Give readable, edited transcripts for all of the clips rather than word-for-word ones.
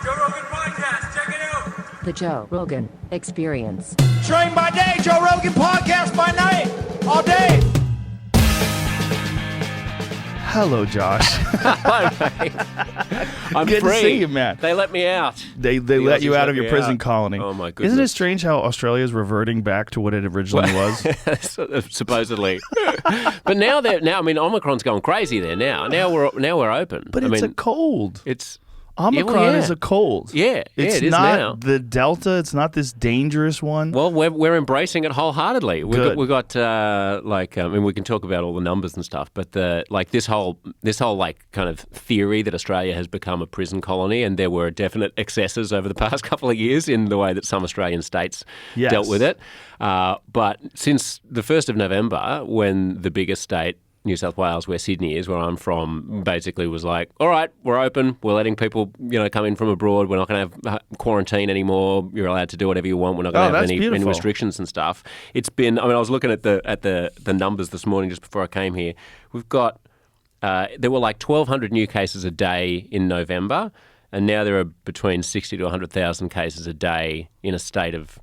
Joe Rogan Podcast. Check it out. The Joe Rogan Experience. Train by day, Joe Rogan Podcast by night, all day. Hello, Josh. Hello, mate. I'm Good free. to see you, man. They let me out. They The let you Aussies out let of your me prison out. colony. Oh, my goodness. Isn't it strange how Australia is reverting back to what it originally was? Supposedly. But now, I mean, Omicron's going crazy there now. Now we're open. But it's a cold. It's... Omicron yeah. is a cold. Yeah, it's it is not now. the Delta. It's not this dangerous one. Well, we're embracing it wholeheartedly. Good. We got I mean, we can talk about all the numbers and stuff, but this whole like kind of theory that Australia has become a prison colony, and there were definite excesses over the past couple of years in the way that some Australian states Yes. dealt with it. But since the 1st of November, when the biggest state, New South Wales, where Sydney is, where I'm from, basically was like, all right, we're open. We're letting people, come in from abroad. We're not going to have quarantine anymore. You're allowed to do whatever you want. We're not going to have any restrictions and stuff. It's been, I mean, I was looking at the numbers this morning just before I came here. We've got, there were like 1,200 new cases a day in November, and now there are between 60 to 100,000 cases a day in a state of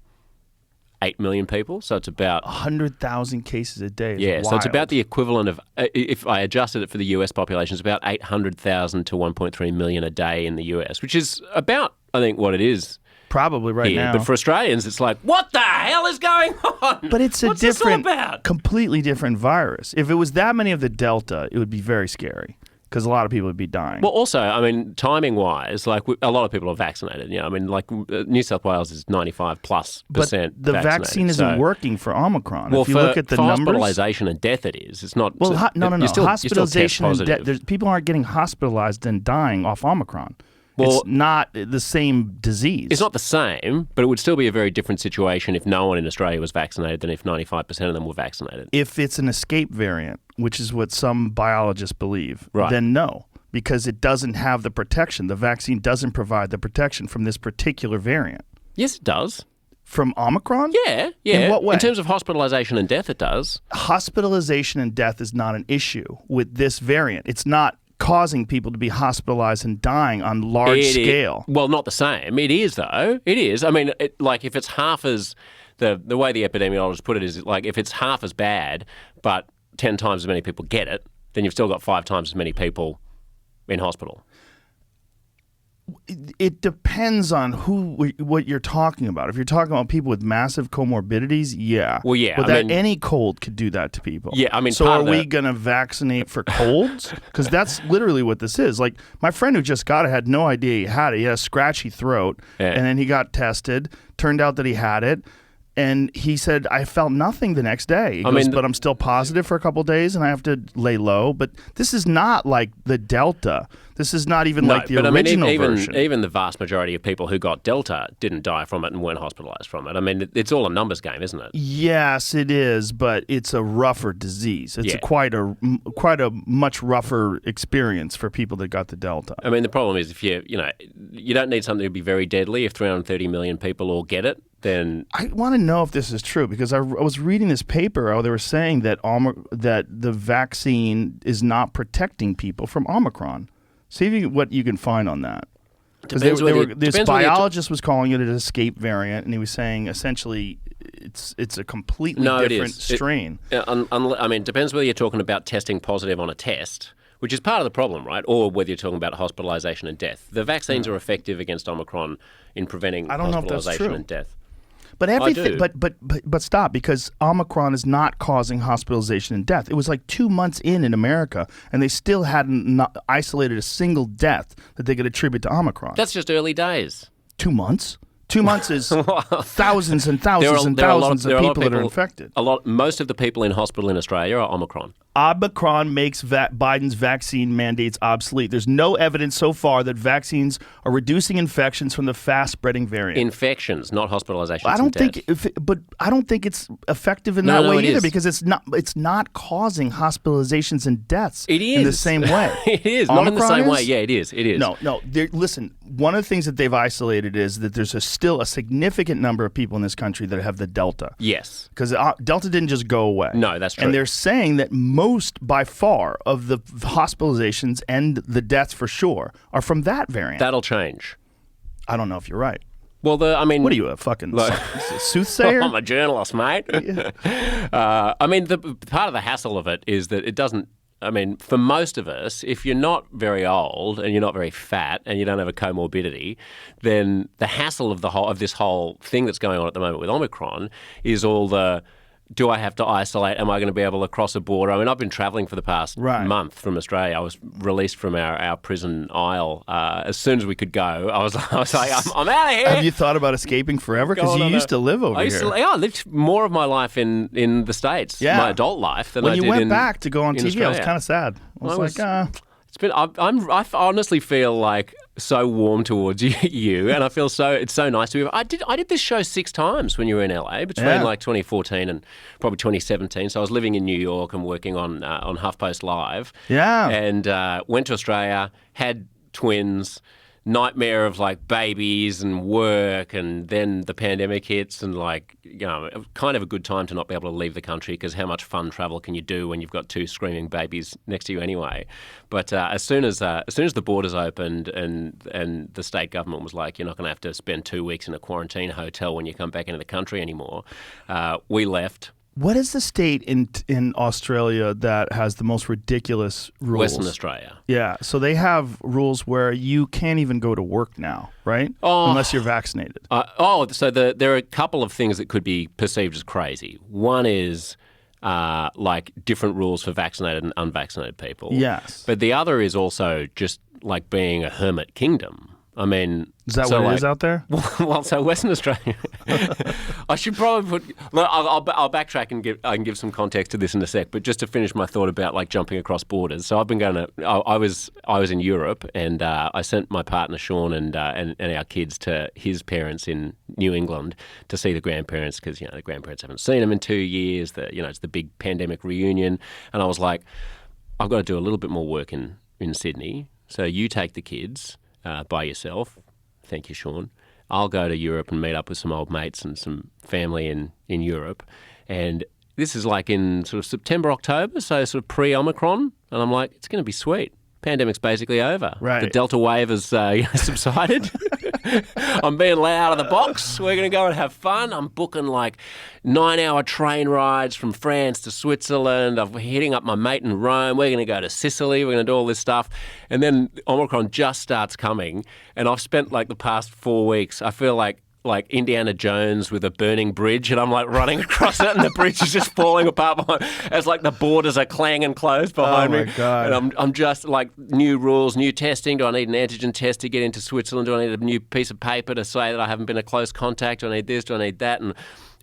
8 million people, so it's about 100,000 cases a day. Yeah, Wild. so it's about the equivalent of, if I adjusted it for the US population, it's about 800,000 to 1.3 million a day in the US, which is about, I think, what it is probably right here. now. But for Australians, it's like, what the hell is going on? But it's What's this all about? completely different virus. If it was that many of the Delta, it would be very scary because a lot of people would be dying. Well, also, I mean, timing-wise, like a lot of people are vaccinated. I mean, like New South Wales is 95+% but the vaccinated, vaccine isn't so- working for Omicron. Well, if you for, look at the for numbers, hospitalisation and death, it is. It's not. well, no. you still Hospitalization test and death. positive. People aren't getting hospitalized and dying off Omicron. Well, it's not the same disease. It's not the same, but it would still be a very different situation if no one in Australia was vaccinated than if 95% of them were vaccinated. If it's an escape variant, which is what some biologists believe, Right. then no, because it doesn't have the protection. The vaccine doesn't provide the protection from this particular variant. Yes, it does. From Omicron? Yeah. In what way? In terms of hospitalisation and death, it does. Hospitalization and death is not an issue with this variant. It's not causing people to be hospitalized and dying on large scale. Well, not the same. It is, though. It is. I mean, like if it's half as the way the epidemiologists put it is like if it's half as bad, but 10 times as many people get it, then you've still got 5 times as many people in hospital. It depends on what you're talking about. If you're talking about people with massive comorbidities, yeah. Well, yeah, But I mean- any cold could do that to people. Yeah, I mean, so part are of we the- going to vaccinate for colds? Because that's literally what this is. Like, my friend who just got it had no idea he had it. He had a scratchy throat, Yeah. and then he got tested. Turned out that he had it. And he said, I felt nothing the next day. He goes, but I'm still positive for a couple of days, and I have to lay low. But this is not like the Delta. This is not even like the original version. Even the vast majority of people who got Delta didn't die from it and weren't hospitalised from it. I mean, it's all a numbers game, isn't it? Yes, it is, but it's a rougher disease. It's quite a much rougher experience for people that got the Delta. I mean, the problem is if you don't need something to be very deadly. If 330 million people all get it, then I want to know if this is true because I was reading this paper. They were saying that that the vaccine is not protecting people from Omicron. See what you can find on that. Because this biologist was calling it an escape variant, and he was saying essentially it's a completely different strain. I mean, it depends whether you're talking about testing positive on a test, which is part of the problem, right? Or whether you're talking about hospitalisation and death. The vaccines are effective against Omicron in preventing hospitalisation and death. But everything, but stop, because Omicron is not causing hospitalization and death. It was like 2 months in America, and they still hadn't isolated a single death that they could attribute to Omicron. That's just early days. 2 months? 2 months is thousands and thousands and thousands of people that are infected. Most of the people in hospital in Australia are Omicron. Omicron makes Biden's vaccine mandates obsolete. There's no evidence so far that vaccines are reducing infections from the fast-spreading variant. Infections, not hospitalizations. I don't think it's effective in that way either, because it's not causing hospitalizations and deaths. It is in the same way. It is Omicron not in the same way. is? Yeah, it is. It is. No. Listen, one of the things that they've isolated is that there's still a significant number of people in this country that have the Delta. Yes, because Delta didn't just go away. No, that's true. And they're saying that most, by far, of the hospitalizations and the deaths for sure are from that variant. That'll change. I don't know if you're right. Well, What are you, a fucking soothsayer? I'm a journalist, mate. I mean, the part of the hassle of it is that it doesn't. I mean, for most of us, if you're not very old and you're not very fat and you don't have a comorbidity, then the hassle of this whole thing that's going on at the moment with Omicron is all the. Do I have to isolate? Am I going to be able to cross a border? I mean, I've been travelling for the past month from Australia. I was released from our prison aisle as soon as we could go. I was like, I'm out of here. Have you thought about escaping forever? Because you used to live over here. I lived more of my life in the States, my adult life, than I did in When you went back to go on TV, Australia. I was kind of sad. I was like, It's been. I honestly feel like so warm towards you, and I feel it's so nice to be. I did this show 6 times when you were in LA between like 2014 and probably 2017. So I was living in New York and working on HuffPost Live. Yeah, and went to Australia, had twins. Nightmare of like babies and work, and then the pandemic hits, and like, you know, kind of a good time to not be able to leave the country, because how much fun travel can you do when you've got 2 screaming babies next to you anyway? But as soon as the borders opened and the state government was like, you're not going to have to spend 2 weeks in a quarantine hotel when you come back into the country anymore, we left. What is the state in Australia that has the most ridiculous rules? Western Australia. Yeah, so they have rules where you can't even go to work now, right? Unless you're vaccinated. So there are a couple of things that could be perceived as crazy. One is like different rules for vaccinated and unvaccinated people. Yes. But the other is also just like being a hermit kingdom. I mean, is that what it is out there? Well, so Western Australia. I should probably put. I'll backtrack and I can give some context to this in a sec. But just to finish my thought about like jumping across borders. So I've been going to. I was in Europe, and I sent my partner Sean and our kids to his parents in New England to see the grandparents, because the grandparents haven't seen them in 2 years. It's the big pandemic reunion, and I was like, I've got to do a little bit more work in Sydney. So you take the kids. By yourself. Thank you, Sean. I'll go to Europe and meet up with some old mates and some family in Europe. And this is like in sort of September, October, so sort of pre-Omicron. And I'm like, it's going to be sweet. Pandemic's basically over. Right. The Delta wave has subsided. I'm being let out of the box. We're going to go and have fun. I'm booking like 9-hour train rides from France to Switzerland. I'm hitting up my mate in Rome. We're going to go to Sicily. We're going to do all this stuff. And then Omicron just starts coming. And I've spent like the past 4 weeks, I feel like Indiana Jones with a burning bridge, and I'm like running across it, and the bridge is just falling apart as like the borders are clanging closed behind me. Oh my God. And I'm just like, new rules, new testing. Do I need an antigen test to get into Switzerland? Do I need a new piece of paper to say that I haven't been a close contact? Do I need this? Do I need that? And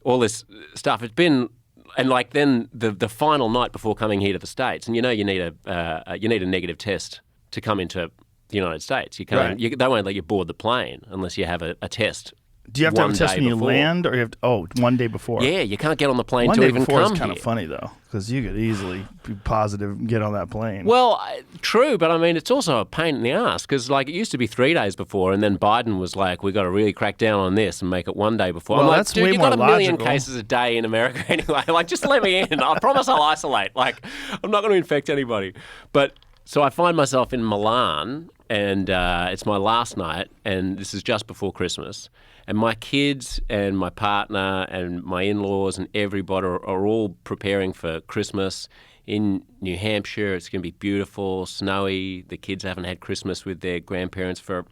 all this stuff. It's been, and like then the final night before coming here to the States, and you need a negative test to come into the United States. You can't. Right. They won't let you board the plane unless you have a test. Do you have to have a test when you before. land, or you have to, 1 day before? Yeah, you can't get on the plane One to day even before come is kind here. of funny though, because you could easily be positive and get on that plane. Well, true, but I mean, it's also a pain in the ass, because like it used to be 3 days before, and then Biden was like, "We got to really crack down on this and make it 1 day before." Well, I'm like, that's dude, way you more got a million logical. cases a day in America anyway. Like, just let me in. I promise I'll isolate. Like, I'm not going to infect anybody. But so I find myself in Milan, and it's my last night, and this is just before Christmas. And my kids and my partner and my in-laws and everybody are all preparing for Christmas in New Hampshire. It's going to be beautiful, snowy. The kids haven't had Christmas with their grandparents for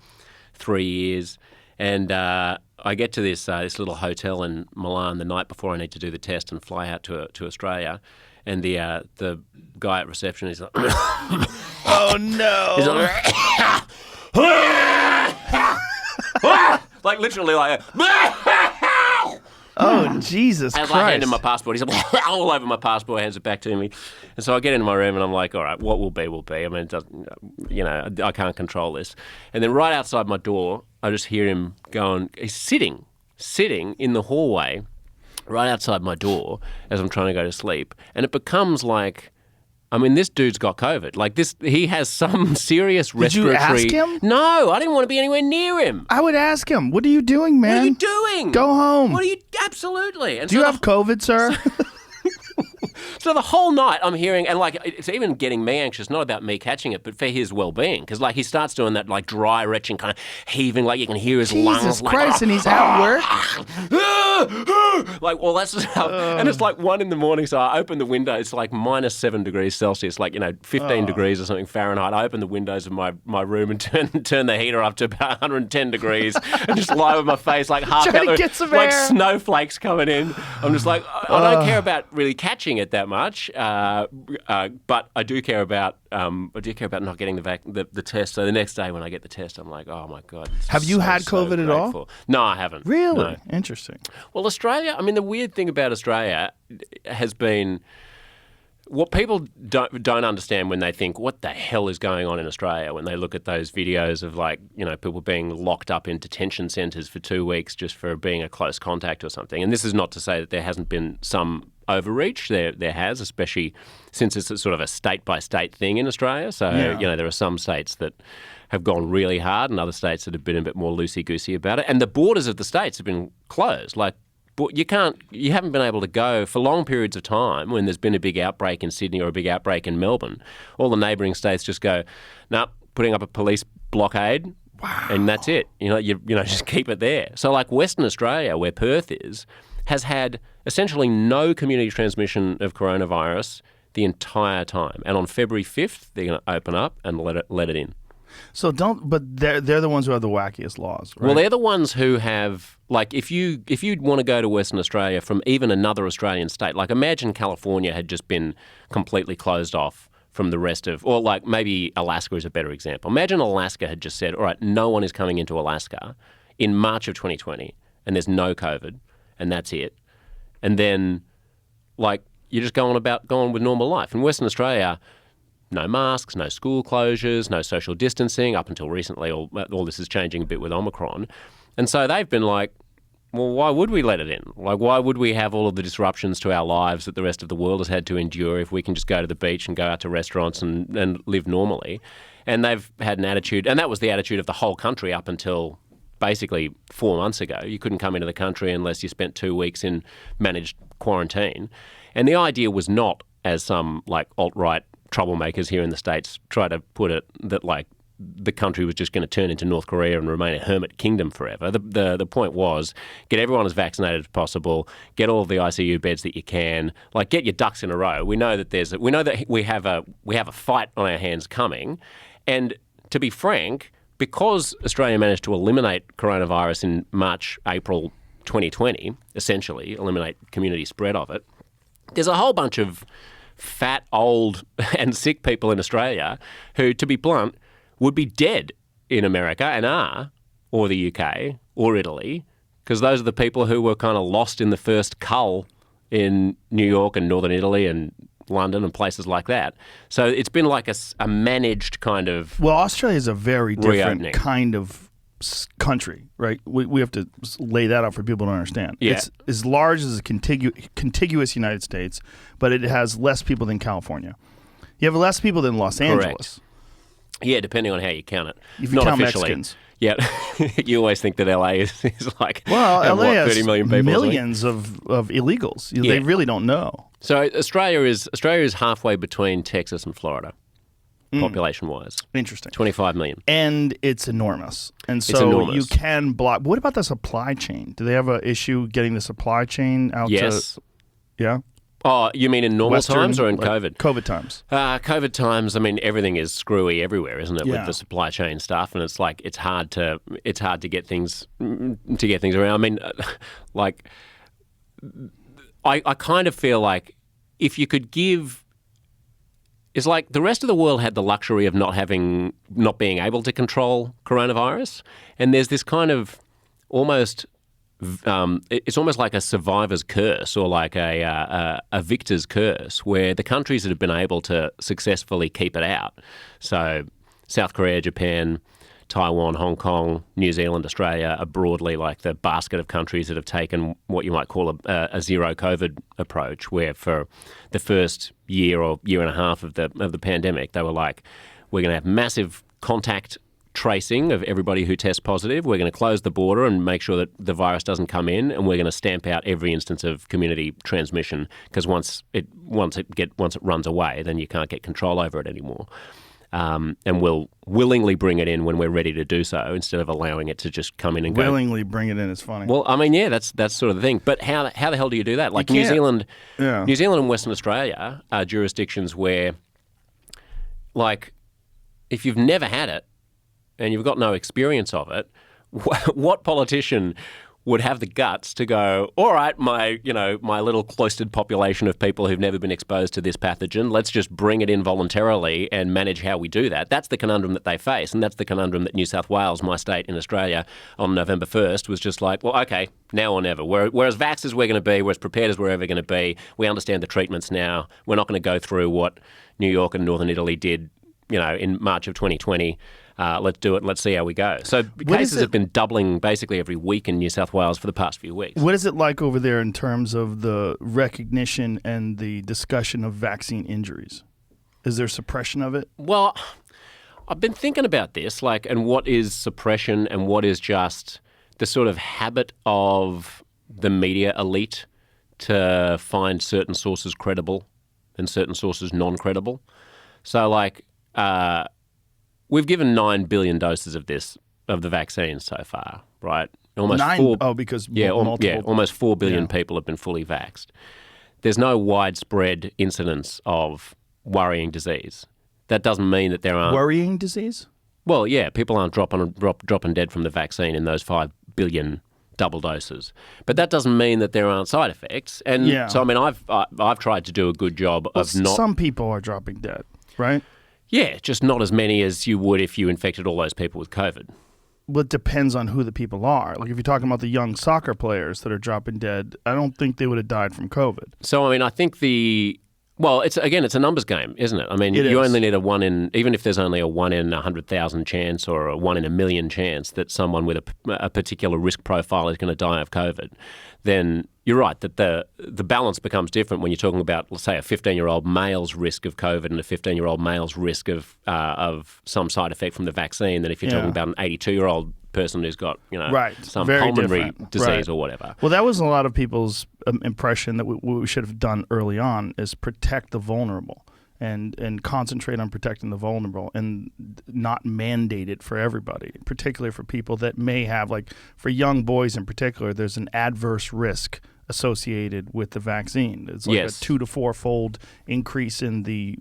3 years. And I get to this little hotel in Milan the night before I need to do the test and fly out to Australia. And the guy at reception is like, oh no! he's like, like literally like, oh Jesus as Christ! I hand him my passport, he's like, all over my passport, hands it back to me. And so I get into my room and I'm like, all right, what will be, will be. I mean, it doesn't, I can't control this. And then right outside my door, I just hear him going, he's sitting in the hallway right outside my door as I'm trying to go to sleep. And it becomes like, I mean, this dude's got COVID. Like this, he has some serious respiratory. Did you ask him? No, I didn't want to be anywhere near him. I would ask him, "What are you doing, man? What are you doing? Go home. What are you? Absolutely. And Do you have COVID, sir?" So the whole night I'm hearing, and like it's even getting me anxious, not about me catching it, but for his well-being, because like he starts doing that like dry retching kind of heaving, like you can hear his lungs. Jesus like, Christ, and he's at work? Like, well, that's just how, and it's like 1 a.m, so I open the window. It's like -7 degrees Celsius, like 15 degrees or something Fahrenheit. I open the windows of my room and turn the heater up to about 110 degrees, and just lie with my face like half Trying to out, get some like air. snowflakes coming in. I'm just like, I don't care about really catching it that much, but I do care about not getting the test. So the next day when I get the test, I'm like, oh my God. Have you had COVID at all? grateful. No, I haven't. Really? No. Interesting. Well, Australia, I mean, the weird thing about Australia has been what people don't understand when they think, what the hell is going on in Australia, when they look at those videos of like, people being locked up in detention centres for 2 weeks just for being a close contact or something. And this is not to say that there hasn't been some overreach. There has, especially since it's a sort of a state-by-state thing in Australia. So, there are some states that have gone really hard and other states that have been a bit more loosey-goosey about it. And the borders of the states have been closed. Like, you haven't been able to go for long periods of time when there's been a big outbreak in Sydney or a big outbreak in Melbourne. All the neighbouring states just go, no, putting up a police blockade, and that's it. Just keep it there. So like Western Australia, where Perth is, has had essentially no community transmission of coronavirus the entire time. And on February 5th, they're going to open up and let it in. So but they're the ones who have the wackiest laws, right? Well, they're the ones who have, like, if you want to go to Western Australia from even another Australian state, like imagine California had just been completely closed off from the rest of, or like maybe Alaska is a better example. Imagine Alaska had just said, all right, no one is coming into Alaska in March of 2020 and there's no COVID and that's it. And then, like, you're just going with normal life. In Western Australia, no masks, no school closures, no social distancing. Up until recently, all this is changing a bit with Omicron. And so they've been like, well, why would we let it in? Like, why would we have all of the disruptions to our lives that the rest of the world has had to endure if we can just go to the beach and go out to restaurants and live normally? And they've had an attitude, and that was the attitude of the whole country up until basically 4 months ago. You couldn't come into the country unless you spent 2 weeks in managed quarantine. And the idea was not, as some like alt-right troublemakers here in the States try to put it, that like the country was just going to turn into North Korea and remain a hermit kingdom forever. The point was get everyone as vaccinated as possible, get all of the ICU beds that you can, like get your ducks in a row. We know that we have a fight on our hands coming, and to be frank, because Australia managed to eliminate coronavirus in March, April 2020, essentially eliminate community spread of it, there's a whole bunch of fat, old and sick people in Australia who, to be blunt, would be dead in America and are, or the UK, or Italy, because those are the people who were kind of lost in the first cull in New York and Northern Italy and London and places like that. So it's been like a managed kind of Well, Australia is a very different reopening. kind of country, right? We have to lay that out for people to understand. Yeah. It's as large as a contiguous United States, but it has less people than California. You have less people than Los Angeles. Yeah, depending on how you count it. If you Not count officially. Mexicans. Yeah, you always think that LA is like Well, have, LA what, has 30 million people. millions of illegals. Yeah. They really don't know. So Australia is halfway between Texas and Florida, population-wise. Interesting. 25 million. And it's enormous. And so enormous. you can block. What about the supply chain? Do they have an issue getting the supply chain out Yes. to... Yeah? Oh, you mean in normal Western, times or in like COVID? COVID times. COVID times. I mean, everything is screwy everywhere, isn't it? Yeah. With the supply chain stuff, and it's like it's hard to get things around. I mean, like I kind of feel like if you could give. It's like the rest of the world had the luxury of not being able to control coronavirus, and there's this kind of almost. It's almost like a survivor's curse or like a victor's curse, where the countries that have been able to successfully keep it out, so South Korea, Japan, Taiwan, Hong Kong, New Zealand, Australia, are broadly like the basket of countries that have taken what you might call a zero COVID approach, where for the first year or year and a half of the pandemic, they were like, we're going to have massive contact tracing of everybody who tests positive. We're going to close the border and make sure that the virus doesn't come in, and we're going to stamp out every instance of community transmission, because once it runs away, then you can't get control over it anymore. And we'll willingly bring it in when we're ready to do so, instead of allowing it to just come in and go. Willingly bring it in is funny. Well, I mean, yeah, that's sort of the thing. But how the hell do you do that? Like New Zealand and Western Australia are jurisdictions where, like, if you've never had it and you've got no experience of it, what politician would have the guts to go, all right, my little cloistered population of people who've never been exposed to this pathogen, let's just bring it in voluntarily and manage how we do that. That's the conundrum that they face, and that's the conundrum that New South Wales, my state in Australia, on November 1st was just like, well, okay, now or never. We're as vaxxed as we're going to be, we're as prepared as we're ever going to be. We understand the treatments now. We're not going to go through what New York and Northern Italy did, in March of 2020. Let's do it. Let's see how we go. So cases have been doubling basically every week in New South Wales for the past few weeks. What is it like over there in terms of the recognition and the discussion of vaccine injuries? Is there suppression of it? Well, I've been thinking about this, and what is suppression and what is just the sort of habit of the media elite to find certain sources credible and certain sources non-credible. So, we've given 9 billion doses of the vaccine so far, right? Almost 9? Almost 4 billion people have been fully vaxxed. There's no widespread incidence of worrying disease. That doesn't mean that there aren't worrying disease. Well, yeah, people aren't dropping dead from the vaccine in those 5 billion double doses, but that doesn't mean that there aren't side effects. And so, I mean, I've tried to do a good job of not. Some people are dropping dead, right? Yeah, just not as many as you would if you infected all those people with COVID. Well, it depends on who the people are. Like if you're talking about the young soccer players that are dropping dead, I don't think they would have died from COVID. So, I mean, I think it's a numbers game, isn't it? I mean, you only need even if there's only a 1 in 100,000 chance or a 1 in a million chance that someone with a particular risk profile is going to die of COVID, then you're right that the balance becomes different when you're talking about, let's say, a 15-year-old male's risk of COVID and a 15-year-old male's risk of some side effect from the vaccine than if you're talking about an 82-year-old person who's got some very pulmonary disease right. or whatever. Well, that was a lot of people's impression that what we should have done early on is protect the vulnerable and concentrate on protecting the vulnerable and not mandate it for everybody, particularly for people that may have, like for young boys in particular, there's an adverse risk associated with the vaccine. It's like a 2 to 4-fold increase in the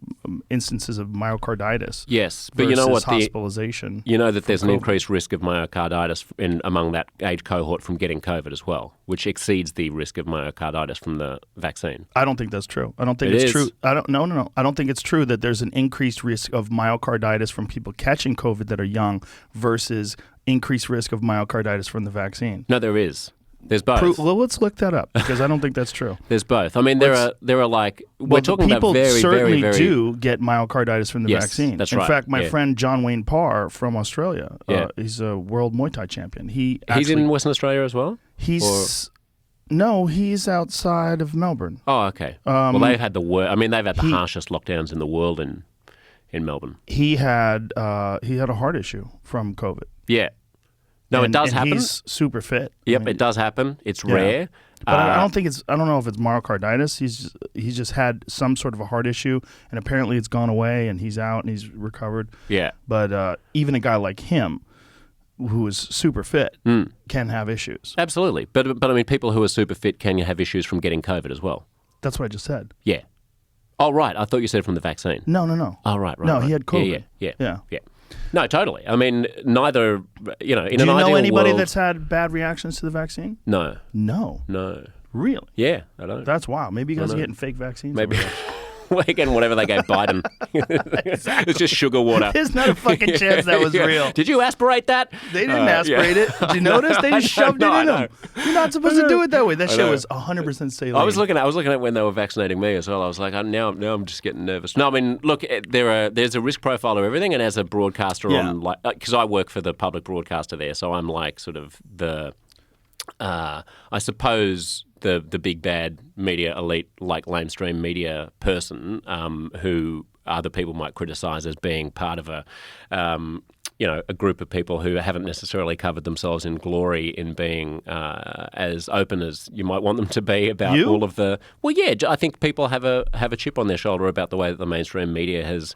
instances of myocarditis. Yes, but you know what? Hospitalization. You know that there's an increased risk of myocarditis among that age cohort from getting COVID as well, which exceeds the risk of myocarditis from the vaccine. I don't think that's true. I don't think it's true. No. I don't think it's true that there's an increased risk of myocarditis from people catching COVID that are young versus increased risk of myocarditis from the vaccine. No, there is. There's both. Well, let's look that up because I don't think that's true. There's both. I mean, there are like we're talking about very, very, very. People certainly do get myocarditis from the vaccine. That's In right. fact, my friend John Wayne Parr from Australia, he's a world Muay Thai champion. He's in Western Australia as well. No, he's outside of Melbourne. Oh, okay. Well, they've had they've had the harshest lockdowns in the world in Melbourne. He had a heart issue from COVID. Yeah. No, it does happen. He's super fit. Yep, it does happen. It's rare. But I don't think I don't know if it's myocarditis. He's just had some sort of a heart issue, and apparently it's gone away, and he's out and he's recovered. Yeah. But even a guy like him, who is super fit, can have issues. Absolutely. But I mean, people who are super fit can have issues from getting COVID as well. That's what I just said. Yeah. Oh, right. I thought you said from the vaccine. No. Oh, right. No, he had COVID. Yeah. No, totally. I mean, neither, in Do an you ideal know anybody world, that's had bad reactions to the vaccine? No. No. Really? Yeah, I don't. That's wild. Maybe you guys are getting fake vaccines. Maybe. We're getting whatever they gave Biden. Exactly. It's just sugar water. There's not a fucking chance that was real. Did you aspirate that? They didn't aspirate it. Did you notice? They just shoved it in them. You're not supposed to do it that way. That shit was 100% saline. I was looking at when they were vaccinating me as well. I was like, now I'm just getting nervous. No, I mean, look, there's a risk profile of everything, and as a broadcaster on, like, because I work for the public broadcaster there, so I'm like sort of the, I suppose, the big bad media elite, like lamestream media person who other people might criticise as being part of a group of people who haven't necessarily covered themselves in glory in being as open as you might want them to be about all of the. Well, yeah, I think people have a chip on their shoulder about the way that the mainstream media has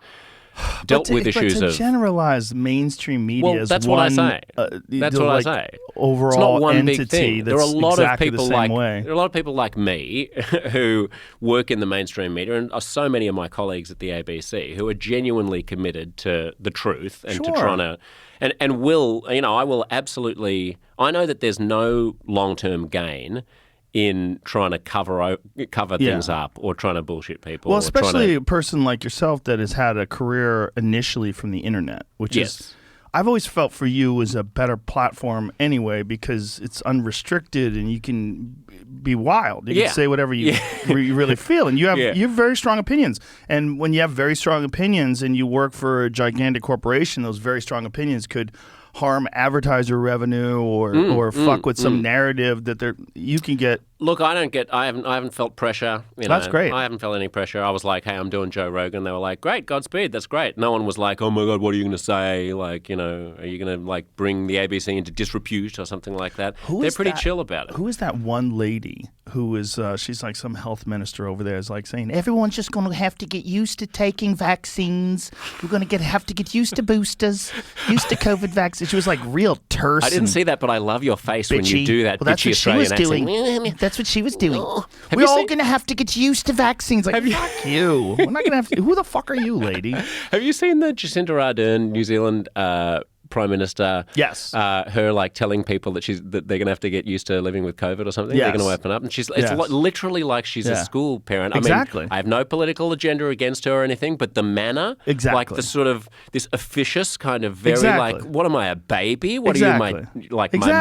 dealt with issues to of generalize mainstream media as that's one, what I say. That's what I say. Overall it's not one entity big thing. There are a that's lot exactly of people the same like way. there are a lot of people like me who work in the mainstream media, and so many of my colleagues at the ABC who are genuinely committed to the truth and to trying to and will I will absolutely. I know that there's no long-term gain in trying to cover things up or trying to bullshit people. Well, especially a person like yourself that has had a career initially from the internet, which is, I've always felt for you is a better platform anyway because it's unrestricted and you can be wild. You can say whatever you really feel, and you have very strong opinions. And when you have very strong opinions and you work for a gigantic corporation, those very strong opinions could harm advertiser revenue or fuck with some narrative that you can get. Look, I haven't felt pressure. That's great. I haven't felt any pressure. I was like, hey, I'm doing Joe Rogan. They were like, great, Godspeed, that's great. No one was like, oh my God, what are you going to say? Like, are you going to like bring the ABC into disrepute or something like that? They're pretty chill about it. Who is that one lady who is, she's like some health minister over there is like saying, everyone's just going to have to get used to taking vaccines. We're going to have to get used to boosters, used to COVID vaccines. She was like real terse. I didn't see that, but I love your face when you do that. Well, that's bitchy what she was Australian doing. accent. That's what she was doing. We're all going to have to get used to vaccines. Like, fuck you. We're not going to have to. Who the fuck are you, lady? Have you seen the Jacinda Ardern, New Zealand Prime Minister? Yes. Her like telling people that they're going to have to get used to living with COVID or something. Yes. They're going to open up, and it's literally like she's a school parent. Exactly. I mean, I have no political agenda against her or anything, but the manner, like the sort of this officious kind of very like, what am I, a baby? What are you, my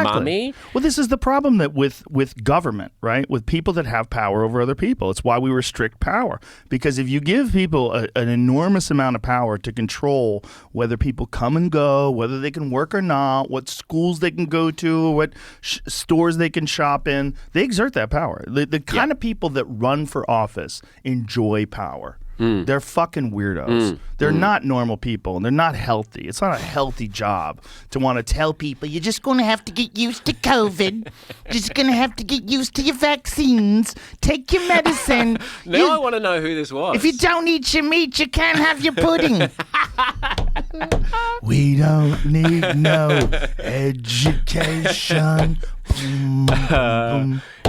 mummy? Well, this is the problem that with government, right? With people that have power over other people. It's why we restrict power, because if you give people an enormous amount of power to control whether people come and go, whether they can work or not, what schools they can go to, what stores they can shop in. They exert that power. The kind of people that run for office enjoy power. They're fucking weirdos. They're not normal people, and they're not healthy. It's not a healthy job to want to tell people, you're just going to have to get used to COVID. You're just going to have to get used to your vaccines. Take your medicine. I want to know who this was. If you don't eat your meat, you can't have your pudding. We don't need no education.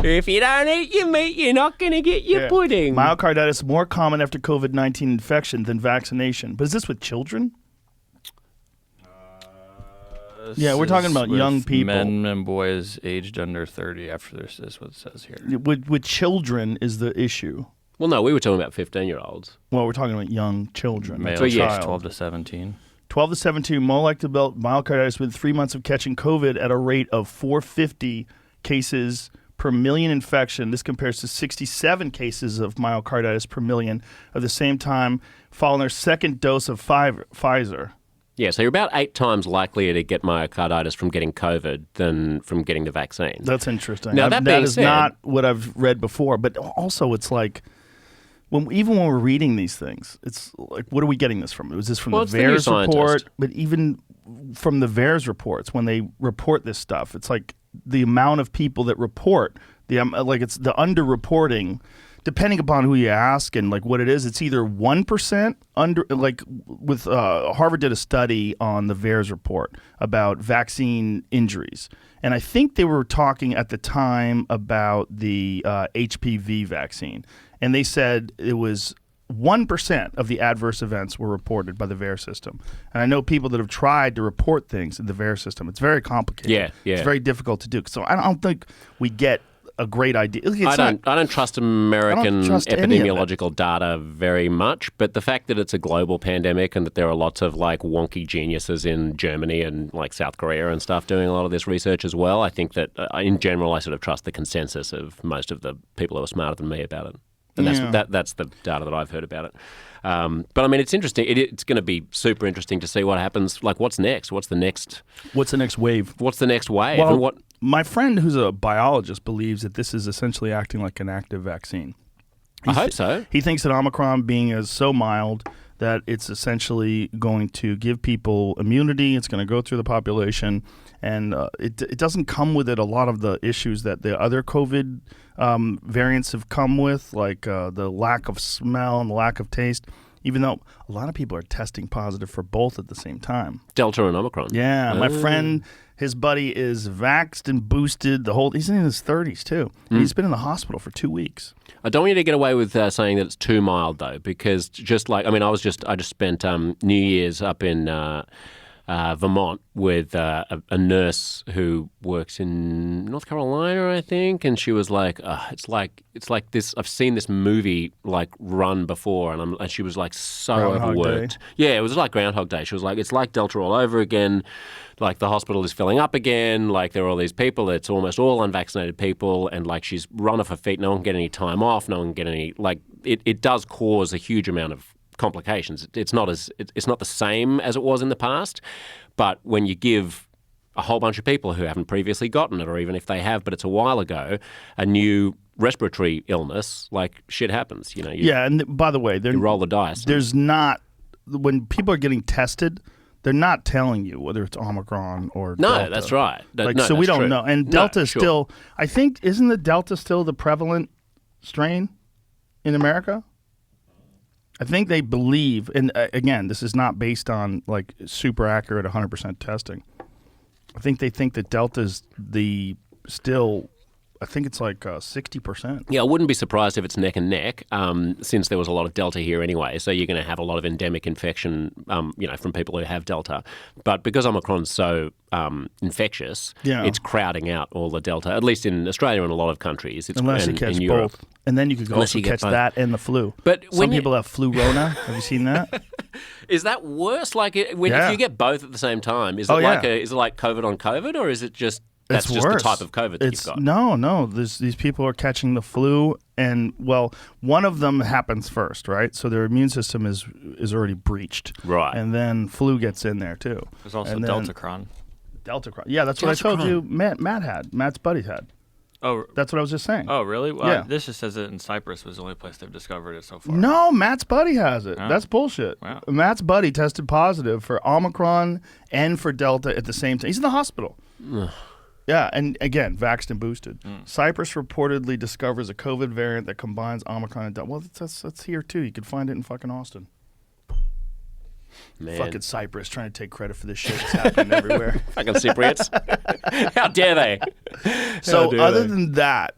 If you don't eat your meat, you're not going to get your pudding. Myocarditis more common after COVID-19 infection than vaccination. But is this with children? Yeah, we're talking about young people. Men and boys aged under 30 after this is what it says here. With children is the issue. Well, no, we were talking about 15-year-olds. Well, we're talking about young children. Male That's a yes, child. 12 to 17. 12 to 17, more likely to develop myocarditis within 3 months of catching COVID at a rate of 450 cases per million infection. This compares to 67 cases of myocarditis per million at the same time following their second dose of Pfizer. Yeah, so you're about 8 times likelier to get myocarditis from getting COVID than from getting the vaccine. That's interesting. Now, that is not what I've read before, but also it's like, even when we're reading these things, it's like, what are we getting this from? Was this from the VAERS report? But even from the VAERS reports, when they report this stuff, it's like the amount of people that report, it's the underreporting, depending upon who you ask and like what it is, it's either 1% under, like with Harvard did a study on the VAERS report about vaccine injuries. And I think they were talking at the time about the HPV vaccine. And they said it was 1% of the adverse events were reported by the VAERS system. And I know people that have tried to report things in the VAERS system. It's very complicated. Yeah. It's very difficult to do. So I don't think we get a great idea. I don't trust American epidemiological data very much, but the fact that it's a global pandemic and that there are lots of like wonky geniuses in Germany and like South Korea and stuff doing a lot of this research as well, I think that in general I sort of trust the consensus of most of the people who are smarter than me about it. And that's the data that I've heard about it. But I mean, it's interesting. It's going to be super interesting to see what happens. Like, what's next? What's the next wave? What's the next wave? Well, my friend who's a biologist believes that this is essentially acting like an active vaccine. I hope so. He thinks that Omicron being so mild that it's essentially going to give people immunity. It's going to go through the population, and it doesn't come with it a lot of the issues that the other COVID variants have come with, like the lack of smell and the lack of taste, even though a lot of people are testing positive for both at the same time. Delta and Omicron. Yeah, my friend, his buddy is vaxxed and boosted. He's in his 30s too. He's been in the hospital for 2 weeks. I don't want you to get away with saying that it's too mild though, because I just spent New Year's up in Vermont with a nurse who works in North Carolina, I think, and she was like, "It's like this. I've seen this movie like run before," and she was like so Groundhog overworked. Day. Yeah, it was like Groundhog Day. She was like, "It's like Delta all over again. Like the hospital is filling up again. Like there are all these people. It's almost all unvaccinated people, and like she's run off her feet. No one can get any time off. No one can get any like. It does cause a huge amount of complications. It's not the same as it was in the past, but when you give a whole bunch of people who haven't previously gotten it, or even if they have, but it's a while ago, a new respiratory illness, like shit happens. And by the way, you roll the dice. There's not, when people are getting tested, they're not telling you whether it's Omicron or Delta. No, that's right. So we don't true. know. And Delta is still, I think, isn't the Delta still the prevalent strain in America? I think they believe, and again, this is not based on like super accurate 100% testing. I think they think that Delta is I think it's like 60%. Yeah, I wouldn't be surprised if it's neck and neck, since there was a lot of Delta here anyway. So you're going to have a lot of endemic infection, from people who have Delta. But because Omicron's so infectious, it's crowding out all the Delta. At least in Australia and a lot of countries, Unless you catch Europe. both, and then you could also catch that and the flu. But some people have flu-rona. Have you seen that? Is that worse? Like if you get both at the same time, is it like COVID on COVID, or is it just? That's just worse. The type of COVID that you've got. No. These people are catching the flu, and one of them happens first, right? So their immune system is already breached, right? And then flu gets in there too. There's also Deltacron. Deltacron, yeah, that's what I told you. Matt's buddy had. Oh, that's what I was just saying. Oh, really? Well, yeah. This just says that in Cyprus was the only place they've discovered it so far. No, Matt's buddy has it. Oh. That's bullshit. Wow. Matt's buddy tested positive for Omicron and for Delta at the same time. He's in the hospital. Yeah, and again, vaxxed and boosted. Cyprus reportedly discovers a COVID variant that combines Omicron and Delta. Well, that's here too. You can find it in fucking Austin. Man. Fucking Cyprus trying to take credit for this shit that's happening everywhere. Fucking Cypriots. How dare they? So other than that,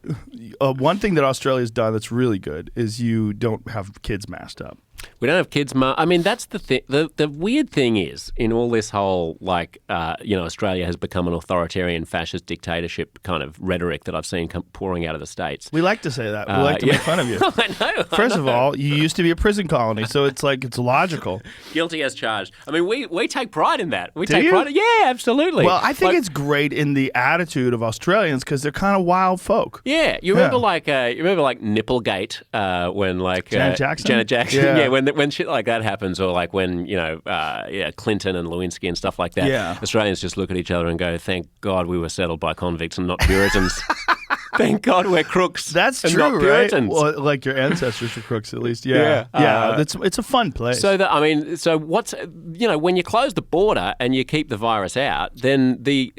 one thing that Australia's done that's really good is you don't have kids masked up. We don't have kids. I mean, that's the thing. The weird thing is, in all this whole, Australia has become an authoritarian fascist dictatorship kind of rhetoric that I've seen pouring out of the States. We like to say that. We like to make fun of you. I know. First of all, you used to be a prison colony, so it's like it's logical. Guilty as charged. I mean, we take pride in that. Do you? Pride. Yeah, absolutely. Well, I think it's great in the attitude of Australians because they're kind of wild folk. Yeah, you remember Nipplegate when Janet Jackson. Janet Jackson. Yeah, when shit like that happens, or like when Clinton and Lewinsky and stuff like that. Yeah. Australians just look at each other and go, "Thank God we were settled by convicts and not Puritans." Thank God we're crooks. That's and true, not Puritans. right? Well, like your ancestors were crooks, at least. Yeah. It's a fun place. So what's when you close the border and you keep the virus out, then the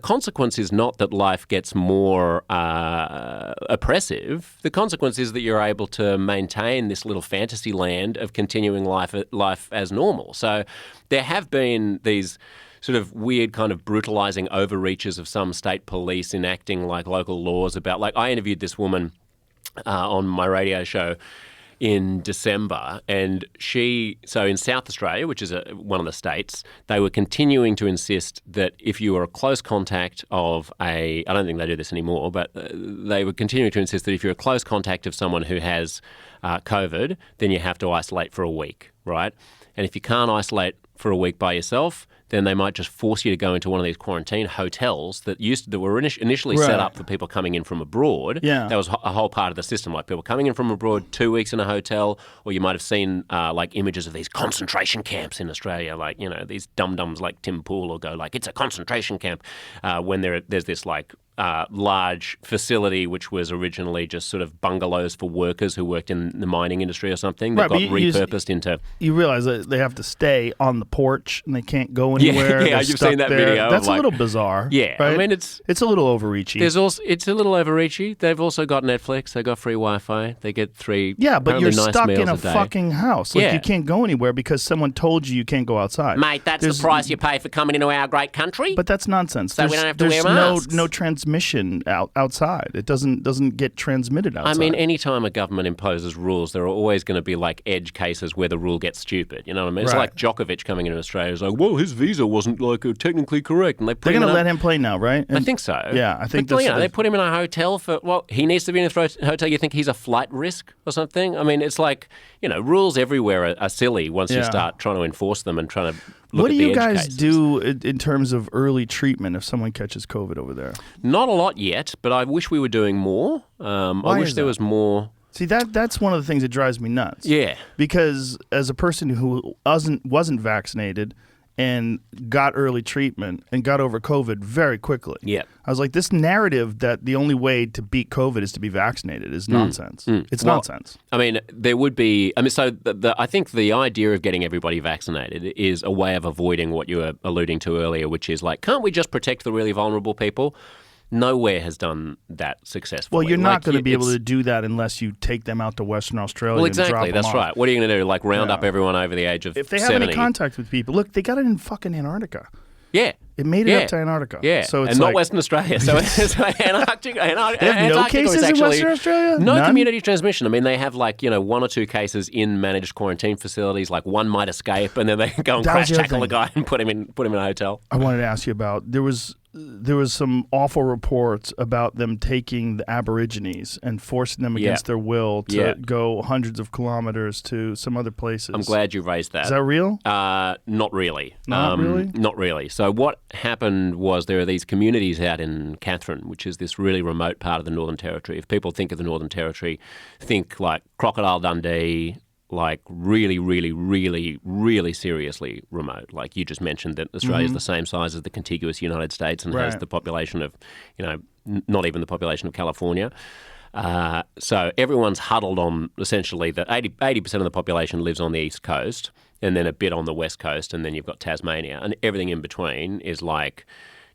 consequence is not that life gets more oppressive. The consequence is that you're able to maintain this little fantasy land of continuing life as normal. So there have been these sort of weird kind of brutalizing overreaches of some state police enacting like local laws about, like, I interviewed this woman on my radio show in December, and so in South Australia, which is one of the states, they were continuing to insist that if you were a close contact of I don't think they do this anymore, but they were continuing to insist that if you're a close contact of someone who has COVID, then you have to isolate for a week, right? And if you can't isolate for a week by yourself, then they might just force you to go into one of these quarantine hotels that were initially set up for people coming in from abroad. Yeah. That was a whole part of the system, like people coming in from abroad, 2 weeks in a hotel, or you might have seen like images of these concentration camps in Australia, like, these dum-dums like Tim Pool will go like, it's a concentration camp, when there's this like large facility which was originally just sort of bungalows for workers who worked in the mining industry or something that got repurposed into... You realize that they have to stay on the porch and they can't go anywhere. Yeah, you've seen that video. That's a little bizarre. Yeah, right? I mean, it's a little overreachy. It's a little overreachy. They've also got Netflix. They got free Wi-Fi. They get 3 Yeah, but you're nice stuck meals in a day. fucking house. Like, you can't go anywhere because someone told you can't go outside. Mate, that's the price you pay for coming into our great country. But that's nonsense. So we don't have to wear masks. No transmission outside. It doesn't get transmitted outside. I mean, anytime a government imposes rules, there are always going to be like edge cases where the rule gets stupid. You know what I mean? It's like Djokovic coming into Australia. It's like, well, his visa wasn't like technically correct, and they're going to let him play now, right? I think so. Yeah, I think but, they put him in a hotel for. Well, he needs to be in a hotel. You think he's a flight risk or something? I mean, it's like rules everywhere are silly once you start trying to enforce them and trying to. What do you guys cases. do in terms of early treatment if someone catches COVID over there? Not a lot yet, but I wish we were doing more. I wish there was more. See, that's one of the things that drives me nuts. Yeah. Because as a person who wasn't vaccinated and got early treatment and got over COVID very quickly. Yeah. I was like, this narrative that the only way to beat COVID is to be vaccinated is nonsense. It's nonsense. I mean, there would be... I mean, so I think the idea of getting everybody vaccinated is a way of avoiding what you were alluding to earlier, which is like, can't we just protect the really vulnerable people? Nowhere has done that successfully. Well, you're not going to be able to do that unless you take them out to Western Australia. Well, and drop exactly. them That's off. right. What are you going to do? Like round up everyone over the age of 70? If they have any contact with people, look, they got it in fucking Antarctica. Yeah. It made it up to Antarctica. Yeah. So it's and like, not Western Australia. So it's like Antarctica. They have no cases in Western Australia? No None? community transmission. I mean, they have like, 1 or 2 cases in managed quarantine facilities. Like one might escape and then they can go and crash tackle a guy and put him in a hotel. I wanted to ask you about, there was some awful reports about them taking the Aborigines and forcing them against their will to go hundreds of kilometers to some other places. I'm glad you raised that. Is that real? Not really. Not really? Not really. So what happened was there are these communities out in Katherine, which is this really remote part of the Northern Territory. If people think of the Northern Territory, think like Crocodile Dundee, like really, really, really, really seriously remote. Like you just mentioned that Australia's the same size as the contiguous United States and has the population of, not even the population of California. So everyone's huddled on essentially that 80% of the population lives on the East Coast and then a bit on the West Coast, and then you've got Tasmania, and everything in between is like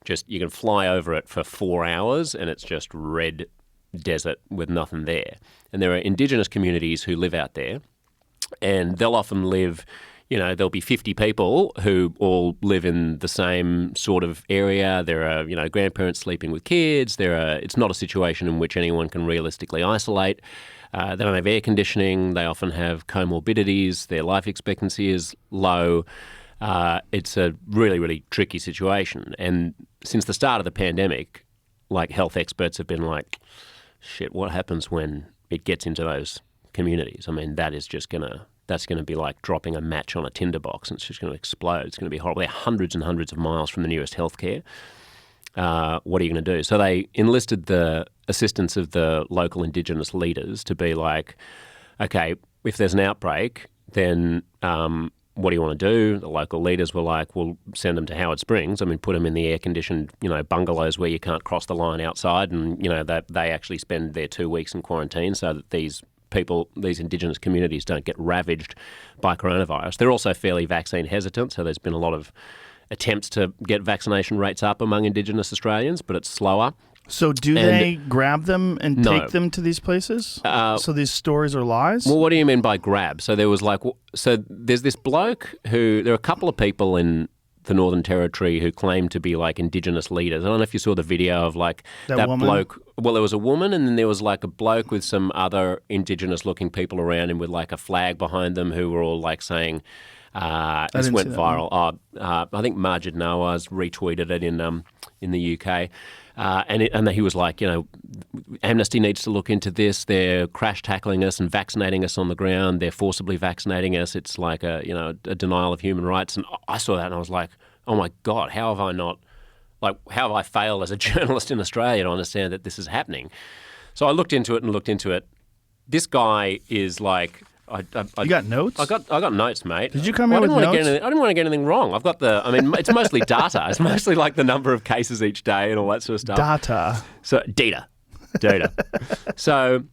just you can fly over it for 4 hours and it's just red desert with nothing there. And there are Indigenous communities who live out there. And they'll often live, there'll be 50 people who all live in the same sort of area. There are, grandparents sleeping with kids. It's not a situation in which anyone can realistically isolate. They don't have air conditioning. They often have comorbidities. Their life expectancy is low. It's a really, really tricky situation. And since the start of the pandemic, like health experts have been like, shit, what happens when it gets into those communities? I mean, that's going to be like dropping a match on a tinderbox and it's just going to explode. It's going to be horrible. They're hundreds and hundreds of miles from the nearest healthcare. What are you going to do? So they enlisted the assistance of the local Indigenous leaders to be like, okay, if there's an outbreak, then what do you want to do? The local leaders were like, we'll send them to Howard Springs. I mean, put them in the air-conditioned, bungalows where you can't cross the line outside, and, they actually spend their 2 weeks in quarantine so that these Indigenous communities don't get ravaged by coronavirus. They're also fairly vaccine hesitant, so there's been a lot of attempts to get vaccination rates up among Indigenous Australians, but it's slower. So they grab them and take them to these places? So these stories are lies? Well, what do you mean by grab? So there's this bloke there are a couple of people in the Northern Territory who claim to be like Indigenous leaders. I don't know if you saw the video of like that bloke. Well, there was a woman and then there was like a bloke with some other Indigenous looking people around him with like a flag behind them who were all like saying, this went viral. I think Majid Nawaz retweeted it in the UK. And he was like, Amnesty needs to look into this. They're crash tackling us and vaccinating us on the ground. They're forcibly vaccinating us. It's like a denial of human rights. And I saw that and I was like, oh my God, how have I failed as a journalist in Australia to understand that this is happening? So I looked into it. This guy is like, You got notes? I got notes, mate. Did you come here with notes? I didn't want to get anything wrong. I've got it's mostly data. It's mostly like the number of cases each day and all that sort of stuff. Data. So data. So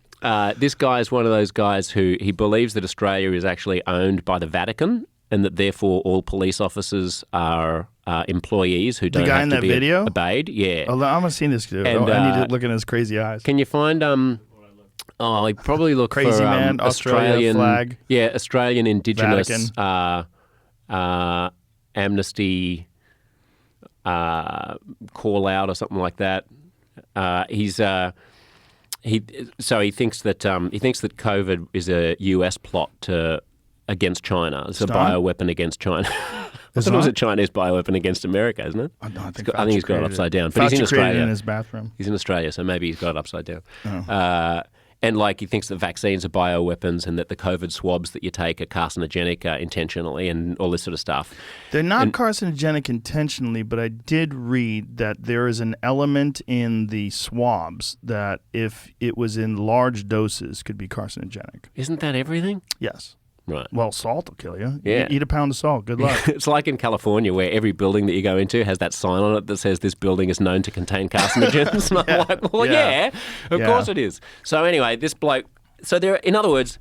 this guy is one of those guys who he believes that Australia is actually owned by the Vatican, and that therefore all police officers are employees who don't guy have in to that be video? obeyed. Yeah. Oh, I haven't seen this dude. And, I need to look in his crazy eyes. Can you find he probably look Crazy for man, Australia Australian flag. Yeah, Australian Indigenous Vatican. amnesty call out or something like that. He thinks that COVID is a US plot against China. It's a bioweapon against China. I thought it was a Chinese bioweapon against America, isn't it? I think he's got it upside down. But Fauci he's in created Australia. it in his bathroom. He's in Australia, so maybe he's got it upside down. And he thinks that vaccines are bioweapons and that the COVID swabs that you take are carcinogenic intentionally and all this sort of stuff. They're not carcinogenic intentionally, but I did read that there is an element in the swabs that if it was in large doses could be carcinogenic. Isn't that everything? Yes. Right. Well, salt will kill you. Yeah. Eat a pound of salt. Good luck. It's like in California where every building that you go into has that sign on it that says this building is known to contain carcinogens. And I'm like, well, yeah, of course it is. So anyway, this bloke, in other words,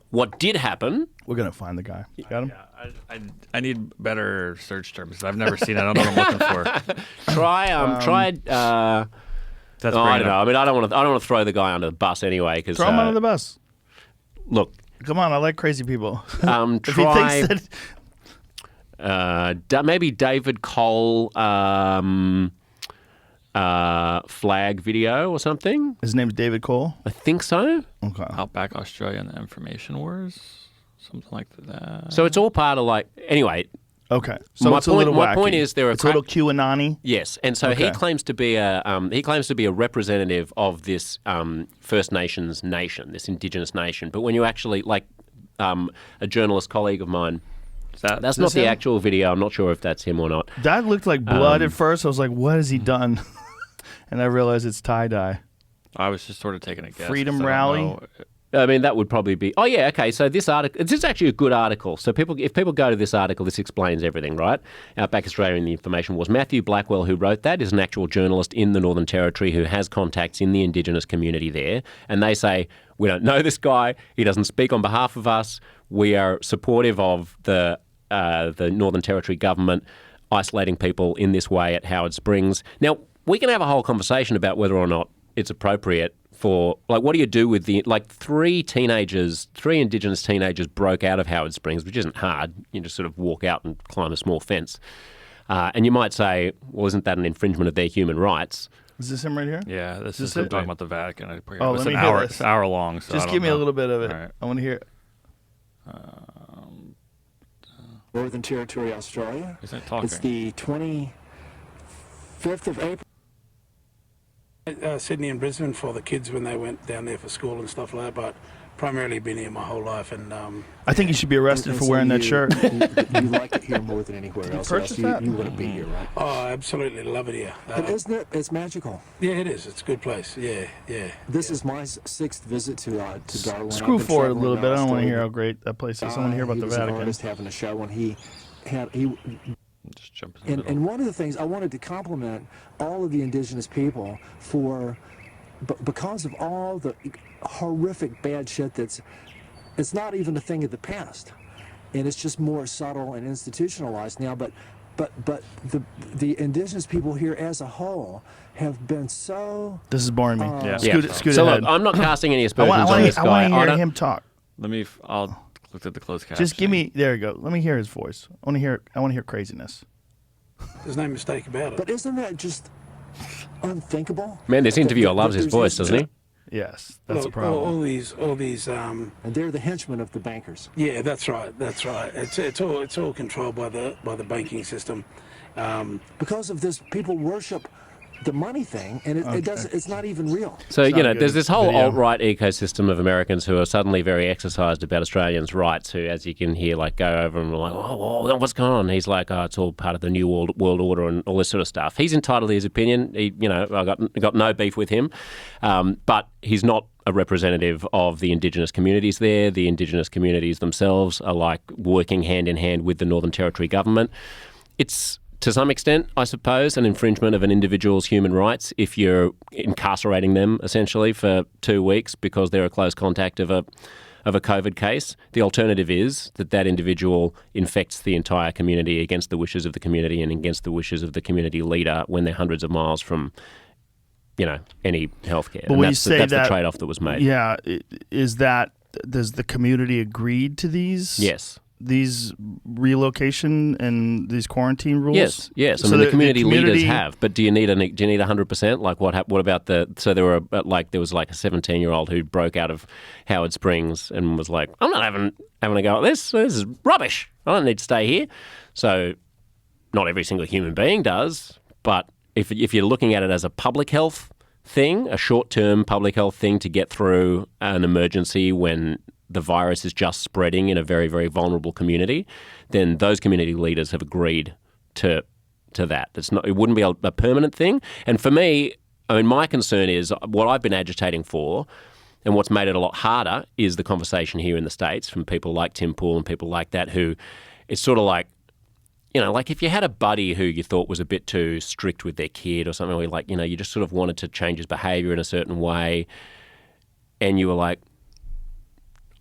what did happen? We're going to find the guy. Got him? Yeah, I need better search terms. I've never seen it. I don't know what I'm looking for. Try. That's I don't know. I mean, I don't want to throw the guy under the bus anyway. Cause, Throw him under the bus. Look. Come on, I like crazy people. Try If he thinks that... maybe David Cole flag video or something. His name's David Cole? I think so. Okay. Outback Australia and the Information Wars, something like that. So it's all part of anyway. Okay, so it's a little wacky. My point is it's a little QAnon-y. Yes, and so he claims to be a representative of this First Nations nation, this Indigenous nation. But when you actually a journalist colleague of mine, that's not the actual video. I'm not sure if that's him or not. That looked like blood at first. I was like, what has he done? And I realized it's tie-dye. I was just sort of taking a guess. Freedom Rally. I mean, that would probably be... Oh, yeah, okay. So this is actually a good article. So if people go to this article, this explains everything, right? Outback Australia and the Information Wars. Matthew Blackwell, who wrote that, is an actual journalist in the Northern Territory who has contacts in the Indigenous community there. And they say, we don't know this guy. He doesn't speak on behalf of us. We are supportive of the Northern Territory government isolating people in this way at Howard Springs. Now, we can have a whole conversation about whether or not it's appropriate for, what do you do with three Indigenous teenagers broke out of Howard Springs, which isn't hard. You just sort of walk out and climb a small fence. And you might say, well, isn't that an infringement of their human rights? Is this him right here? Yeah, this is it? talking about the Vatican. Oh, it's let me an hear hour. this. It's an hour long. So Just give me a little bit of it. Right. I want to hear it. Northern Territory, Australia. Isn't it talking? It's the 25th of April. Sydney and Brisbane for the kids when they went down there for school and stuff like that, but primarily been here my whole life. And I think you should be arrested for wearing that shirt. You like it here more than anywhere else. purchased that? You wouldn't be here, right? oh, I absolutely love it here. But isn't it? It's magical. Yeah, it is. It's a good place. Yeah. This is my sixth visit to Darwin. Screw I've been forward a traveling little bit. I don't want to Australia. hear how great that place is. I want to hear about He the was an Vatican. artist having a show, and he Just jump in the middle. and one of the things I wanted to compliment all of the Indigenous people for, because of all the horrific bad shit it's not even a thing of the past, and it's just more subtle and institutionalized now. But the Indigenous people here as a whole have been so. This is boring me. Yeah. Scoot So ahead. look, I'm not casting any I aspersions want on this to guy. hear him talk. I'll look at the closed caption. Just give me. There you go. Let me hear his voice. I want to hear craziness. There's no mistake about it. But isn't that just unthinkable? Man, this interviewer That loves his there's voice, this- doesn't he? Yes, that's Look, a problem. all these. And they're the henchmen of the bankers. Yeah, that's right. It's all controlled by the banking system. Because of this, people worship the money thing, and it doesn't. It's not even real. So, It's not a there's good this whole video. alt-right ecosystem of Americans who are suddenly very exercised about Australians' rights, who, as you can hear, go over and we're like, oh, what's going on? He's like, oh, it's all part of the new world order and all this sort of stuff. He's entitled to his opinion. I got no beef with him. But he's not a representative of the Indigenous communities there. The Indigenous communities themselves are like working hand in hand with the Northern Territory government. It's, to some extent, I suppose, an infringement of an individual's human rights if you're incarcerating them essentially for 2 weeks because they're a close contact of a COVID case. The alternative is that individual infects the entire community against the wishes of the community and against the wishes of the community leader when they're hundreds of miles from, any healthcare. But and when that's, you say that's that, the trade-off that was made. Yeah, does the community agreed to these? Yes. These relocation and these quarantine rules? Yes. I So mean, the community leaders community- have, but do you need 100%? Like what about so there was like a 17-year-old who broke out of Howard Springs and was like, I'm not having a go at this. This is rubbish. I don't need to stay here. So not every single human being does, but if you're looking at it as a public health thing, a short-term public health thing to get through an emergency when the virus is just spreading in a very, very vulnerable community, then those community leaders have agreed to that. It wouldn't be a permanent thing. And for me, I mean, my concern is what I've been agitating for, and what's made it a lot harder is the conversation here in the States from people like Tim Pool and people like that who it's sort of like, like if you had a buddy who you thought was a bit too strict with their kid or something, where you just sort of wanted to change his behaviour in a certain way, and you were like,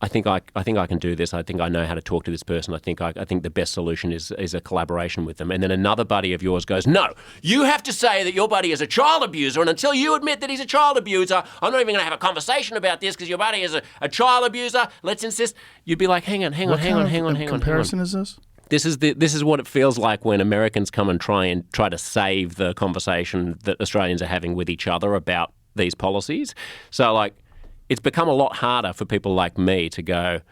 I think I can do this. I think I know how to talk to this person. I think the best solution is a collaboration with them. And then another buddy of yours goes, no, you have to say that your buddy is a child abuser, and until you admit that he's a child abuser, I'm not even going to have a conversation about this because your buddy is a child abuser. Let's insist. You'd be like, hang on. What comparison is this? This is what it feels like when Americans come and try to save the conversation that Australians are having with each other about these policies. So it's become a lot harder for people like me to go,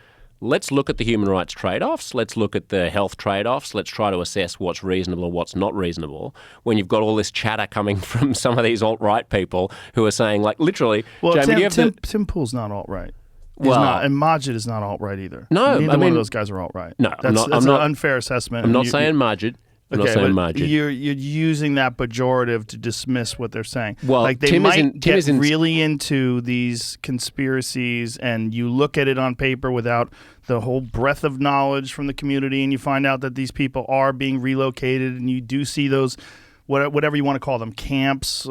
let's look at the human rights trade-offs, let's look at the health trade-offs, let's try to assess what's reasonable and what's not reasonable, when you've got all this chatter coming from some of these alt-right people who are saying, literally, well, Jamie, Tim Pool's not alt-right. Well, not, and Majid is not alt-right either. No, Neither one of those guys are alt-right. No, that's I'm not, an unfair assessment. I'm not saying Majid. I'm not saying Majid. You're using that pejorative to dismiss what they're saying. Well, they Tim might get really into these conspiracies, and you look at it on paper without the whole breadth of knowledge from the community, and you find out that these people are being relocated, and you do see those, whatever you want to call them, camps,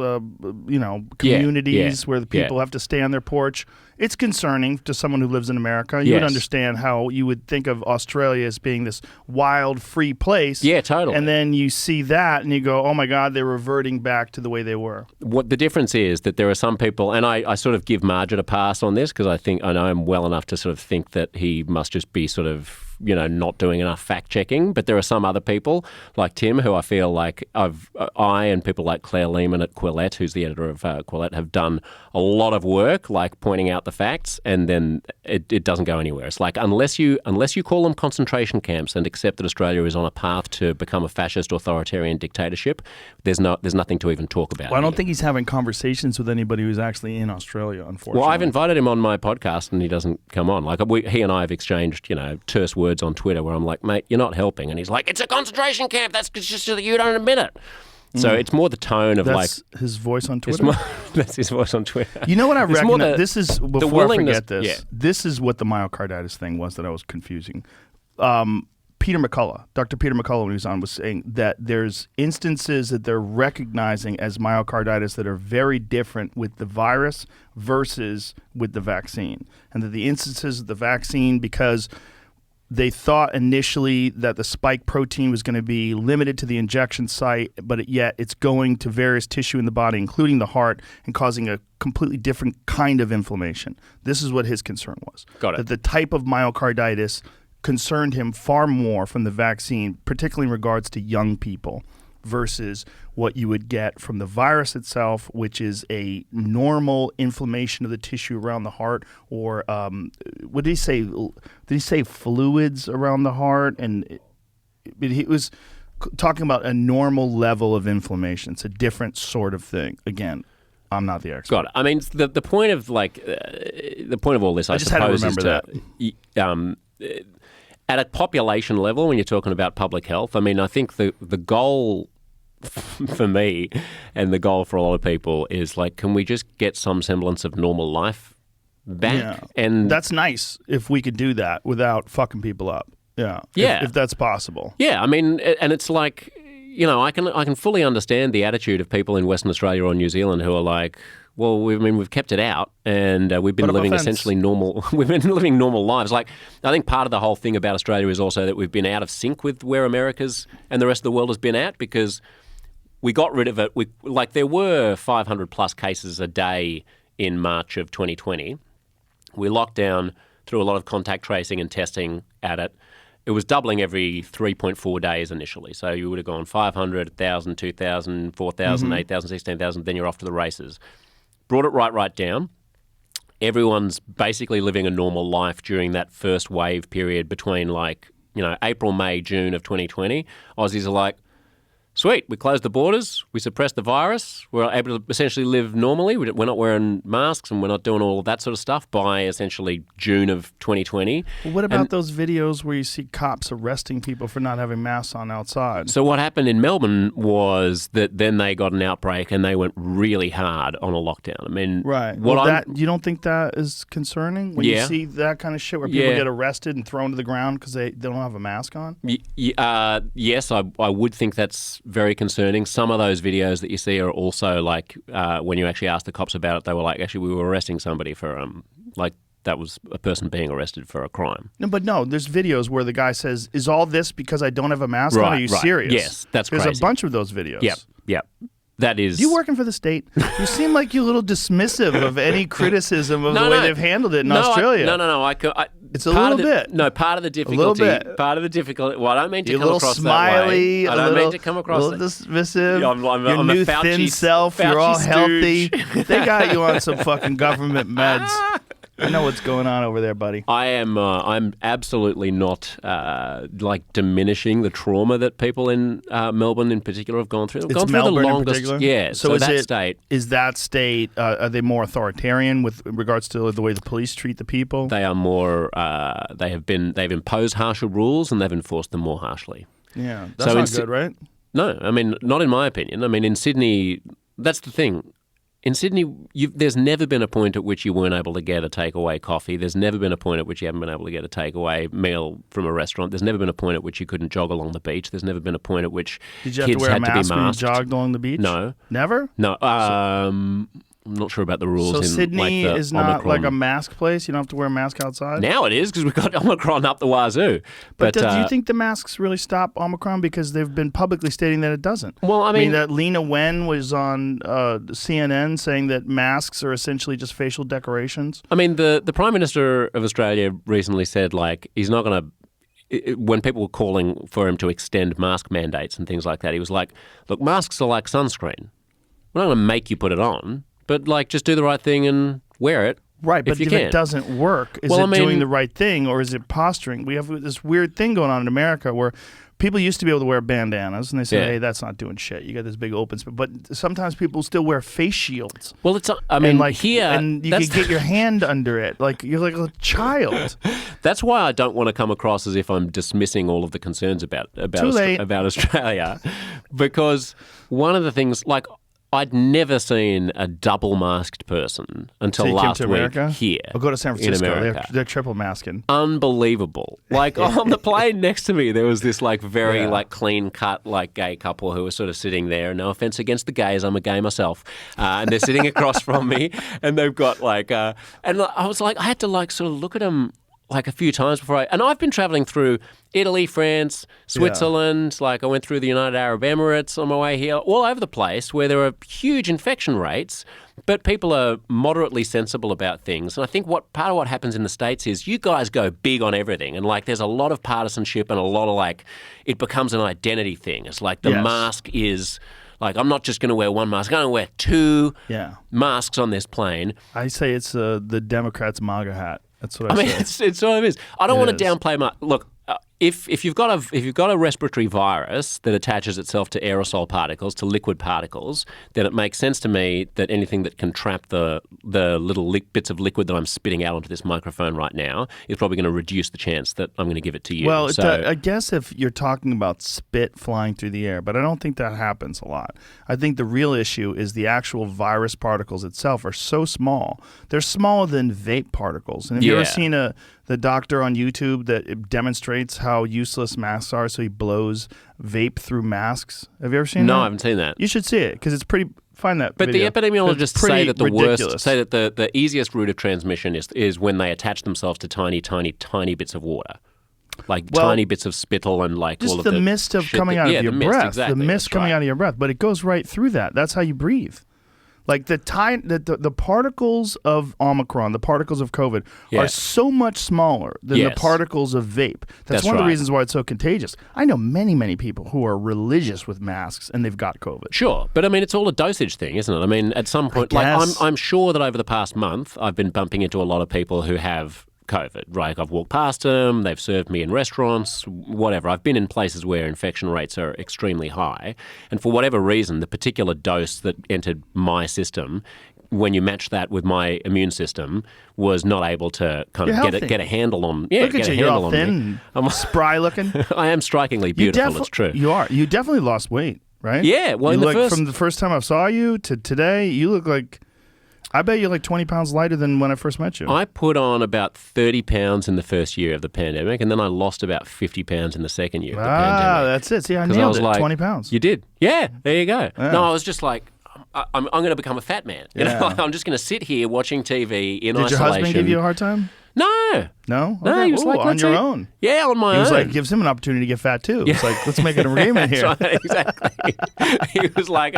communities where the people have to stay on their porch. It's concerning to someone who lives in America. You would understand how you would think of Australia as being this wild, free place. Yeah, totally. And then you see that and you go, oh my God, they're reverting back to the way they were. What the difference is that there are some people, and I sort of give Margaret a pass on this because I know him well enough to sort of think that he must just be sort of, not doing enough fact checking. But there are some other people like Tim who I feel like I and people like Claire Lehman at Quillette, who's the editor of Quillette, have done a lot of work, like pointing out the facts, and then it doesn't go anywhere. It's like unless you call them concentration camps and accept that Australia is on a path to become a fascist authoritarian dictatorship, there's nothing to even talk about. Well, I don't think he's having conversations with anybody who's actually in Australia, unfortunately. Well, I've invited him on my podcast and he doesn't come on. He and I have exchanged, terse words on Twitter where I'm like, mate, you're not helping. And he's like, it's a concentration camp. That's just that you don't admit it. So it's more the tone of that's his voice on Twitter? That's his voice on Twitter. You know what I recognize? This is, before I forget this, yeah. This is what the myocarditis thing was that I was confusing. Peter McCullough, Dr. Peter McCullough, when he was on, was saying that there's instances that they're recognizing as myocarditis that are very different with the virus versus with the vaccine. And that the instances of the vaccine, because they thought initially that the spike protein was going to be limited to the injection site, but yet it's going to various tissue in the body, including the heart, and causing a completely different kind of inflammation. This is what his concern was. Got it. That the type of myocarditis concerned him far more from the vaccine, particularly in regards to young people, versus what you would get from the virus itself, which is a normal inflammation of the tissue around the heart, or what did he say? Did he say fluids around the heart? And he was talking about a normal level of inflammation. It's a different sort of thing. Again, I'm not the expert. Got it. I mean, the point of the point of all this, I just had to remember that. At a population level, when you're talking about public health, I mean, I think the goal for me and the goal for a lot of people is like, can we just get some semblance of normal life back. Yeah. And that's nice if we could do that without fucking people up. Yeah. Yeah. If that's possible. Yeah, I mean, and it's like, I can fully understand the attitude of people in Western Australia or New Zealand who are like, well, we've kept it out and we've been living essentially normal. We've been living normal lives. Like, I think part of the whole thing about Australia is also that we've been out of sync with where America's and the rest of the world has been at, because we got rid of it. There were 500 plus cases a day in March of 2020. We locked down through a lot of contact tracing and testing at it. It was doubling every 3.4 days initially. So you would have gone 500, 1,000, 2,000, 4,000, 8,000, 16,000, then you're off to the races. Brought it right down. Everyone's basically living a normal life during that first wave period between April, May, June of 2020. Aussies are like, sweet, we closed the borders, we suppressed the virus, we're able to essentially live normally. We're not wearing masks and we're not doing all of that sort of stuff by essentially June of 2020. Well, what about those videos where you see cops arresting people for not having masks on outside? So what happened in Melbourne was that then they got an outbreak and they went really hard on a lockdown. I mean, right. You don't think that is concerning when you see that kind of shit where people get arrested and thrown to the ground because they don't have a mask on? Yes, I would think that's very concerning. Some of those videos that you see are also like when you actually ask the cops about it, they were like, actually, we were arresting somebody for that was a person being arrested for a crime. No, there's videos where the guy says, "Is all this because I don't have a mask on? Are you serious?" Yes, that's There's crazy. a bunch of those videos. Yep. That is. You working for the state? You seem like you're a little dismissive of any criticism of the way they've handled it in Australia. It's a little bit. No, part of the difficulty. A little bit. Part of the difficulty. Well, I don't mean to you're come across smiley, that way. I don't mean to come across a little dismissive. Yeah, I'm your new thin self. You're all healthy. Stooge. They got you on some fucking government meds. I know what's going on over there, buddy. I'm absolutely not diminishing the trauma that people in Melbourne in particular have gone through. They've gone through Melbourne the longest. in particular? Yeah. So is that state? Are they more authoritarian with regards to the way the police treat the people? They are more. They've imposed harsher rules and they've enforced them more harshly. Yeah, that's not good, right? No, I mean, not in my opinion. I mean, in Sydney, that's the thing. In Sydney, there's never been a point at which you weren't able to get a takeaway coffee. There's never been a point at which you haven't been able to get a takeaway meal from a restaurant. There's never been a point at which you couldn't jog along the beach. There's never been a point at which Did you have kids to wear had a mask to be when you masked. jogged along the beach? No. Never? No. I'm not sure about the rules. So in Sydney the is not Omicron. like a mask place? You don't have to wear a mask outside? Now it is because we've got Omicron up the wazoo. But do you think the masks really stop Omicron? Because they've been publicly stating that it doesn't. Well, I mean that Lena Wen was on CNN saying that masks are essentially just facial decorations. I mean, the Prime Minister of Australia recently said, he's not going to... When people were calling for him to extend mask mandates and things like that, he was like, look, masks are like sunscreen. We're not going to make you put it on. But just do the right thing and wear it. Right, but if it doesn't work, is it doing the right thing or is it posturing? We have this weird thing going on in America where people used to be able to wear bandanas and they say, hey, that's not doing shit. You got this big open spot. But sometimes people still wear face shields. Well, here... And you can get your hand under it. Like, you're like a child. That's why I don't want to come across as if I'm dismissing all of the concerns about Australia. Because one of the things... I'd never seen a double-masked person until last week here. I'll go to San Francisco. In America. They're triple masking. Unbelievable. On the plane next to me, there was this very clean-cut gay couple who were sort of sitting there. No offense against the gays, I'm a gay myself. And they're sitting across from me, and they've got and I was like, I had to sort of look at them a few times before and I've been traveling through Italy, France, Switzerland, I went through the United Arab Emirates on my way here, all over the place where there are huge infection rates, but people are moderately sensible about things. And I think part of what happens in the States is you guys go big on everything and there's a lot of partisanship and a lot of it becomes an identity thing. It's the mask is... I'm not just going to wear one mask. I'm going to wear two masks on this plane. I say it's the Democrats' MAGA hat. That's what I mean, say. it's what it is. I don't want to downplay my... Look, if you've got a respiratory virus that attaches itself to aerosol particles, to liquid particles, then it makes sense to me that anything that can trap the little bits of liquid that I'm spitting out onto this microphone right now is probably going to reduce the chance that I'm going to give it to you. Well, I guess if you're talking about spit flying through the air, but I don't think that happens a lot. I think the real issue is the actual virus particles itself are so small. They're smaller than vape particles. And have you ever seen the doctor on YouTube that demonstrates how useless masks are, so he blows vape through masks? Have you ever seen that? No, I haven't seen that. You should see it because it's pretty. Find that. But video. the epidemiologists say that ridiculous. the easiest route of transmission is when they attach themselves to tiny, tiny, tiny bits of water. Like tiny bits of spittle and like just all of the mist of coming out of your breath. Exactly, the mist coming out of your breath. But it goes right through that. That's how you breathe. Like the particles of Omicron, the particles of COVID are so much smaller than the particles of vape. That's one of the reasons why it's so contagious. I know many, many people who are religious with masks and they've got COVID. Sure, but I mean, it's all a dosage thing, isn't it? I mean, at some point, I'm sure that over the past month, I've been bumping into a lot of people who have COVID, right? I've walked past them, they've served me in restaurants, whatever. I've been in places where infection rates are extremely high. And for whatever reason, the particular dose that entered my system, when you match that with my immune system, was not able to kind of get a handle on. Yeah, look at you, you're all thin, I'm spry looking. I am strikingly beautiful, it's true. You are. You definitely lost weight, right? Yeah, well, from the first time I saw you to today, you look like, I bet you're like 20 pounds lighter than when I first met you. I put on about 30 pounds in the first year of the pandemic, and then I lost about 50 pounds in the second year of the pandemic. Ah, that's it. See, I nailed it. Like, 20 pounds. You did. Yeah, there you go. Yeah. No, I was just like, I'm going to become a fat man. You know? I'm just going to sit here watching TV in isolation. Did your husband give you a hard time? No. No? No, he was like, on your own. Yeah, on my own. He was like, gives him an opportunity to get fat too. It's like, let's make an agreement here. Right, exactly. He was like,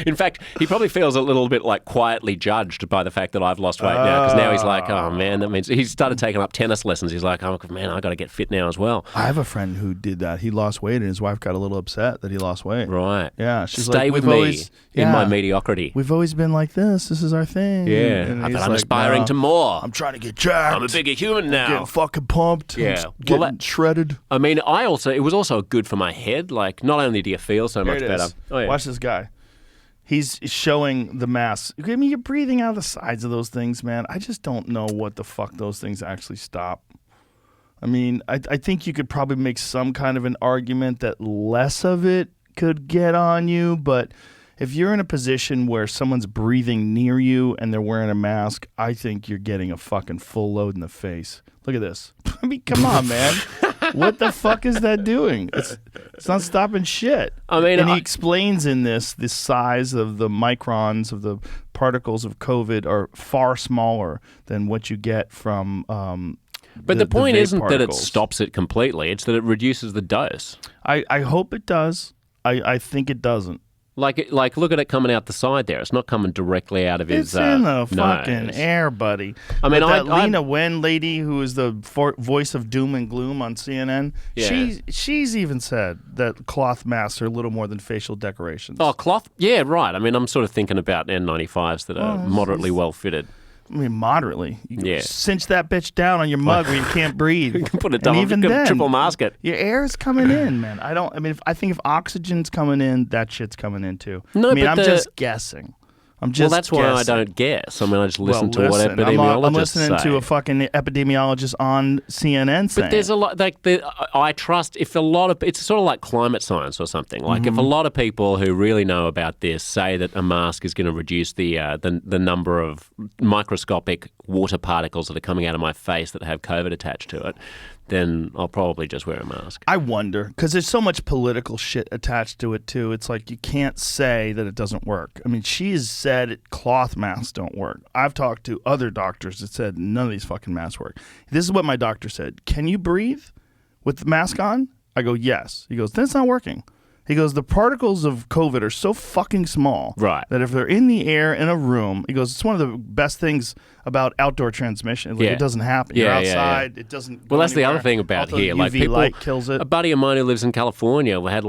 in fact, he probably feels a little bit like quietly judged by the fact that I've lost weight now, because now he's like, oh man, that means he started taking up tennis lessons. He's like, oh man, I got to get fit now as well. I have a friend who did that. He lost weight and his wife got a little upset that he lost weight. Right. Yeah. She's Stay like, with me in my mediocrity. We've always been like this. This is our thing. Yeah. But I'm aspiring to more. I'm trying to get jacked. I'm a bigger human now. Getting fucking pumped. Yeah. Getting shredded. I mean, it was also good for my head. Like, not only do you feel so much better. Oh, yeah. Watch this guy. He's showing the mask. I mean, you're breathing out of the sides of those things, man. I just don't know what the fuck those things actually stop. I mean, I think you could probably make some kind of an argument that less of it could get on you, but if you're in a position where someone's breathing near you and they're wearing a mask, I think you're getting a fucking full load in the face. Look at this. I mean, come on, man. What the fuck is that doing? It's not stopping shit. I mean, and he explains in this size of the microns of the particles of COVID are far smaller than what you get from But the point isn't particles. That it stops it completely. It's that it reduces the dose. I hope it does. I think it doesn't. Like, look at it coming out the side there. It's not coming directly out of his nose. It's in the fucking nose. air, buddy. I mean, that Lena Wen lady who is the voice of doom and gloom on CNN, she's even said that cloth masks are little more than facial decorations. Oh, cloth? Yeah, right. I mean, I'm sort of thinking about N95s that are moderately well fitted. I mean, moderately. You can cinch that bitch down on your mug where you can't breathe. You can put it down. Even then, triple mask it. Your air's coming in, man. I think if oxygen's coming in, that shit's coming in too. No, I'm just guessing. That's why I don't guess. I mean, I just listen to what epidemiologists I'm listening to a fucking epidemiologist on CNN saying. But there's a lot, I trust if a lot of, it's sort of like climate science or something. Like if a lot of people who really know about this say that a mask is going to reduce the number of microscopic water particles that are coming out of my face that have COVID attached to it, then I'll probably just wear a mask. I wonder, because there's so much political shit attached to it, too. It's like you can't say that it doesn't work. I mean, she's said cloth masks don't work. I've talked to other doctors that said none of these fucking masks work. This is what my doctor said. Can you breathe with the mask on? I go, yes. He goes, then it's not working. He goes, the particles of COVID are so fucking small Right. that if they're in the air in a room, he goes, it's one of the best things about outdoor transmission. Like, Yeah. it doesn't happen. Yeah, You're yeah, outside. It doesn't go Well, that's the anywhere. other thing about Also, here. UV Like people, light kills it. A buddy of mine who lives in California had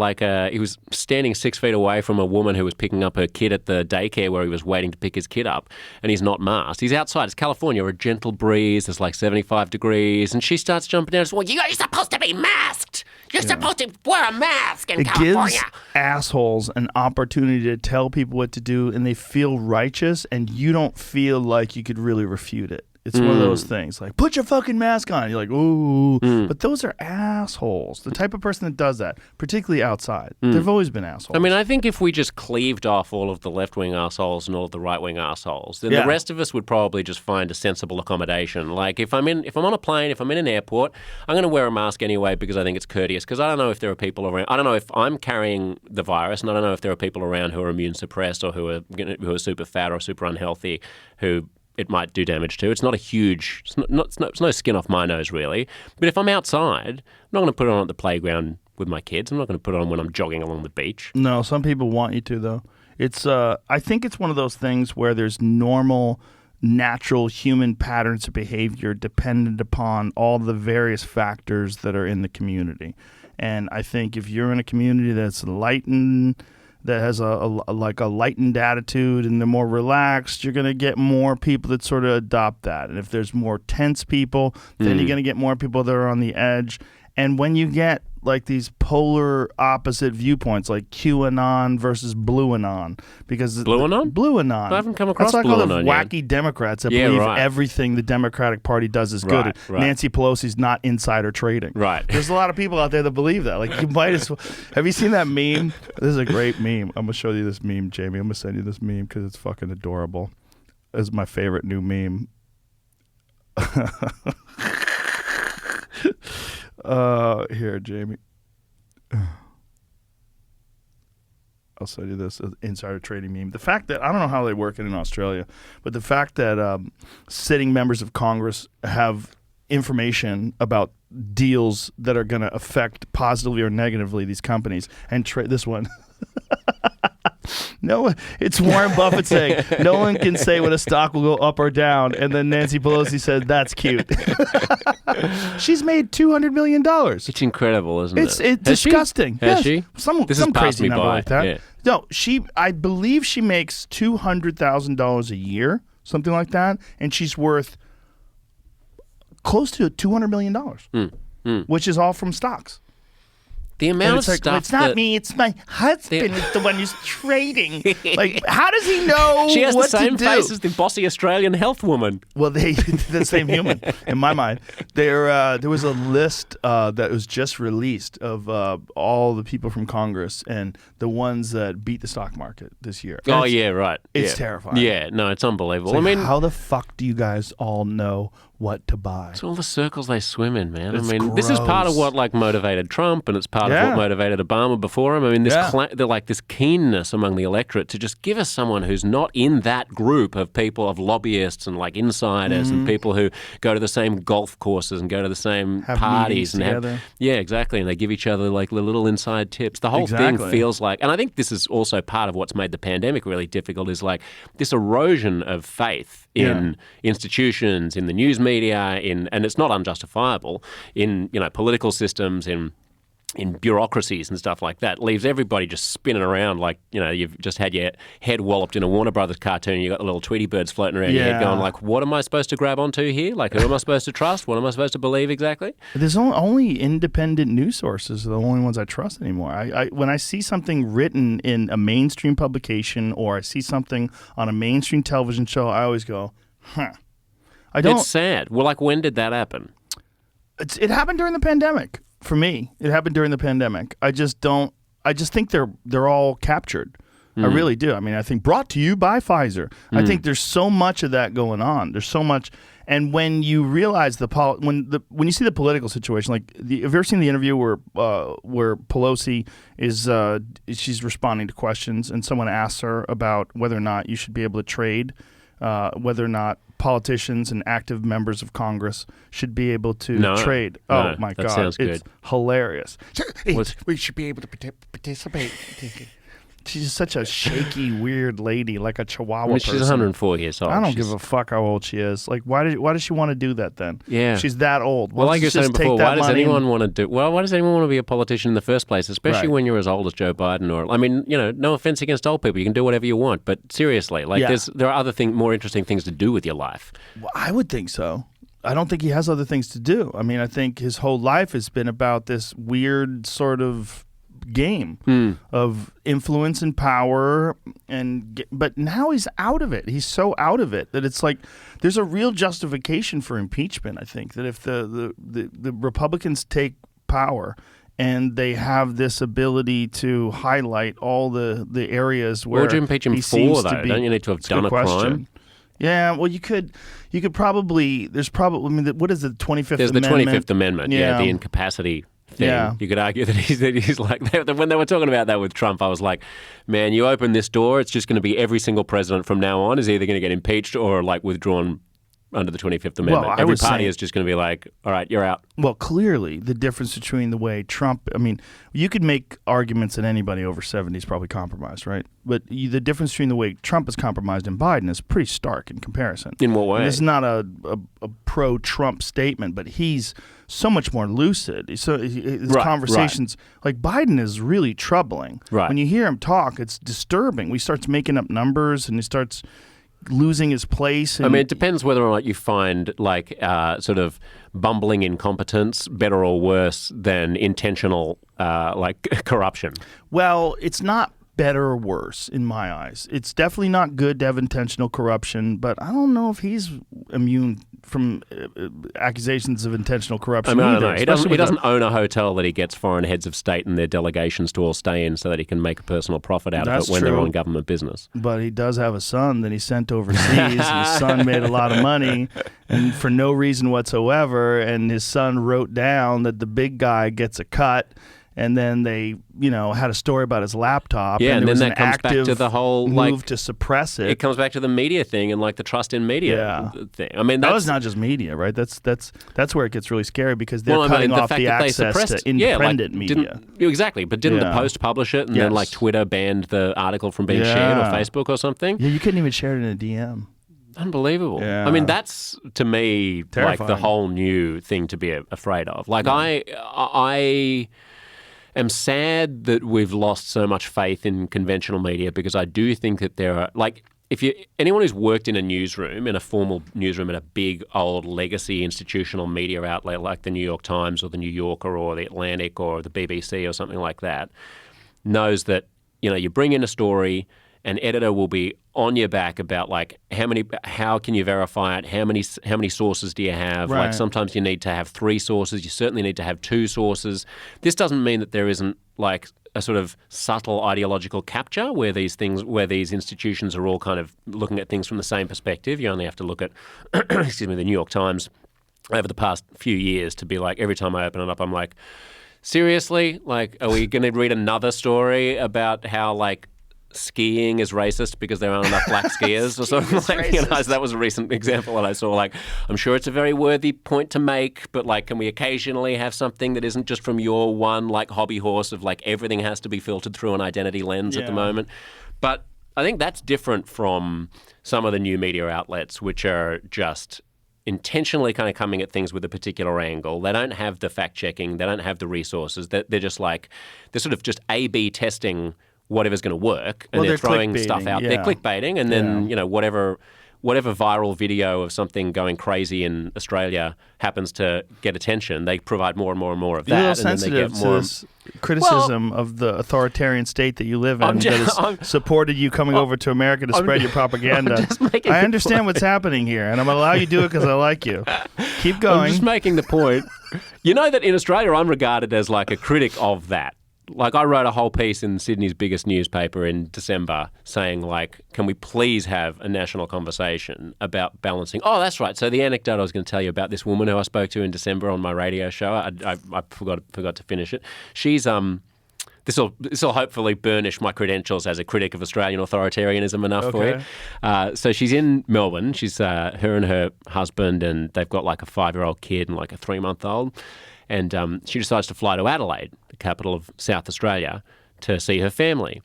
he was standing 6 feet away from a woman who was picking up her kid at the daycare where he was waiting to pick his kid up, and he's not masked. He's outside. It's California, a gentle breeze. There's like 75 degrees, and she starts jumping down. And says, well, you're supposed to be masked. You're supposed to wear a mask in It California. gives assholes an opportunity to tell people what to do, and they feel righteous, and you don't feel like you could really refute it. It's one of those things, like, put your fucking mask on. You're like, ooh. But those are assholes. The type of person that does that, particularly outside. They've always been assholes. I mean, I think if we just cleaved off all of the left-wing assholes and all of the right-wing assholes, then the rest of us would probably just find a sensible accommodation. Like, if I'm on a plane, if I'm in an airport, I'm going to wear a mask anyway because I think it's courteous, because I don't know if there are people around. I don't know if I'm carrying the virus, and I don't know if there are people around who are immune suppressed or who are super fat or super unhealthy who it might do damage to. It's not a huge, it's no skin off my nose, really. But if I'm outside, I'm not going to put it on at the playground with my kids. I'm not going to put it on when I'm jogging along the beach. No, some people want you to, though. It's I think it's one of those things where there's normal, natural human patterns of behavior dependent upon all the various factors that are in the community. And I think if you're in a community that's lightened, that has a lightened attitude and they're more relaxed, you're going to get more people that sort of adopt that. And if there's more tense people, then you're going to get more people that are on the edge. And when you get like these polar opposite viewpoints, like QAnon versus Blueanon, because Blueanon. I haven't come across That's like all the Blueanon yet. wacky Democrats that believe everything the Democratic Party does is good. Right. Nancy Pelosi's not insider trading. Right. There's a lot of people out there that believe that. Like, you might as well. Have you seen that meme? This is a great meme. I'm gonna show you this meme, Jamie. I'm gonna send you this meme because it's fucking adorable. This is my favorite new meme. Here, Jamie. I'll send you this insider trading meme. The fact that, I don't know how they work it in Australia, but the fact that sitting members of Congress have information about deals that are going to affect positively or negatively these companies, and this one. No, it's Warren Buffett saying, no one can say when a stock will go up or down. And then Nancy Pelosi said, that's cute. She's made $200 million. It's incredible, isn't it? It's disgusting. Has she? Some This has passed crazy me number by. like that. Yeah. No, I believe she makes $200,000 a year, something like that. And she's worth close to $200 million, which is all from stocks. The amount of It's like, stuff well, it's not that- me, it's my husband is the one who's trading. Like, how does he know She has what the same to do? face as the bossy Australian health woman. Well, they're the same human in my mind. There was a list that was just released of all the people from Congress and the ones that beat the stock market this year. And Right. It's Yeah. terrifying. Yeah, no, it's unbelievable. It's like, I mean, how the fuck do you guys all know what to buy? it's all the circles they swim in, man. It's I mean, this is part of gross. what motivated Trump, and it's part of Yeah. what motivated Obama before him. I mean, Yeah. this keenness among the electorate to just give us someone who's not in that group of people, of lobbyists and like insiders and people who go to the same golf courses and go to the same Have parties meetings and together. yeah, exactly, and they give each other like the little inside tips. The whole thing Exactly. feels like, and I think this is also part of what's made the pandemic really difficult, is like this erosion of faith in institutions, in the news media, and it's not unjustifiable, in political systems, in bureaucracies and stuff like that, leaves everybody just spinning around like, you've just had your head walloped in a Warner Brothers cartoon. You got the little Tweety birds floating around your head going like, what am I supposed to grab onto here? Like, who am I supposed to trust? What am I supposed to believe exactly? There's only independent news sources are the only ones I trust anymore. I when I see something written in a mainstream publication or I see something on a mainstream television show, I always go, huh. It's sad. Well, like, when did that happen? It happened during the pandemic. For me, it happened during the pandemic. I just think they're all captured. I really do. I mean, I think brought to you by Pfizer. I think there's so much of that going on. There's so much, and when you realize when you see the political situation, like have you ever seen the interview where Pelosi is she's responding to questions and someone asks her about whether or not you should be able to trade whether or not politicians and active members of Congress should be able to trade. Oh my that God, sounds it's good. hilarious. We should be able to participate. She's such a shaky, weird lady, like a Chihuahua I mean, she's person. 104 years old. I don't give a fuck how old she is. Like, why does she want to do that then? Yeah. She's that old. Well, like you were saying before, why does anyone want to do? Well, why does anyone want to be a politician in the first place? Especially Right. when you're as old as Joe Biden, or I mean, no offense against old people, you can do whatever you want, but seriously, like Yeah. there are other more interesting things to do with your life. Well, I would think so. I don't think he has other things to do. I mean, I think his whole life has been about this weird sort of game of influence and power, but now he's out of it. He's so out of it that it's like there's a real justification for impeachment. I think that if the Republicans take power and they have this ability to highlight all the areas where What would you impeach him he for, seems though? to be, Don't you need to have It's done good a question. crime? Yeah, well, you could probably. There's probably. I mean, what is the 25th There's the Amendment? 25th Amendment, the incapacity thing. Yeah. You could argue that he's like, when they were talking about that with Trump, I was like, man, you open this door, it's just going to be every single president from now on is either going to get impeached or like withdrawn under the 25th Amendment. I Every was party saying- is just going to be like, all right, you're out. Well, clearly, the difference between the way Trump, I mean, you could make arguments that anybody over 70 is probably compromised, right? But the difference between the way Trump is compromised and Biden is pretty stark in comparison. In what way? And this is not a pro-Trump statement, but he's so much more lucid. So his Right, conversations, like Biden is really troubling. Right. When you hear him talk, it's disturbing. He starts making up numbers and he starts losing his place. And I mean, it depends whether or not you find like sort of bumbling incompetence better or worse than intentional like corruption. Well, it's not better or worse in my eyes. It's definitely not good to have intentional corruption, but I don't know if he's immune from accusations of intentional corruption I mean, I either. don't know. especially He with doesn't own a hotel that he gets foreign heads of state and their delegations to all stay in so that he can make a personal profit out That's of it when they're true. on government business. But he does have a son that he sent overseas, and his son made a lot of money, and for no reason whatsoever, and his son wrote down that the big guy gets a cut, and then they, had a story about his laptop, Yeah, and and there then was that an comes back active to the whole, move like, to suppress it. It comes back to the media thing and like the trust in media thing. I mean, That that's was not just media, right? That's where it gets really scary because they're Well, I cutting mean, off fact the that they access suppressed, to independent media. Exactly, but didn't the Yeah. Post publish it and then like Yes. Twitter banned the article from being shared or Yeah. Facebook or something? Yeah, you couldn't even share it in a DM. Unbelievable. Yeah. I mean, that's to me like the Terrifying. whole new thing to be afraid of. Like I am sad that we've lost so much faith in conventional media because I do think that there are like anyone who's worked in a newsroom, in a formal newsroom in a big old legacy institutional media outlet like the New York Times or the New Yorker or the Atlantic or the BBC or something like that, knows that you bring in a story, an editor will be on your back about like how can you verify it, how many sources do you have? Right. Like sometimes you need to have 3 sources, you certainly need to have 2 sources. This doesn't mean that there isn't like a sort of subtle ideological capture where these institutions are all kind of looking at things from the same perspective. You only have to look at the New York Times over the past few years to be like, every time I open it up, I'm like, seriously? Like, are we going to read another story about how like skiing is racist because there aren't enough black skiers or something like that was a recent example that I saw. Like, I'm sure it's a very worthy point to make, but like, can we occasionally have something that isn't just from your one like hobby horse of like everything has to be filtered through an identity lens at the moment? But I think that's different from some of the new media outlets, which are just intentionally kind of coming at things with a particular angle. They don't have the fact checking. They don't have the resources. They're just like, they're sort of just A/B testing whatever's going to work, and they're throwing stuff out. Yeah. They're clickbaiting, and then whatever viral video of something going crazy in Australia happens to get attention, they provide more and more and more of You're a that, little and then they sensitive get to more. this criticism of the authoritarian state that you live in that has supported you coming over to America to spread your propaganda. I understand what's happening here, and I'm going to allow you to do it because I like you. Keep going. I'm just making the point. You know that in Australia, I'm regarded as like a critic of that. Like, I wrote a whole piece in Sydney's biggest newspaper in December saying, like, can we please have a national conversation about balancing? Oh, that's right. So the anecdote I was going to tell you about this woman who I spoke to in December on my radio show, I forgot to finish it. She's This will hopefully burnish my credentials as a critic of Australian authoritarianism enough for you. So she's in Melbourne. She's her and her husband, and they've got like a 5-year-old kid and like a 3-month-old. And she decides to fly to Adelaide, the capital of South Australia, to see her family.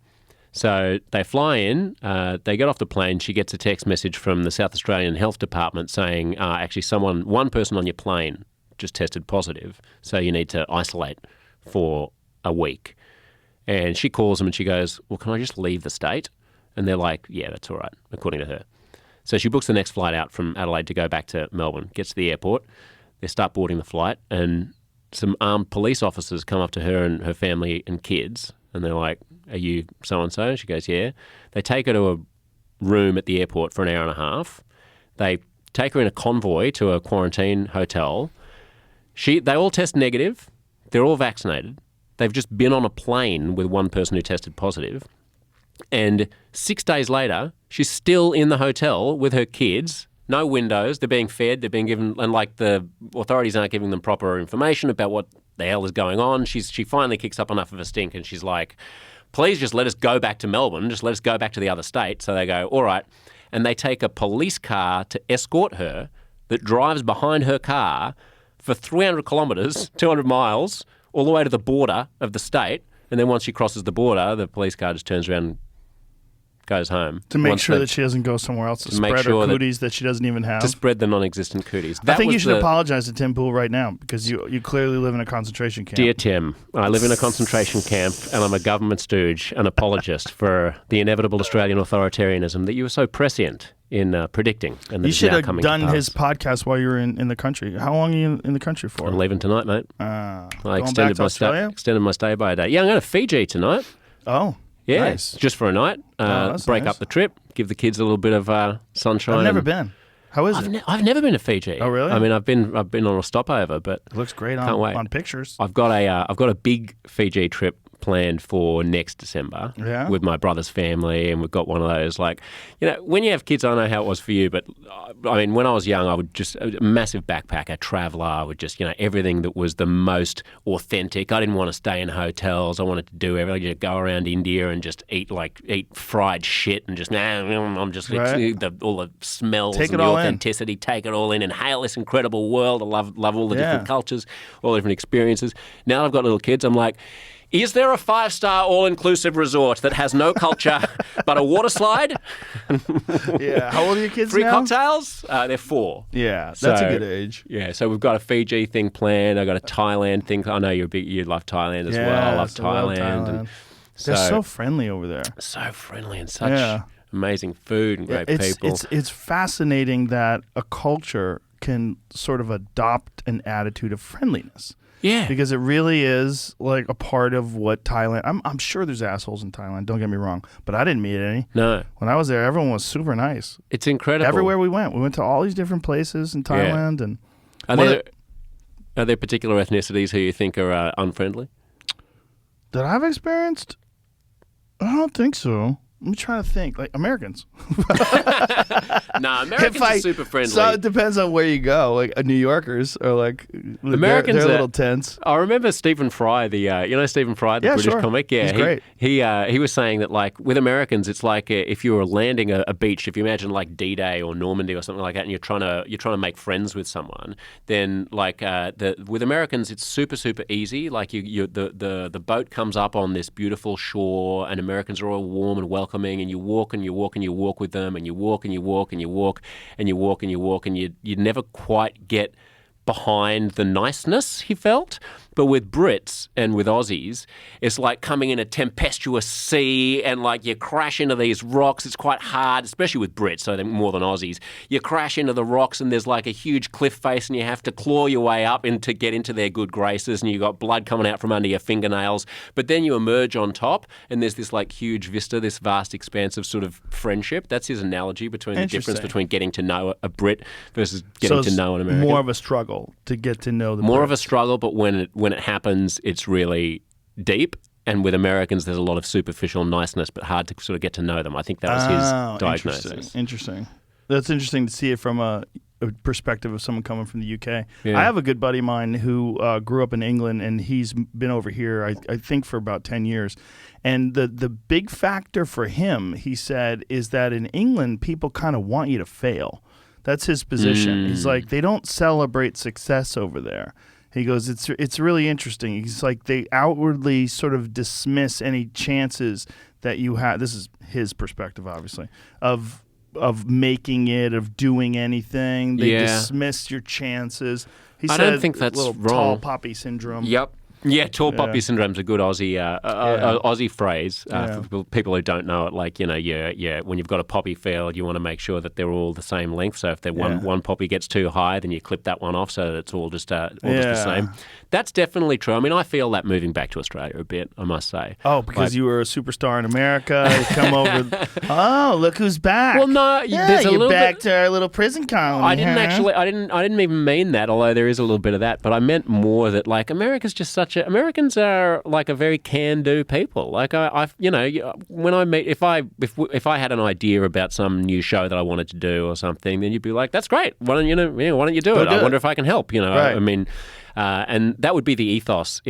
So they fly in, they get off the plane, she gets a text message from the South Australian Health Department saying, actually one person on your plane just tested positive, so you need to isolate for a week. And she calls them and she goes, well, can I just leave the state? And they're like, yeah, that's all right, according to her. So she books the next flight out from Adelaide to go back to Melbourne, gets to the airport, they start boarding the flight, and some armed police officers come up to her and her family and kids, and they're like, are you so-and-so? She goes, yeah. They take her to a room at the airport for an hour and a half. They take her in a convoy to a quarantine hotel. They all test negative. They're all vaccinated. They've just been on a plane with one person who tested positive. And 6 days later, she's still in the hotel with her kids. No windows. They're being fed. They're being given, and like the authorities aren't giving them proper information about what the hell is going on. She finally kicks up enough of a stink, and she's like, please just let us go back to Melbourne. Just let us go back to the other state. So they go, all right. And they take a police car to escort her that drives behind her car for 300 kilometres, 200 miles, all the way to the border of the state. And then once she crosses the border, the police car just turns around and goes home. To make sure that she doesn't go somewhere else to spread her cooties that she doesn't even have. To spread the non-existent cooties. I think you should apologize to Tim Pool right now, because you clearly live in a concentration camp. Dear Tim, I live in a concentration camp and I'm a government stooge, an apologist for the inevitable Australian authoritarianism that you were so prescient in predicting. And you should have done his podcast while you were in the country. How long are you in the country for? I'm leaving tonight, mate. I extended my stay by a day. Yeah, I'm going to Fiji tonight. Oh. Yeah, nice. Just for a night. Break up the trip, give the kids a little bit of sunshine. I've never been. How is it? I've never been to Fiji. Oh, really? I mean, I've been on a stopover, but it looks great on pictures. I've got a big Fiji trip planned for next December with my brother's family, and we've got one of those, like, when you have kids, I don't know how it was for you, but I mean, when I was young, I would just, a massive backpacker, traveller, I would just, everything that was the most authentic. I didn't want to stay in hotels. I wanted to do everything, just go around India and just eat fried shit and just, I'm just, all the smells and the authenticity, take it all in, inhale this incredible world. I love all the different cultures, all the different experiences. Now I've got little kids, I'm like, is there a 5-star all-inclusive resort that has no culture but a water slide? Yeah. How old are your kids Free now? cocktails? They're 4. Yeah, that's a good age. Yeah, so we've got a Fiji thing planned. I've got a Thailand thing. I know you love Thailand as well. I love Thailand. And they're so friendly over there. So friendly and such amazing food and great people. It's fascinating that a culture can sort of adopt an attitude of friendliness. Yeah. Because it really is like a part of what Thailand... I'm sure there's assholes in Thailand, don't get me wrong, but I didn't meet any. No. When I was there, everyone was super nice. It's incredible. Everywhere we went to all these different places in Thailand. And Are there particular ethnicities who you think are unfriendly? That I've experienced? I don't think so. I'm trying to think. Like Americans. Nah, Americans are super friendly. So it depends on where you go. Like New Yorkers are like Americans. They're a little tense. I remember Stephen Fry, Stephen Fry, the British comic. Yeah, he's great. He was saying that like with Americans, it's like if you were landing a beach. If you imagine like D-Day or Normandy or something like that, and you're trying to make friends with someone, then like with Americans, it's super easy. Like the boat comes up on this beautiful shore, and Americans are all warm and welcoming. And you walk and you walk and you walk with them, and you walk and you walk and you walk and you walk and you walk, and you never quite get behind the niceness he felt. But with Brits and with Aussies, it's like coming in a tempestuous sea, and like you crash into these rocks. It's quite hard, especially with Brits, so they're more than Aussies. You crash into the rocks and there's like a huge cliff face, and you have to claw your way up to get into their good graces, and you've got blood coming out from under your fingernails. But then you emerge on top, and there's this like huge vista, this vast expanse of sort of friendship. That's his analogy between the difference between getting to know a Brit versus getting to know an American. More of a struggle to get to know the More Brits. of a struggle, but when it happens, it's really deep. And with Americans, there's a lot of superficial niceness, but hard to sort of get to know them. I think that was his diagnosis. Interesting. That's interesting to see it from a perspective of someone coming from the UK. Yeah. I have a good buddy of mine who grew up in England, and he's been over here, I think, for about 10 years. And the big factor for him, he said, is that in England, people kind of want you to fail. That's his position. He's like, they don't celebrate success over there. He goes, it's really interesting. He's like, they outwardly sort of dismiss any chances that you have. This is his perspective, obviously, of making it, of doing anything. They dismiss your chances. He said, don't think that's little wrong. Tall poppy syndrome. Yep. Yeah, tall poppy syndrome's a good Aussie Aussie phrase for people who don't know it. Like, when you've got a poppy field, you want to make sure that they're all the same length. So if one poppy gets too high, then you clip that one off so that it's all just the same. That's definitely true. I mean, I feel that moving back to Australia a bit, I must say. Oh, because you were a superstar in America. You come over. Oh, look who's back. Well, no, there's a you're little back bit, to our little prison colony. I didn't even mean that, although there is a little bit of that. But I meant more that, like, America's just Americans are like a very can-do people. Like, when I meet, if I had an idea about some new show that I wanted to do or something, then you'd be like, "That's great. Why don't you do it? I wonder if I can help." Right. I mean, and that would be the ethos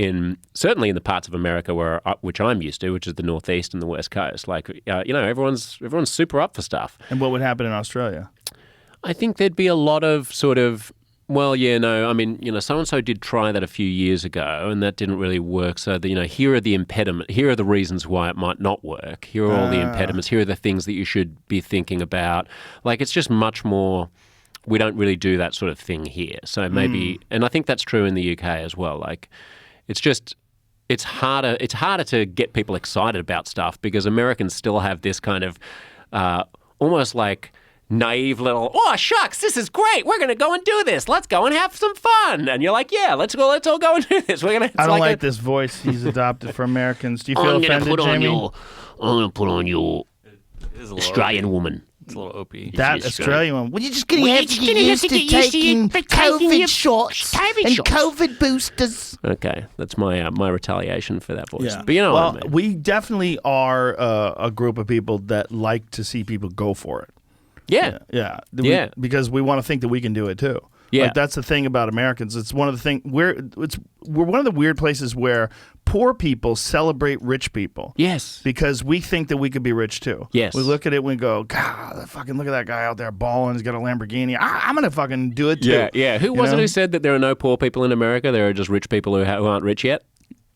certainly in the parts of America which I'm used to, which is the Northeast and the West Coast. Like, everyone's super up for stuff. And what would happen in Australia? I think there'd be a lot of sort of, well, so-and-so did try that a few years ago and that didn't really work. So, here are the impediments. Here are the reasons why it might not work. Here are all the impediments. Here are the things that you should be thinking about. Like, it's just much more, we don't really do that sort of thing here. So maybe, and I think that's true in the UK as well. Like, it's harder to get people excited about stuff because Americans still have this kind of almost like naive little, "Oh, shucks, this is great. We're going to go and do this. Let's go and have some fun." And you're like, "Yeah, let's all go and do this." I don't like this voice he's adopted for Americans. Do you feel offended, Jamie? I'm going to put on your Australian woman. It's a little opie. That Australian one. Well, you're just going to have to get used to taking COVID shots and COVID boosters. Okay, that's my retaliation for that voice. Yeah. But you know what I mean. We definitely are a group of people that like to see people go for it. Yeah. Yeah. Because we want to think that we can do it too. Yeah. Like, that's the thing about Americans. It's one of the things we're one of the weird places where poor people celebrate rich people. Yes. Because we think that we could be rich too. Yes. We look at it and we go, "God, fucking look at that guy out there balling. He's got a Lamborghini. I'm going to fucking do it too." Yeah. Who was it who said that there are no poor people in America? There are just rich people who aren't rich yet?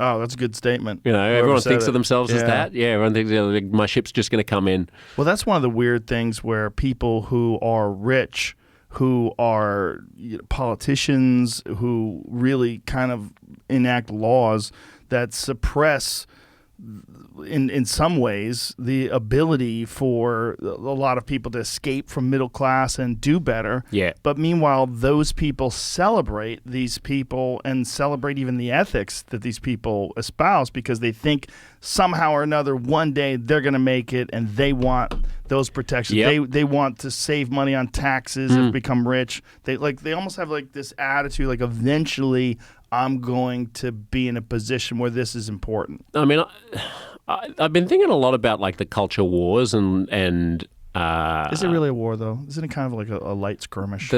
Oh, that's a good statement. Everyone thinks of themselves as that. Yeah, everyone thinks, my ship's just going to come in. Well, that's one of the weird things where people who are rich, who are politicians, who really kind of enact laws that suppress, in some ways, the ability for a lot of people to escape from middle class and do better. Yeah. But meanwhile, those people celebrate these people and celebrate even the ethics that these people espouse because they think somehow or another one day they're going to make it and they want those protections. Yep. They want to save money on taxes and become rich. They almost have like this attitude like eventually I'm going to be in a position where this is important. I mean, I've been thinking a lot about like the culture wars and is it really a war though? Isn't it kind of like a light skirmish?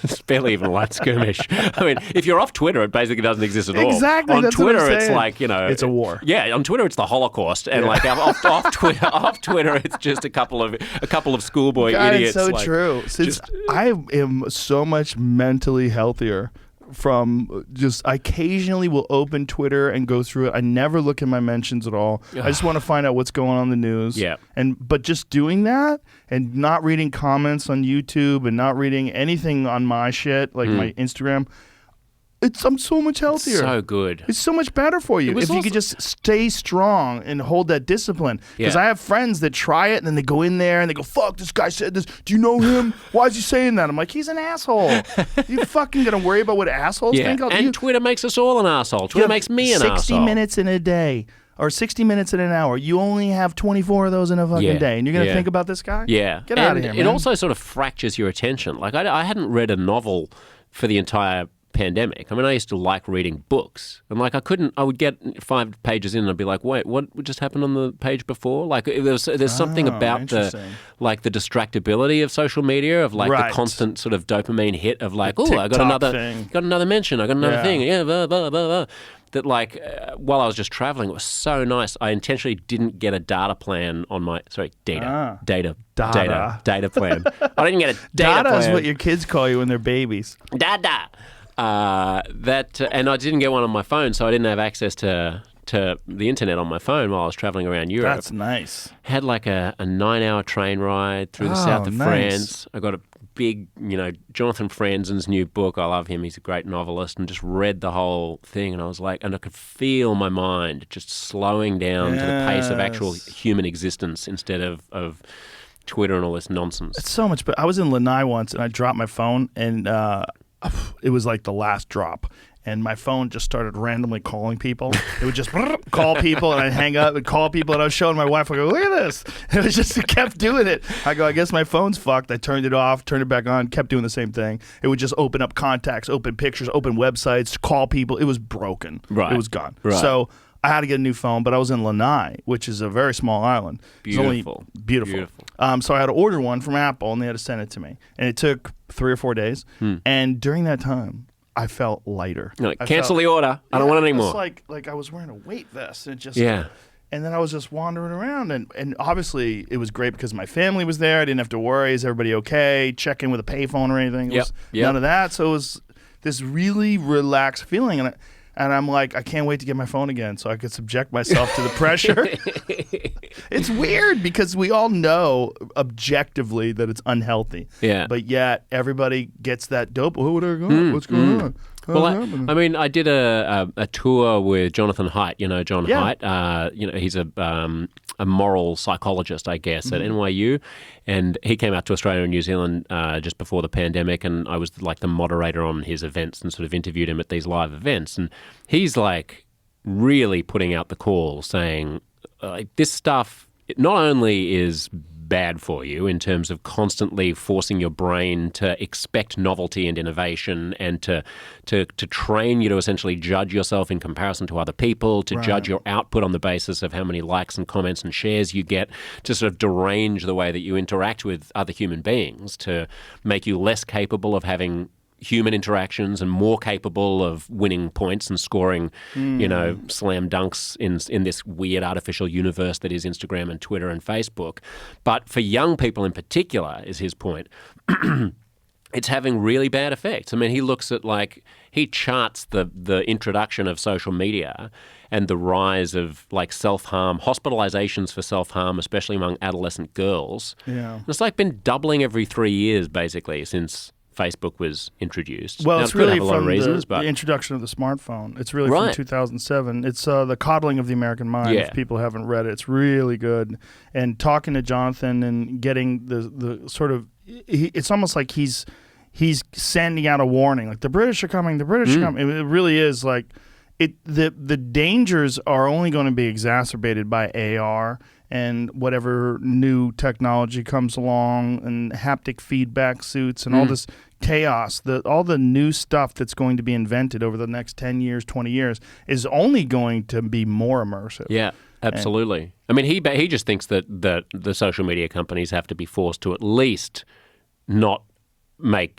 It's barely even a light skirmish. I mean, if you're off Twitter, it basically doesn't exist at all. Exactly. On that's Twitter, what I'm it's saying. like, it's a war. Yeah, on Twitter, it's the Holocaust, and like off Twitter, it's just a couple of schoolboy God, idiots. It's so like, true. Since I am so much mentally healthier from just I occasionally will open Twitter and go through it. I never look at my mentions at all. I just want to find out what's going on in the news. Yeah. But just doing that and not reading comments on YouTube and not reading anything on my shit, like my Instagram, I'm so much healthier. So good. It's so much better for you if you could just stay strong and hold that discipline. Because I have friends that try it and then they go in there and they go, "Fuck, this guy said this. Do you know him? Why is he saying that?" I'm like, he's an asshole. You fucking gonna worry about what assholes think? And Twitter makes us all an asshole. Twitter makes me an 60 asshole. 60 minutes in a day. Or 60 minutes in an hour. You only have 24 of those in a fucking day. And you're going to think about this guy? Yeah. Get out of here, man. It also sort of fractures your attention. Like, I hadn't read a novel for the entire pandemic. I mean, I used to like reading books, and like I would get 5 pages in, and I'd be like, wait, what just happened on the page before? Like there's something about the distractibility of social media, of like the constant sort of dopamine hit of like, oh, I got another mention, I got another thing, blah, blah, blah, blah. That like while I was just traveling, it was so nice. I intentionally didn't get a data plan on my data plan. I didn't get a data plan. Data is what your kids call you when they're babies. Dada. And I didn't get one on my phone, so I didn't have access to the internet on my phone while I was traveling around Europe. That's nice. Had like a 9-hour train ride through the south of France. I got a big, Jonathan Franzen's new book. I love him. He's a great novelist, and just read the whole thing. And I was like, and I could feel my mind just slowing down to the pace of actual human existence instead of Twitter and all this nonsense. It's so much. But I was in Lanai once, and I dropped my phone, and it was like the last drop. And my phone just started randomly calling people. It would just call people, and I'd hang up and call people. And I was showing my wife, I go, look at this. And it kept doing it. I go, I guess my phone's fucked. I turned it off, turned it back on, kept doing the same thing. It would just open up contacts, open pictures, open websites, call people. It was broken. Right. It was gone. Right. So I had to get a new phone, but I was in Lanai, which is a very small island. Beautiful. Beautiful. So I had to order one from Apple, and they had to send it to me. And it took 3 or 4 days. And during that time, I felt lighter. Cancel the order. I don't want it anymore. It's like I was wearing a weight vest. And it just and then I was just wandering around. And obviously it was great because my family was there. I didn't have to worry. Is everybody okay? Check in with a payphone or anything. It was none of that. So it was this really relaxed feeling. And I'm like, I can't wait to get my phone again so I could subject myself to the pressure. It's weird because we all know objectively that it's unhealthy. Yeah. But yet everybody gets that dope. Oh, what are you going? What's going on? Well, I mean, I did a tour with Jonathan Haidt. You know John Haidt. He's a moral psychologist, I guess, at NYU, and he came out to Australia and New Zealand just before the pandemic, and I was like the moderator on his events and sort of interviewed him at these live events, and he's like really putting out the call, saying this stuff not only is bad for you in terms of constantly forcing your brain to expect novelty and innovation, and to train you to essentially judge yourself in comparison to other people, to judge your output on the basis of how many likes and comments and shares you get, to sort of derange the way that you interact with other human beings, to make you less capable of having human interactions and more capable of winning points and scoring, slam dunks in this weird artificial universe that is Instagram and Twitter and Facebook. But for young people in particular, is his point, it's having really bad effects. I mean, he looks at he charts the introduction of social media and the rise of self-harm, hospitalizations for self-harm, especially among adolescent girls. Yeah. And it's been doubling every 3 years basically since Facebook was introduced. Well, now, it's really have a lot from of reasons, the introduction of the smartphone. It's really from 2007. It's The Coddling of the American Mind. If people haven't read it, it's really good. And talking to Jonathan and getting the sort of, it's almost like he's sending out a warning, like the British are coming, the British are coming. It really is like the dangers are only going to be exacerbated by AR and whatever new technology comes along, and haptic feedback suits and all this chaos, all the new stuff that's going to be invented over the next 10 years, 20 years is only going to be more immersive. Yeah, absolutely. I mean, he just thinks that the social media companies have to be forced to at least not let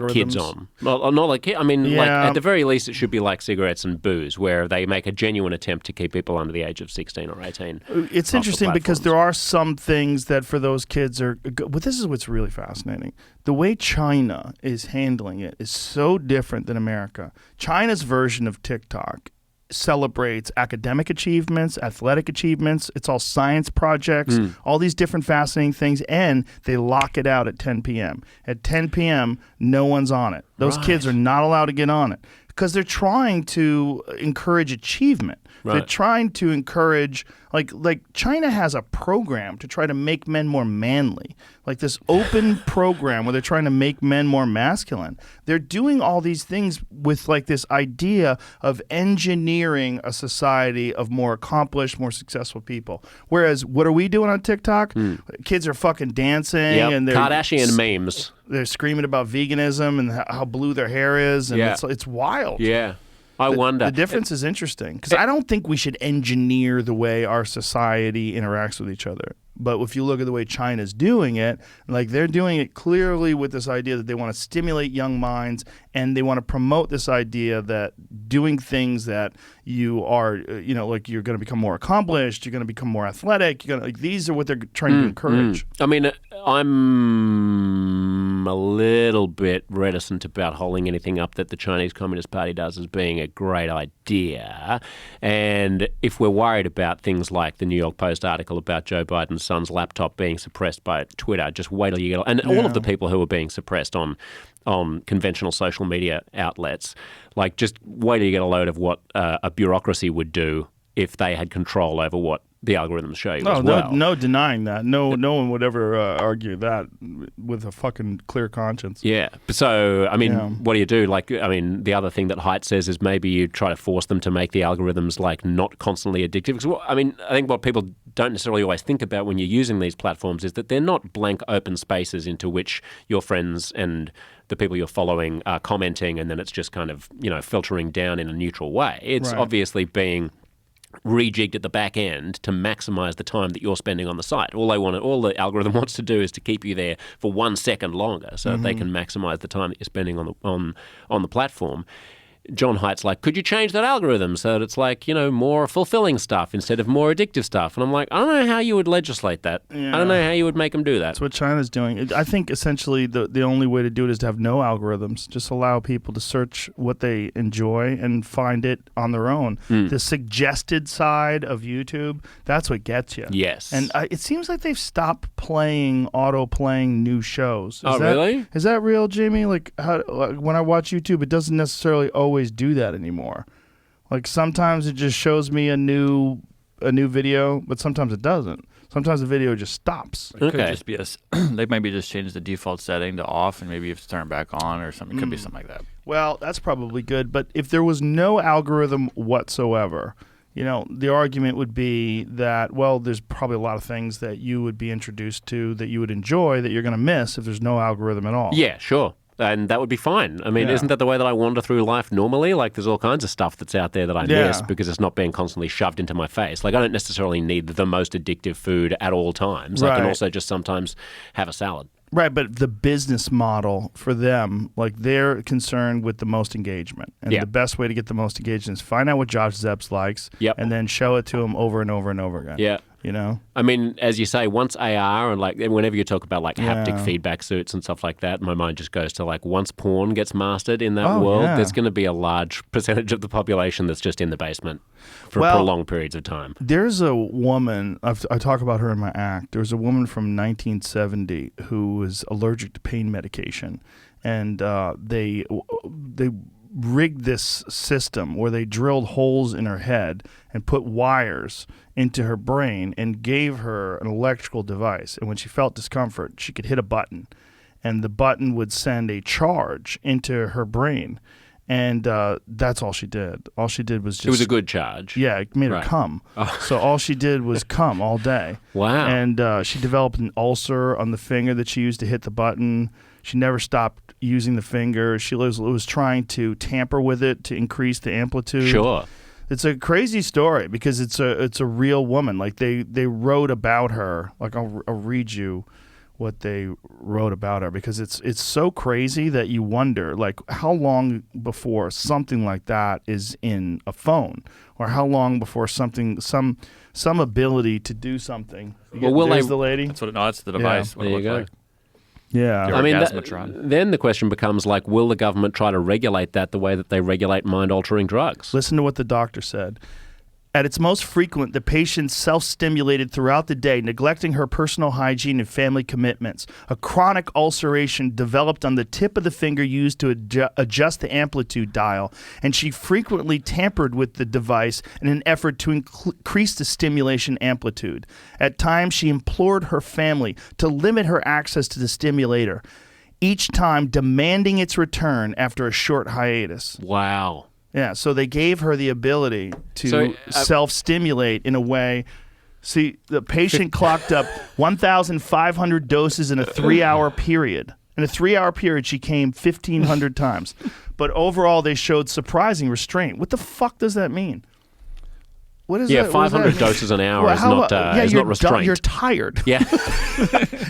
kids on. Not like, I mean, at the very least, it should be like cigarettes and booze, where they make a genuine attempt to keep people under the age of 16 or 18. It's interesting because there are some things that for those kids are, but this is what's really fascinating. The way China is handling it is so different than America. China's version of TikTok celebrates academic achievements, athletic achievements. It's all science projects, all these different fascinating things, and they lock it out at 10 p.m. At 10 p.m., no one's on it. Those kids are not allowed to get on it because they're trying to encourage achievement. They're trying to encourage, like China has a program to try to make men more manly, like this open program where they're trying to make men more masculine. They're doing all these things with this idea of engineering a society of more accomplished, more successful people. Whereas what are we doing on TikTok? Kids are fucking dancing and they're Kardashian memes. They're screaming about veganism and how blue their hair is, and it's wild. Yeah. I wonder. The difference is interesting because I don't think we should engineer the way our society interacts with each other. But if you look at the way China's doing it, like they're doing it clearly with this idea that they want to stimulate young minds and they want to promote this idea that doing things that you are, like you're going to become more accomplished, you're going to become more athletic. These are what they're trying to encourage. I mean, I'm a little bit reticent about holding anything up that the Chinese Communist Party does as being a great idea. And if we're worried about things like the New York Post article about Joe Biden's son's laptop being suppressed by Twitter, just wait till you get... And all of the people who are being suppressed on conventional social media outlets, like just wait till you get a load of what a bureaucracy would do if they had control over what the algorithms show you as well. No denying that. No one would ever argue that with a fucking clear conscience. Yeah. So, I mean, what do you do? Like, I mean, the other thing that Haidt says is maybe you try to force them to make the algorithms like not constantly addictive. Because, I mean, I think what people don't necessarily always think about when you're using these platforms is that they're not blank open spaces into which your friends and the people you're following are commenting, and then it's just kind of, filtering down in a neutral way. It's obviously being rejigged at the back end to maximize the time that you're spending on the site. All the algorithm wants to do is to keep you there for 1 second longer, so that they can maximize the time that you're spending on the platform. John Haidt's like, could you change that algorithm so that it's like, more fulfilling stuff instead of more addictive stuff? And I'm like, I don't know how you would legislate that. Yeah. I don't know how you would make them do that. That's what China's doing. I think essentially the only way to do it is to have no algorithms. Just allow people to search what they enjoy and find it on their own. The suggested side of YouTube, that's what gets you. Yes. And it seems like they've stopped auto-playing new shows. Really? Is that real, Jamie? Like, when I watch YouTube, it doesn't necessarily always do that anymore. Like sometimes it just shows me a new video, but sometimes it doesn't. Sometimes the video just stops. It could just be they maybe just change the default setting to off, and maybe you have to turn it back on or something. It could be something like that. Well, that's probably good. But if there was no algorithm whatsoever, the argument would be that, well, there's probably a lot of things that you would be introduced to that you would enjoy that you're going to miss if there's no algorithm at all. Yeah, sure. And that would be fine. I mean, isn't that the way that I wander through life normally? Like, there's all kinds of stuff that's out there that I miss because it's not being constantly shoved into my face. Like, I don't necessarily need the most addictive food at all times. I can also just sometimes have a salad. Right, but the business model for them, like they're concerned with the most engagement. And the best way to get the most engagement is find out what Josh Szeps likes and then show it to him over and over and over again. Yeah. I mean, as you say, once AR and like whenever you talk about like haptic feedback suits and stuff like that, my mind just goes to like once porn gets mastered in that world, there's going to be a large percentage of the population that's just in the basement for prolonged periods of time. There's a woman, I talk about her in my act, there was a woman from 1970 who was allergic to pain medication, and they rigged this system where they drilled holes in her head and put wires into her brain and gave her an electrical device. And when she felt discomfort, she could hit a button, and the button would send a charge into her brain. And that's all she did. All she did was just... It was a good charge. Yeah, it made her come. Oh. So all she did was come all day. Wow. And she developed an ulcer on the finger that she used to hit the button. She never stopped using the finger. She was trying to tamper with it to increase the amplitude. Sure. It's a crazy story because it's a real woman. Like they wrote about her. Like I'll read you what they wrote about her because it's so crazy that you wonder like how long before something like that is in a phone, or how long before some ability to do something. There's the lady. That's the device. Yeah. What it looked like. Yeah. I mean, then the question becomes like, will the government try to regulate that the way that they regulate mind-altering drugs? Listen to what the doctor said. At its most frequent, the patient self-stimulated throughout the day, neglecting her personal hygiene and family commitments. A chronic ulceration developed on the tip of the finger used to adjust the amplitude dial, and she frequently tampered with the device in an effort to increase the stimulation amplitude. At times, she implored her family to limit her access to the stimulator, each time demanding its return after a short hiatus. Wow. Yeah, so they gave her the ability to self-stimulate in a way. See, the patient clocked up 1,500 doses in a 3-hour period. In a 3-hour period, she came 1,500 times. But overall, they showed surprising restraint. What the fuck does that mean? What is Yeah, that? What does that 500 mean? doses an hour Well, is how- not yeah, is you're not restraint. You're tired. Yeah,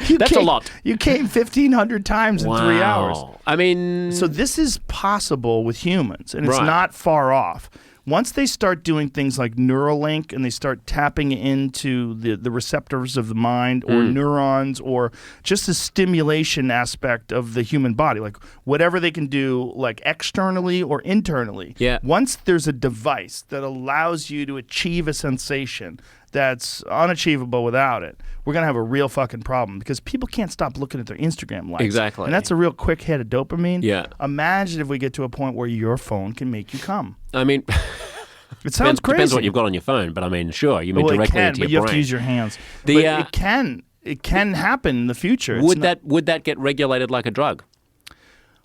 You that's a came- lot. You came 1,500 times in 3 hours. I mean, So this is possible with humans, and it's Right. not far off. Once they start doing things like Neuralink and they start tapping into the receptors of the mind or neurons or just the stimulation aspect of the human body, like whatever they can do like externally or internally. Yeah. Once there's a device that allows you to achieve a sensation that's unachievable without it, we're going to have a real fucking problem because people can't stop looking at their Instagram likes. Exactly. And that's a real quick hit of dopamine. Yeah. Imagine if we get to a point where your phone can make you come. I mean, It sounds crazy. depends what you've got on your phone, but I mean, sure, you mean Well, directly it can, into but your you have brain. to use your hands. The, But it can happen in the future. It's would not- that get regulated like a drug?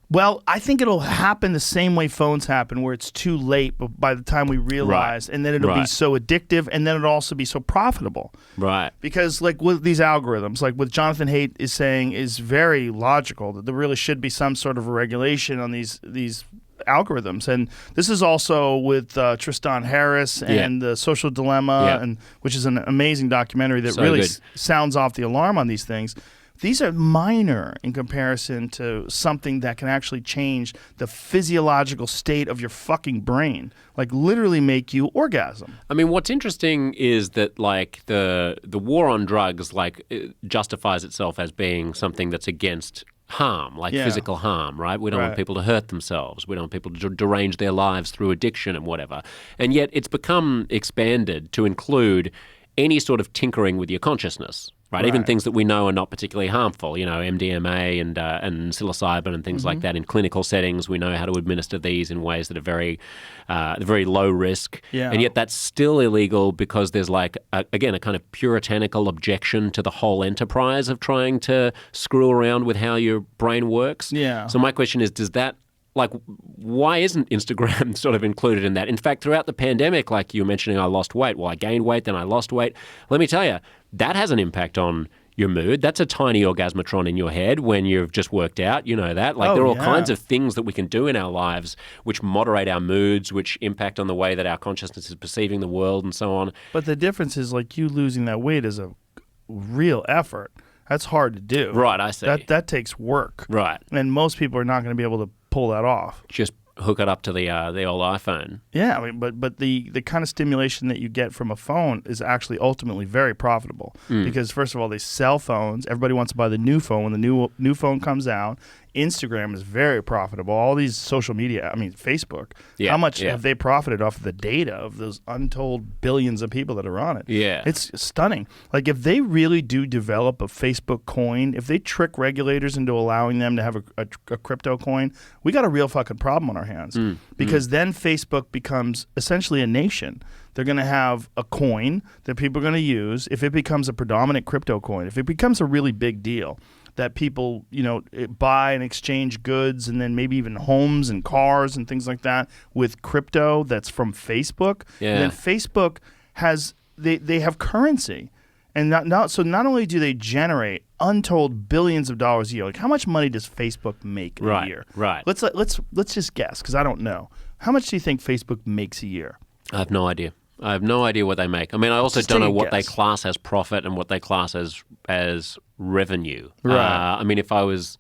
Well, I think it'll happen the same way phones happen, where it's too late by the time we realize, and then it'll be Right. so addictive, and then it'll also be so profitable. Right. Because like with these algorithms, like what Jonathan Haidt is saying is very logical, that there really should be some sort of a regulation on these algorithms. And this is also with Tristan Harris and The Social Dilemma, and which is an amazing documentary that So really good. sounds off the alarm on these things. These are minor in comparison to something that can actually change the physiological state of your fucking brain, like literally make you orgasm. I mean, what's interesting is that like the war on drugs like it justifies itself as being something that's against harm, like Yeah. physical harm, right? We don't want Right. people to hurt themselves. We don't want people to derange their lives through addiction and whatever. And yet it's become expanded to include any sort of tinkering with your consciousness. Right, even things that we know are not particularly harmful, MDMA and psilocybin and things like that. In clinical settings, we know how to administer these in ways that are very low risk. Yeah. And yet that's still illegal because there's again, a kind of puritanical objection to the whole enterprise of trying to screw around with how your brain works. Yeah. So my question is, does that why isn't Instagram sort of included in that? In fact, throughout the pandemic, like you were mentioning, I lost weight. Well, I gained weight, then I lost weight. Let me tell you, that has an impact on your mood. That's a tiny orgasmatron in your head when you've just worked out. You know that. Like there are all kinds of things that we can do in our lives which moderate our moods, which impact on the way that our consciousness is perceiving the world and so on. But the difference is like you losing that weight is a real effort. That's hard to do. Right, I see. That takes work. Right. And most people are not going to be able to pull that off. Just hook it up to the old iPhone. Yeah, I mean, but the kind of stimulation that you get from a phone is actually ultimately very profitable because first of all, they sell phones. Everybody wants to buy the new phone when the new phone comes out. Instagram is very profitable. All these social media, I mean, Facebook. Yeah, how much yeah. have they profited off of the data of those untold billions of people that are on it? Yeah. It's stunning. Like if they really do develop a Facebook coin, if they trick regulators into allowing them to have a crypto coin, we got a real fucking problem on our hands because then Facebook becomes essentially a nation. They're going to have a coin that people are going to use. If it becomes a predominant crypto coin, if it becomes a really big deal, that people, buy and exchange goods and then maybe even homes and cars and things like that with crypto that's from Facebook. Yeah. And then Facebook has, they have currency. And not only do they generate untold billions of dollars a year, like how much money does Facebook make in a year? Right. Let's just guess because I don't know. How much do you think Facebook makes a year? I have no idea. I have no idea what they make. I mean, I also Just don't take know a what they guess. class as profit and what they class as revenue. Right. I mean, if I was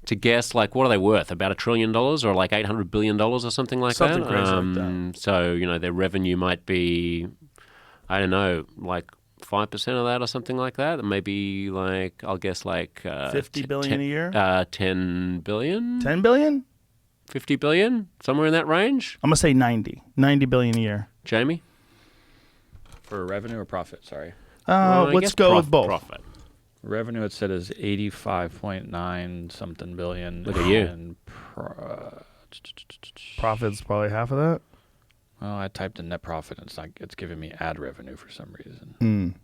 to guess, like, what are they worth? About $1 trillion or like $800 billion or something like Something that? crazy like that. So, their revenue might be, I don't know, like 5% of that or something like that. Maybe like, I'll guess like... 50 billion a year? 10 billion? 10 billion? 50 billion? Somewhere in that range? I'm going to say 90 billion a year. Jamie? For revenue or profit? Sorry. Well, I Let's guess go with both. Profit. Revenue, it said, is 85.9 something billion. Look at you. And Profit's probably half of that. well, I typed in net profit, and it's giving me ad revenue for some reason.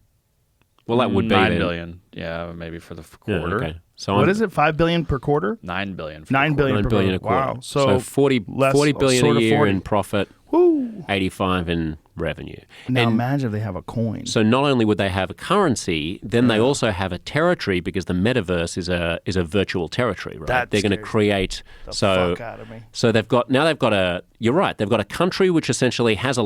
Well, that would be 9 then. billion. Yeah, maybe for the Yeah, quarter. okay. So What is it? 5 billion per quarter? 9 billion. For 9 the quarter. billion 9 per billion a quarter. quarter. Wow. So 40 less, billion sort a of year 40. in profit, Woo. 85 in revenue. Now And imagine if they have a coin. so not only would they have a currency, then they also have a territory because the metaverse is a virtual territory, right? That They're going to scares create the so fuck out of me. so they've got a you're right, they've got a country which essentially has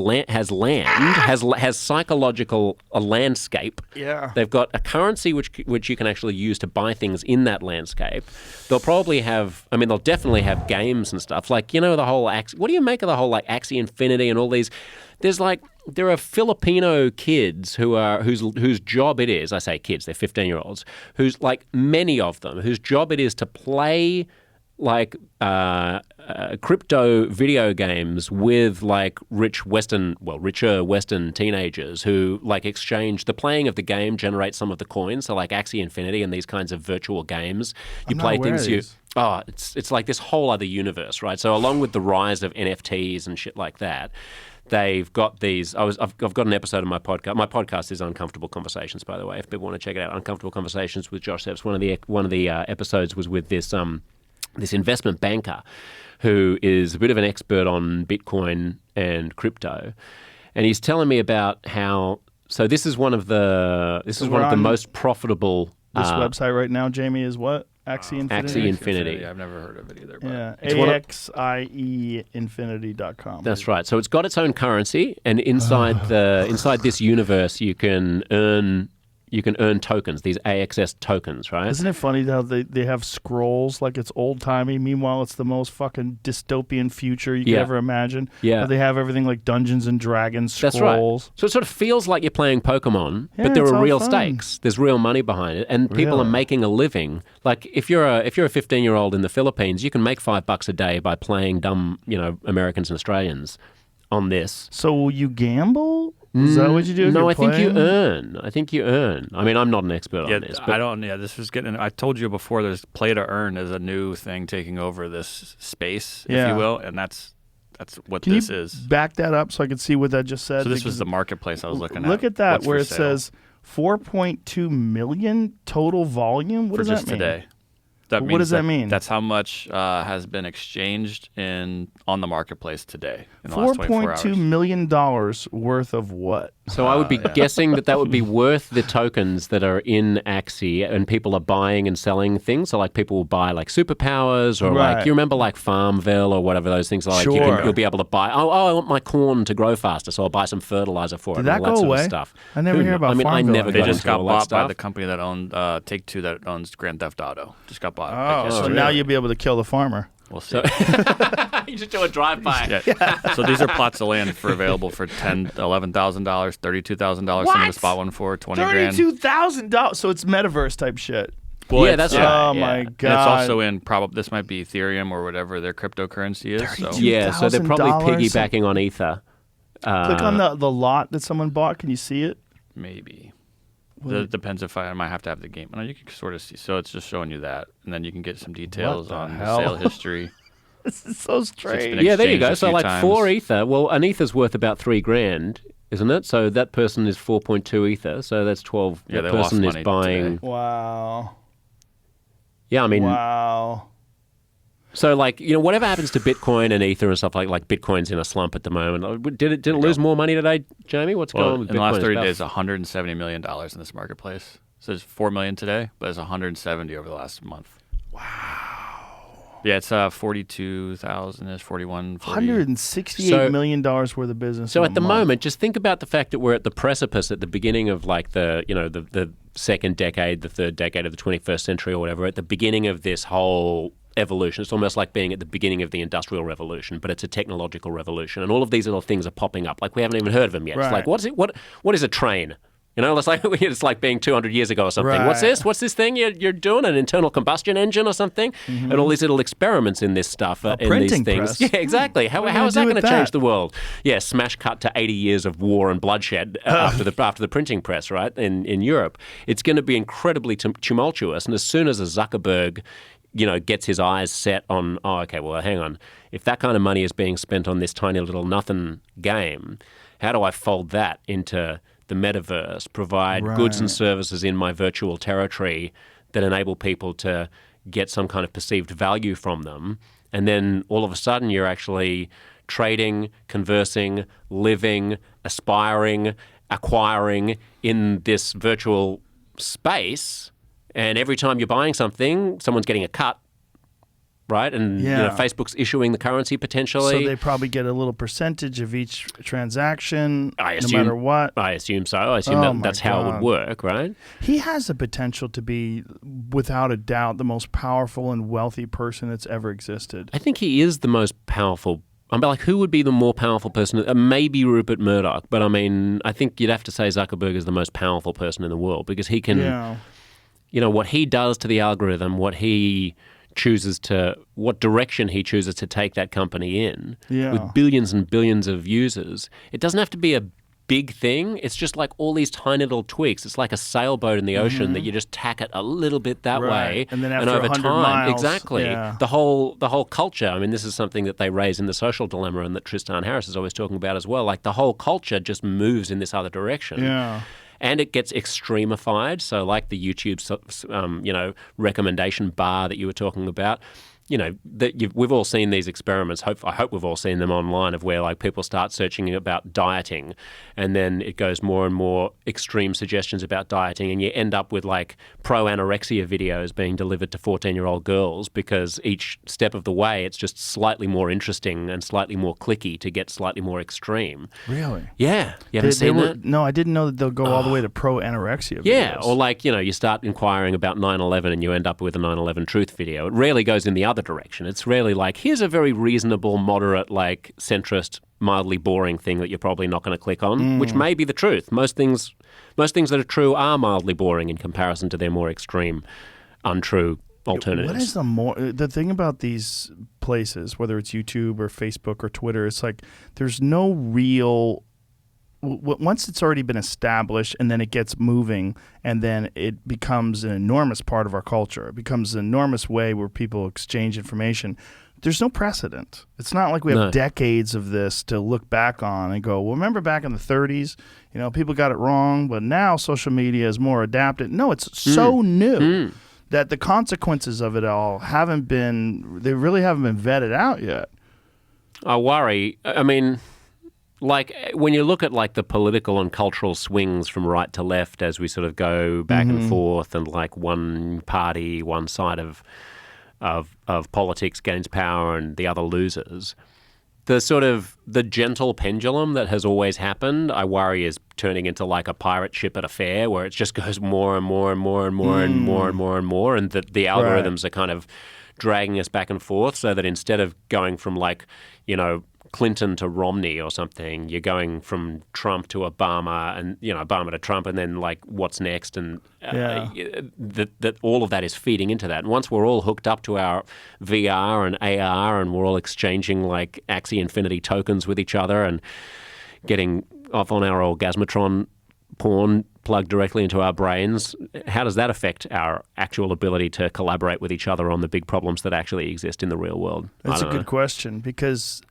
psychological a landscape. Yeah. They've got a currency which you can actually use to buy things in that landscape. They'll probably have they'll definitely have games and stuff. Like, the whole what do you make of the whole like Axie Infinity and all these? There are Filipino kids whose job it is, I say kids, they're 15-year-olds, who's like many of them, whose job it is to play like crypto video games with like richer Western teenagers who like exchange the playing of the game generates some of the coins. So like Axie Infinity and these kinds of virtual games, you play things it's like this whole other universe, right? So along with the rise of NFTs and shit like that, they've got these. I've got an episode of my podcast. My podcast is Uncomfortable Conversations, by the way. If people want to check it out, Uncomfortable Conversations with Josh Szeps. One of the episodes was with this investment banker who is a bit of an expert on Bitcoin and crypto, and he's telling me about how. So this is one of the most profitable. This website right now, Jamie, is what? Axie Infinity? Axie Infinity. I've never heard of it either. But Yeah, AXIEinfinity.com. That's right. So it's got its own currency, and inside this universe, you can earn tokens, these AXS tokens, right? Isn't it funny how they have scrolls like it's old-timey? Meanwhile, it's the most fucking dystopian future you could ever imagine. Yeah. But they have everything like Dungeons and Dragons scrolls. That's right. So it sort of feels like you're playing Pokemon, Yeah, but there it's are all real fun. stakes. There's real money behind it, and people are making a living. Like if you're a 15-year-old in the Philippines, you can make $5 a day by playing dumb, Americans and Australians on this. So will you gamble? Is that what you do? No, I think you earn. I mean, I'm not an expert on this, but I don't. Yeah, this was getting. I told you before. There's play to earn is a new thing taking over this space, if you will, and that's what Can this you is. back that up so I could see what that just said? So this was Because the marketplace I was looking at. Look at that What's where for it sale says 4.2 million total volume. What for does just that mean? today. What means does that mean? That's how much has been exchanged on the marketplace today in the last 24 hours. $4.2 million worth of what? So I would be guessing that would be worth the tokens that are in Axie, and people are buying and selling things. So like people will buy like superpowers, or like you remember like Farmville or whatever those things are. Like you'll be able to buy. Oh, I want my corn to grow faster, so I'll buy some fertilizer for it. Did that and all go that away? Sort of stuff. I never hear about I mean, I Farmville never. They got just into got all that bought by stuff. the company that owned Take-Two that owns Grand Theft Auto. Just got bought. Oh, so now you'll be able to kill the farmer. We'll see. You just do a drive-by. Yeah. So these are plots of land available for $11,000, $32,000. Some of the spot one for $20,000. $32,000. So it's metaverse type shit. Well, Yeah, it's- that's right. Oh yeah. my And it's god! also in this might be Ethereum or whatever their cryptocurrency is. So Yeah, so they're probably $2,000. piggybacking on Ether. Click on the lot that someone bought. Can you see it? maybe. It depends if I might have to have the game. No, you can sort of see. So it's just showing you that, and then you can get some details the on hell? the sale history. This is so strange. been Yeah, there you exchanged go. a So few like times. 4 Ether. Well, an Ether's worth about $3,000, isn't it? So that person is 4.2 Ether. So that's 12. Yeah, that they lost person is money buying. today. Wow. Yeah, I mean, Wow. so like whatever happens to Bitcoin and Ether and stuff like Bitcoin's in a slump at the moment. Did it lose more money today, Jamie? What's going on with In the Bitcoin? last 30 It's days, about- $170 million in this marketplace. So it's $4 million today, but it's 170 over the last month. Wow. Yeah, it's 42,000 ish, 41. 40. $168 million worth of business. So in at the a month. moment, just think about the fact that we're at the precipice at the beginning of like the second decade, the third decade of the 21st century or whatever, at the beginning of this whole evolution. It's almost like being at the beginning of the Industrial Revolution, but it's a technological revolution. And all of these little things are popping up. Like we haven't even heard of them yet. It's like, Right. what is a train? It's like being 200 years ago or something. Right. What's this? What's this thing you're doing? An internal combustion engine or something? And all these little experiments in this stuff, in these printing things. press. Yeah, exactly. How are you is that gonna going do to with change that? the world? Yeah, smash cut to 80 years of war and bloodshed after the printing press, right? In Europe, it's going to be incredibly tumultuous. And as soon as a Zuckerberg, gets his eyes set on, hang on, if that kind of money is being spent on this tiny little nothing game, how do I fold that into the metaverse, provide goods and services in my virtual territory that enable people to get some kind of perceived value from them, and then all of a sudden you're actually trading, conversing, living, aspiring, acquiring in this virtual space. And every time you're buying something, someone's getting a cut, right? And Facebook's issuing the currency potentially. So they probably get a little percentage of each transaction, I assume, no matter what. I assume so. I assume that's how it would work, right? He has the potential to be, without a doubt, the most powerful and wealthy person that's ever existed. I think he is the most powerful. I mean, like, who would be the more powerful person? Maybe Rupert Murdoch, but I mean, I think you'd have to say Zuckerberg is the most powerful person in the world because he can, what he does to the algorithm, what direction he chooses to take that company in with billions and billions of users. It doesn't have to be a big thing. It's just like all these tiny little tweaks. It's like a sailboat in the ocean that you just tack it a little bit that way. And then after over 100 time, miles, exactly. The whole culture. I mean, this is something that they raise in The Social Dilemma and that Tristan Harris is always talking about as well. Like the whole culture just moves in this other direction. Yeah. And it gets extremified. So like the YouTube, recommendation bar that you were talking about, we've all seen these experiments. I hope we've all seen them online of where like people start searching about dieting, and then it goes more and more extreme suggestions about dieting, and you end up with like pro-anorexia videos being delivered to 14-year-old girls because each step of the way it's just slightly more interesting and slightly more clicky to get slightly more extreme. Really? Yeah. You haven't seen that? No, I didn't know that they'll go all the way to pro-anorexia videos. Yeah, or like, you start inquiring about 9/11 and you end up with a 9/11 truth video. It rarely goes in the other direction. It's rarely like, here's a very reasonable, moderate, like centrist, mildly boring thing that you're probably not going to click on, which may be the truth. Most things that are true are mildly boring in comparison to their more extreme, untrue alternatives. What is the thing about these places, whether it's YouTube or Facebook or Twitter, it's like there's no real... Once it's already been established and then it gets moving and then it becomes an enormous part of our culture. It becomes an enormous way where people exchange information. There's no precedent. It's not like we have decades of this to look back on and go, well, remember back in the 30s, people got it wrong, but now social media is more adapted. No, it's so new that the consequences of it all they really haven't been vetted out yet. I worry. I mean... Like when you look at like the political and cultural swings from right to left as we sort of go back and forth, and like one party, one side of politics gains power and the other loses, the gentle pendulum that has always happened, I worry, is turning into like a pirate ship at a fair where it just goes more and more and more and more and more and more and more, and that the algorithms are kind of dragging us back and forth, so that instead of going from like, Clinton to Romney or something, you're going from Trump to Obama, and Obama to Trump, and then like what's next, and that all of that is feeding into that. And once we're all hooked up to our VR and AR, and we're all exchanging like Axie Infinity tokens with each other, and getting off on our Orgasmatron porn plugged directly into our brains, how does that affect our actual ability to collaborate with each other on the big problems that actually exist in the real world? That's a good question, because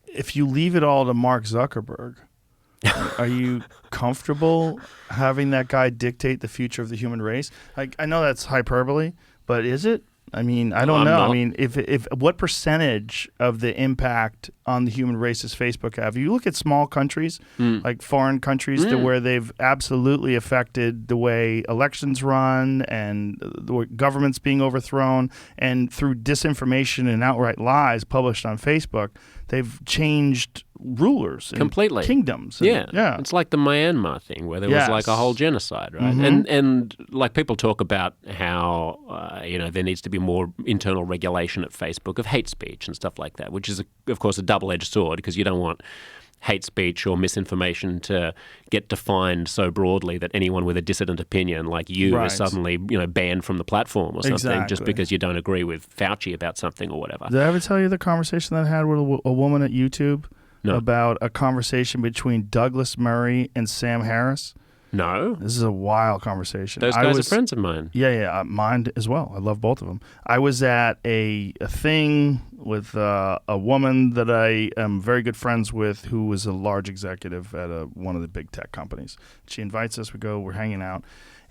if you leave it all to Mark Zuckerberg, are you comfortable having that guy dictate the future of the human race? I know that's hyperbole, but is it? I mean, I don't know. Not. I mean, if what percentage of the impact on the human race does Facebook have? You look at small countries, like foreign countries, to where they've absolutely affected the way elections run and the way governments being overthrown, and through disinformation and outright lies published on Facebook, they've changed rulers and completely kingdoms. Yeah. It's like the Myanmar thing where there was like a whole genocide, right? And like people talk about how there needs to be more internal regulation at Facebook of hate speech and stuff like that, which is of course a double-edged sword, because you don't want hate speech or misinformation to get defined so broadly that anyone with a dissident opinion like you is suddenly banned from the platform or something just because you don't agree with Fauci about something or whatever. Did I ever tell you the conversation that I had with a woman at YouTube about a conversation between Douglas Murray and Sam Harris? No. This is a wild conversation. Those guys are friends of mine. Yeah, mine as well. I love both of them. I was at a thing with a woman that I am very good friends with, who was a large executive at one of the big tech companies. She invites us. We're hanging out.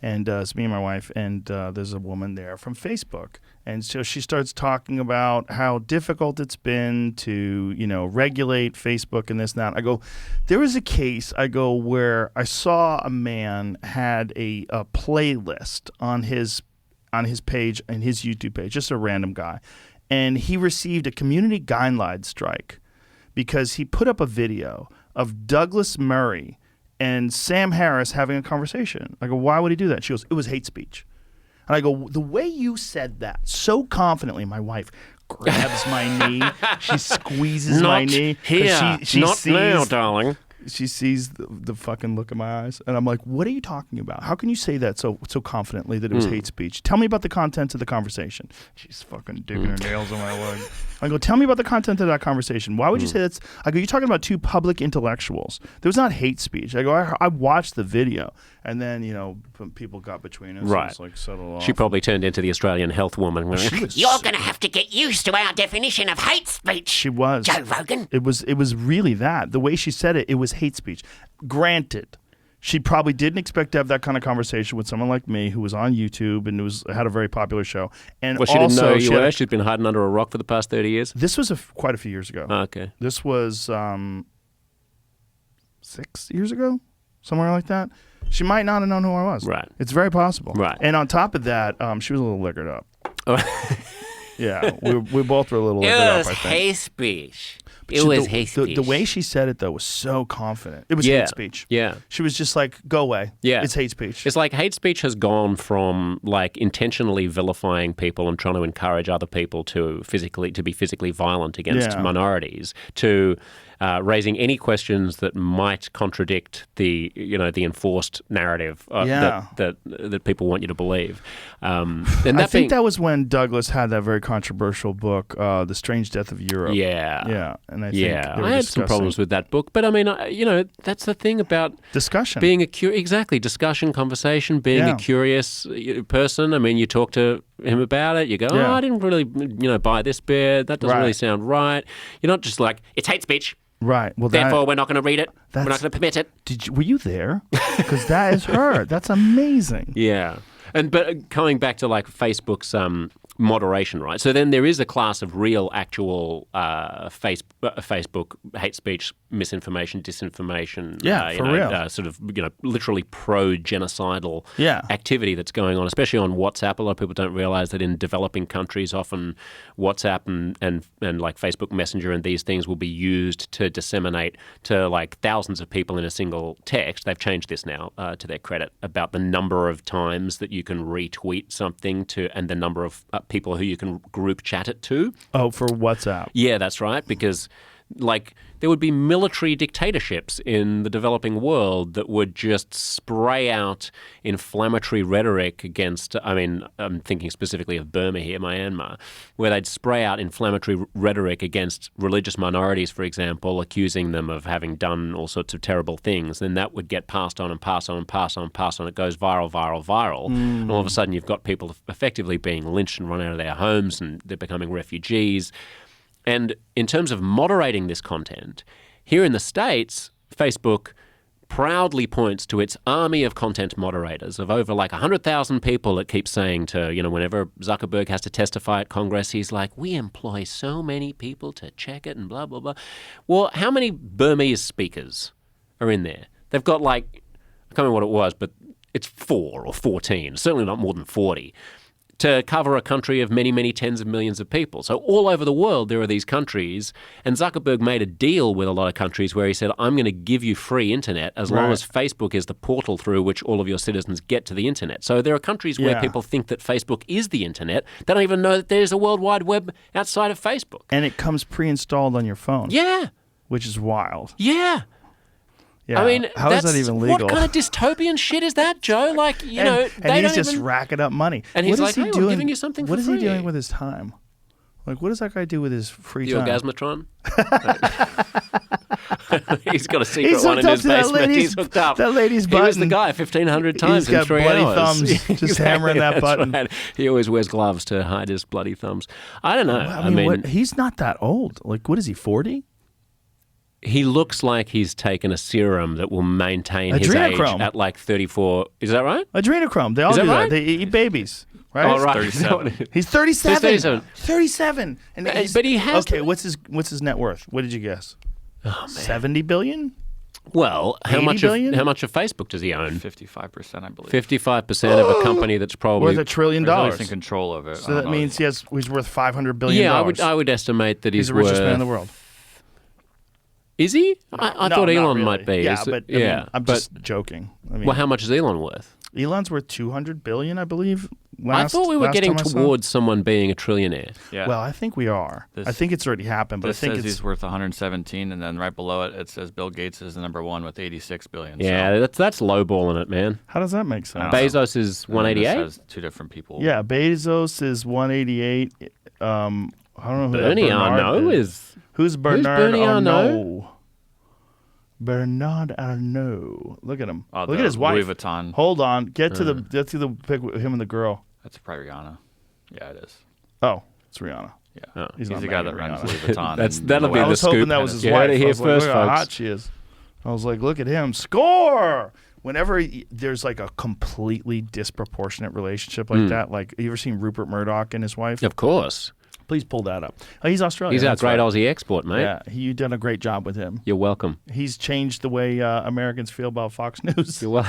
And it's me and my wife, and there's a woman there from Facebook. And so she starts talking about how difficult it's been to, regulate Facebook and this and that. I go, there was a case, where I saw a man had a playlist on his page, and his YouTube page, just a random guy. And he received a community guideline strike because he put up a video of Douglas Murray and Sam Harris having a conversation. I go, why would he do that? She goes, it was hate speech. And I go, the way you said that so confidently, my wife grabs my knee. She squeezes my knee. Here. She Not sees, now, darling. She sees the fucking look in my eyes. And I'm like, what are you talking about? How can you say that so confidently that it was hate speech? Tell me about the content of the conversation. She's fucking digging her nails in my leg. I go, tell me about the content of that conversation. Why would you say that's... I go, you're talking about two public intellectuals. There was not hate speech. I go, I watched the video. And then, people got between us. Right. And it's like settled off. She probably turned into the Australian health woman. You're going to have to get used to our definition of hate speech. She was. Joe Rogan. It was really that. The way she said it, it was hate speech. Granted, she probably didn't expect to have that kind of conversation with someone like me who was on YouTube and had a very popular show. And Well, she didn't know who you were. She'd been hiding under a rock for the past 30 years. This was quite a few years ago. Oh, okay. This was 6 years ago, somewhere like that. She might not have known who I was. Right. It's very possible. Right. And on top of that, she was a little liquored up. Yeah, we both were a little liquored up, I think. hate speech. It was hate speech. The way she said it, though, was so confident. It was hate speech. Yeah. She was just like, go away. Yeah. It's hate speech. It's like hate speech has gone from like intentionally vilifying people and trying to encourage other people to be physically violent against minorities to raising any questions that might contradict the enforced narrative that people want you to believe. And I think that was when Douglas had that very controversial book, The Strange Death of Europe. Yeah. Yeah. And I think I had some problems with that book, but I mean, that's the thing about discussion. Being discussion, conversation, being a curious person. I mean, you talk to him about it. You go, I didn't really, buy this bit. That doesn't really sound right. You're not just like, it's hate speech. Right. Well, therefore, we're not going to read it. We're not going to permit it. Were you there? Because that is her. That's amazing. Yeah. But coming back to like Facebook's moderation, right? So then there is a class of real, actual Facebook hate speech, misinformation, disinformation. Yeah, for real. Sort of, literally pro-genocidal activity that's going on, especially on WhatsApp. A lot of people don't realize that in developing countries, often WhatsApp and like Facebook Messenger and these things will be used to disseminate to like thousands of people in a single text. They've changed this now, to their credit, about the number of times that you can retweet something and the number of people who you can group chat it to. Oh, for WhatsApp. Yeah, that's right, because like there would be military dictatorships in the developing world that would just spray out inflammatory rhetoric against, I'm thinking specifically of Burma here, Myanmar, where they'd spray out inflammatory rhetoric against religious minorities, for example, accusing them of having done all sorts of terrible things. Then that would get passed on and passed on and passed on and passed on. It goes viral, viral, viral. And all of a sudden you've got people effectively being lynched and run out of their homes and they're becoming refugees. And in terms of moderating this content, here in the States, Facebook proudly points to its army of content moderators of over like 100,000 people that keep saying to, whenever Zuckerberg has to testify at Congress, he's like, we employ so many people to check it and blah, blah, blah. Well, how many Burmese speakers are in there? They've got like, I can't remember what it was, but it's 4 or 14, certainly not more than 40. To cover a country of many, many tens of millions of people. So all over the world, there are these countries, and Zuckerberg made a deal with a lot of countries where he said, I'm going to give you free internet as long as Facebook is the portal through which all of your citizens get to the internet. So there are countries where people think that Facebook is the internet. They don't even know that there's a World Wide Web outside of Facebook. And it comes pre-installed on your phone. Yeah. Which is wild. Yeah. Yeah. I mean, how is that even legal? What kind of dystopian shit is that, Joe? Like, and he's just racking up money. And he's like, hey, we're giving you something for free. What is he doing with his time? Like, what does that guy do with his free time? The Orgasmatron? He's got a secret one in his basement. He's hooked up. That lady's button. He was the guy 1,500 times in 3 hours. He's got bloody thumbs just hammering that button. Right. He always wears gloves to hide his bloody thumbs. I don't know. I mean he's not that old. Like, what is he, 40? He looks like he's taken a serum that will maintain his age at like 34. Is that right? Adrenochrome. They all do that. They eat babies. right? Oh, right. 37. He's 37. 37. 37. And But he has okay, what's his net worth? What did you guess? Oh, man. 70 billion? Well, how 80 much billion? of Facebook does he own? 55%, I believe. 55% of a company that's probably Worth $1 trillion. Or he's in control of it. So that means he's worth $500 billion. Yeah, I would estimate that He's he's the richest worth. man in the world. Is he? I No, thought not Elon really. might be. Yeah, Is it- but I mean, I'm but just joking. I mean, well, how much is Elon worth? Elon's worth 200 billion, I believe. I thought we were getting time I saw. towards someone being a trillionaire. Yeah. Well, I think we are. I think it's already happened, but I This think says it's he's worth 117, and then right below it, it says Bill Gates is the number one with 86 billion. Yeah, that's lowballing it, man. How does that make sense? Bezos is And then this 188. has two different people. Yeah, Bezos is 188. I don't know who Bernie that Bernard Arnault is. Who's Bernard Bernie Arnault? Bernard Arnault. Look at him. Oh, Look the at his wife. Louis Vuitton. Hold on. Get to the pic with him and the girl. That's probably Rihanna. Yeah, it is. Oh, it's Rihanna. Yeah. Oh. He's not the guy that married runs Rihanna. Louis Vuitton. That'll be I the was hoping scoop. that was his You wife. heard it I here was like, first, look how folks. hot she is. I was like, look at him. Score! Whenever there's like a completely disproportionate relationship like that, like, you ever seen Rupert Murdoch and his wife? Of course. Please pull that up. Oh, he's Australian. He's our that's great right. Aussie export, mate. Yeah, you've done a great job with him. You're welcome. He's changed the way Americans feel about Fox News. You're,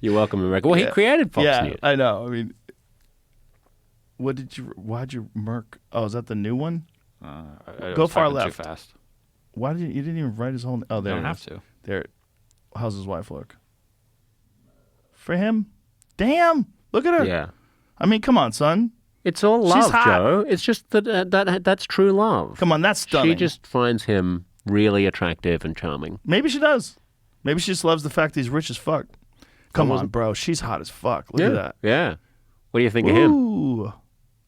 You're welcome, America. Well, he created Fox yeah, News. I know. I mean, why'd you murk? Oh, is that the new one? I Go was far typing left. Too fast. Why didn't you didn't even write his whole? Oh, there. Don't it have is. to. There. How's his wife look? For him? Damn! Look at her. Yeah. I mean, come on, son. It's all She's love, hot. Joe. It's just that's true love. Come on, that's stunning. She just finds him really attractive and charming. Maybe she does. Maybe she just loves the fact that he's rich as fuck. Come on, bro. She's hot as fuck. Look at that. Yeah. What do you think of him? Ooh.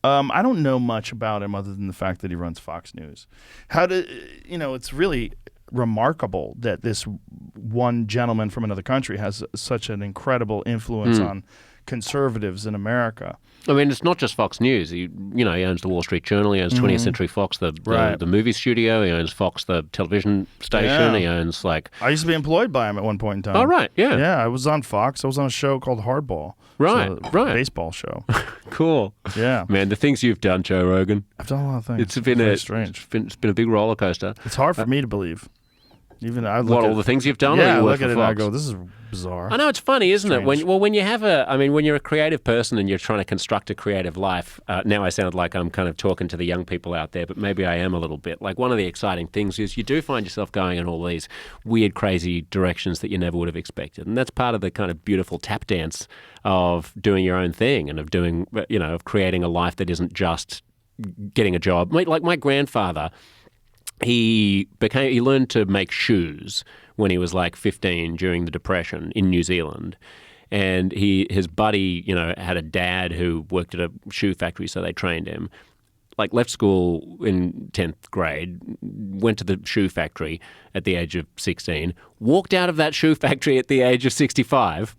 I don't know much about him other than the fact that he runs Fox News. It's really remarkable that this one gentleman from another country has such an incredible influence on conservatives in America. I mean, it's not just Fox News. He owns the Wall Street Journal. He owns 20th Century Fox, the movie studio. He owns Fox, the television station. Yeah. He owns I used to be employed by him at one point in time. Oh, right, yeah. Yeah, I was on Fox. I was on a show called Hardball. Right, It's a right. baseball show. Cool. Yeah. Man, the things you've done, Joe Rogan. I've done a lot of things. It's been very strange. It's been a big roller coaster. It's hard for me to believe. Even I look What, at all the things you've done? or Yeah, I you work look for at it and I Fox? go, this is bizarre. I know it's funny, isn't it? Strange. When you're a creative person and you're trying to construct a creative life. Now I sound like I'm kind of talking to the young people out there, but maybe I am a little bit. Like one of the exciting things is you do find yourself going in all these weird, crazy directions that you never would have expected, and that's part of the kind of beautiful tap dance of doing your own thing and of doing, of creating a life that isn't just getting a job. Like my grandfather. He learned to make shoes when he was like 15 during the Depression in New Zealand. And his buddy, had a dad who worked at a shoe factory, so they trained him. Like left school in 10th grade, went to the shoe factory at the age of 16, walked out of that shoe factory at the age of 65,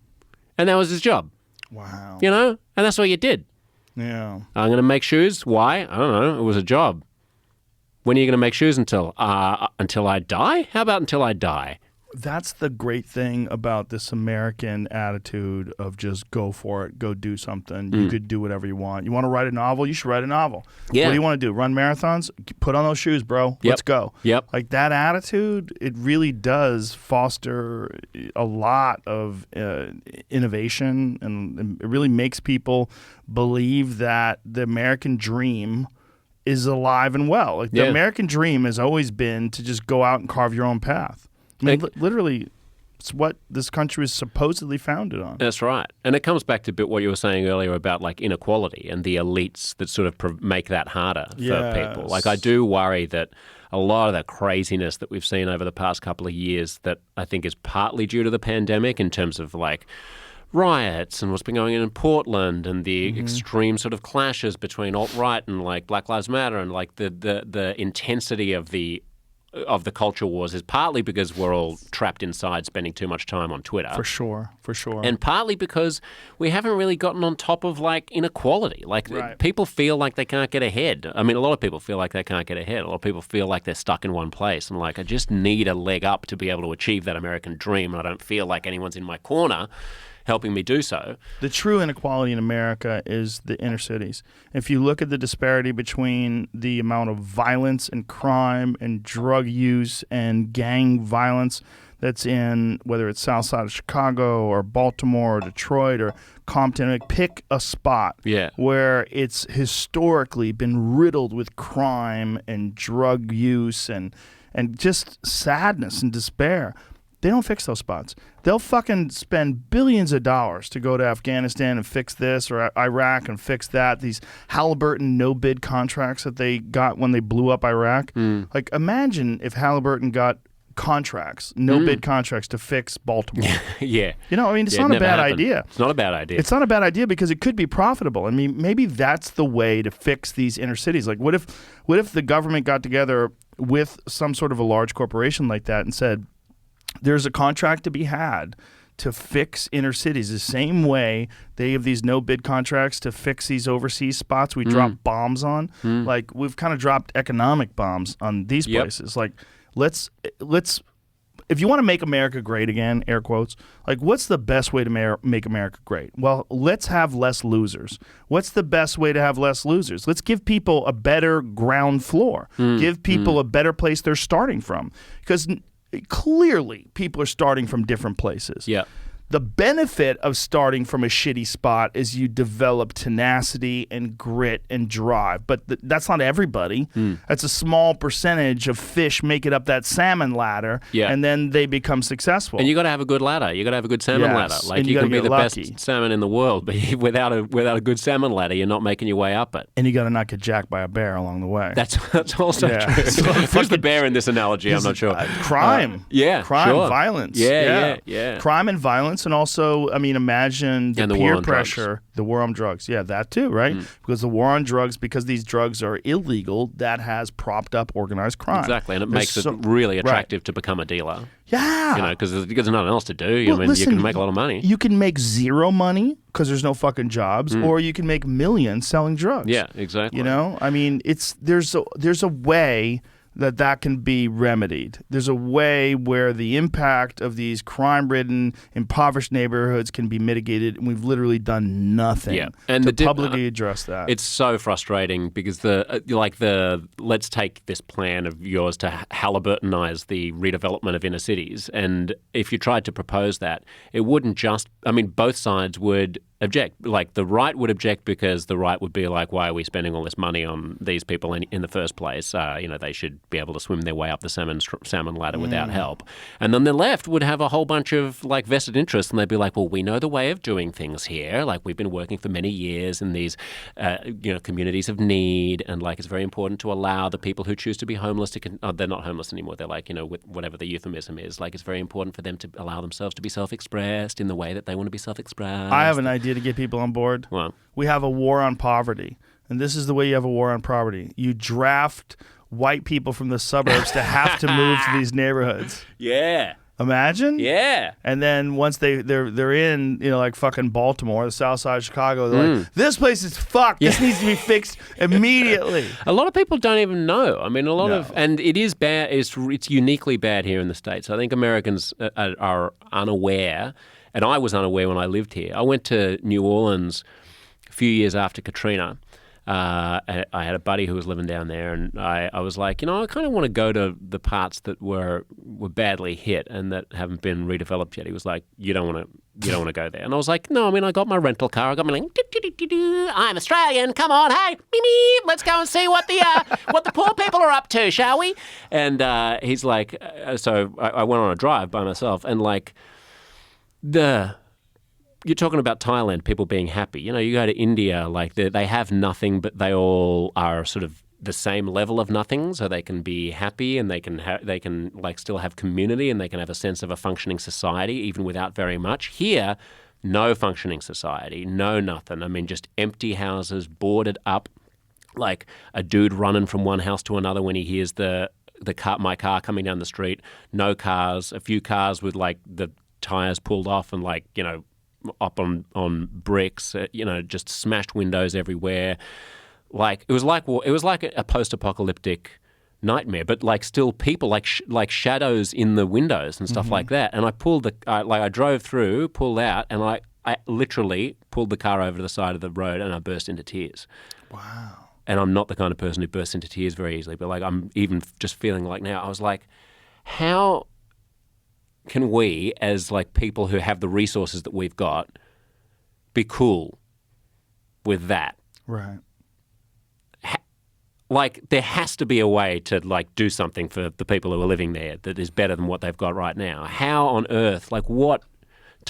and that was his job. Wow. And that's what you did. Yeah. I'm going to make shoes. Why? I don't know. It was a job. When are you going to make shoes until? Until I die? How about until I die? That's the great thing about this American attitude of just go for it, go do something. You could do whatever you want. You want to write a novel? You should write a novel. Yeah. What do you want to do? Run marathons? Put on those shoes, bro. Yep. Let's go. Yep. Like that attitude, it really does foster a lot of innovation, and it really makes people believe that the American dream is alive and well. Like the American dream has always been to just go out and carve your own path. I mean, literally, it's what this country is supposedly founded on. That's right. And it comes back to a bit what you were saying earlier about like inequality and the elites that sort of make that harder for people. Like I do worry that a lot of the craziness that we've seen over the past couple of years that I think is partly due to the pandemic in terms of like riots and what's been going on in Portland and the extreme sort of clashes between alt-right and like Black Lives Matter and like the intensity of the culture wars is partly because we're all trapped inside spending too much time on Twitter. For sure. And partly because we haven't really gotten on top of like inequality. Like people feel like they can't get ahead. I mean, a lot of people feel like they can't get ahead. A lot of people feel like they're stuck in one place. And like, I just need a leg up to be able to achieve that American dream. And I don't feel like anyone's in my corner. helping me do so. The true inequality in America is the inner cities. If you look at the disparity between the amount of violence and crime and drug use and gang violence that's in, whether it's south side of Chicago or Baltimore or Detroit or Compton, like pick a spot where it's historically been riddled with crime and drug use and just sadness and despair. They don't fix those spots. They'll fucking spend billions of dollars to go to Afghanistan and fix this, or Iraq and fix that. These Halliburton no-bid contracts that they got when they blew up Iraq. Like, imagine if Halliburton got contracts, no-bid contracts to fix Baltimore. Yeah. You know, I mean, it's not a bad idea. It's not a bad idea. It's not a bad idea because it could be profitable. I mean, maybe that's the way to fix these inner cities. Like, what if the government got together with some sort of a large corporation like that and said, there's a contract to be had to fix inner cities the same way they have these no-bid contracts to fix these overseas spots we drop bombs on. Like, we've kind of dropped economic bombs on these places. Like, let's if you want to make America great again, air quotes, like, what's the best way to make America great? Well, let's have less losers. What's the best way to have less losers? Let's give people a better ground floor. Give people a better place they're starting from. Because clearly people are starting from different places. Yeah. The benefit of starting from a shitty spot is you develop tenacity and grit and drive. But that's not everybody. That's a small percentage of fish make it up that salmon ladder, and then they become successful. And you got to have a good ladder. You got to have a good salmon ladder. Like, and you can be the lucky. best salmon in the world, but without a good salmon ladder, you're not making your way up it. And you got to not get jacked by a bear along the way. That's also true. So Who's the bear in this analogy? I'm not sure. Crime. Crime, sure. Violence. Yeah. Crime and violence, and also, I mean, imagine the peer pressure, the war on drugs. Yeah, that too, right? Because the war on drugs, because these drugs are illegal, that has propped up organized crime. Exactly, and it makes it really attractive to become a dealer. Yeah. You know, because there's nothing else to do. Well, listen, you can make a lot of money. You can make zero money because there's no fucking jobs, or you can make millions selling drugs. Yeah, exactly. You know, I mean, there's a way that can be remedied. There's a way where the impact of these crime-ridden, impoverished neighborhoods can be mitigated, and we've literally done nothing to publicly address that. It's so frustrating because let's take this plan of yours to Halliburtonize the redevelopment of inner cities, and if you tried to propose that, it wouldn't just, I mean, both sides would object. Like, the right would object because the right would be like, why are we spending all this money on these people in the first place? They should be able to swim their way up the salmon ladder without help. And then the left would have a whole bunch of like vested interests, and they'd be like, well, we know the way of doing things here. Like, we've been working for many years in these communities of need, and like, it's very important to allow the people who choose to be homeless they're not homeless anymore. They're like, with whatever the euphemism is. Like, it's very important for them to allow themselves to be self-expressed in the way that they want to be self-expressed. I have an idea to get people on board. Well, we have a war on poverty, and this is the way you have a war on poverty. You draft white people from the suburbs to have to move to these neighborhoods. Yeah. Imagine? Yeah. And then once they're in, like fucking Baltimore, the south side of Chicago, they're like, this place is fucked. This needs to be fixed immediately. A lot of people don't even know. I mean, and it is bad. It's uniquely bad here in the States. I think Americans are unaware. And I was unaware when I lived here. I went to New Orleans a few years after Katrina. I had a buddy who was living down there, and I was like, I kind of want to go to the parts that were badly hit and that haven't been redeveloped yet. He was like, you don't want to go there. And I was like, no, I mean, I got my rental car. I got my like, I'm Australian. Come on, hey, let's go and see what the poor people are up to, shall we? And he's like, so I went on a drive by myself, and like, you're talking about Thailand, people being happy. You go to India, like they have nothing, but they all are sort of the same level of nothing, so they can be happy, and they can like still have community, and they can have a sense of a functioning society even without very much. Here, no functioning society, no nothing. I mean, just empty houses, boarded up, like a dude running from one house to another when he hears my car coming down the street. No cars, a few cars with like the tires pulled off and like, up on bricks, just smashed windows everywhere. Like it was like a post-apocalyptic nightmare, but like still people like shadows in the windows and stuff like that. And I I drove through, pulled out, and I literally pulled the car over to the side of the road and I burst into tears. Wow. And I'm not the kind of person who bursts into tears very easily, but like I'm even just feeling like now, I was like, how can we, as like people who have the resources that we've got, be cool with that? Right. Like there has to be a way to like do something for the people who are living there that is better than what they've got right now. How on earth, like what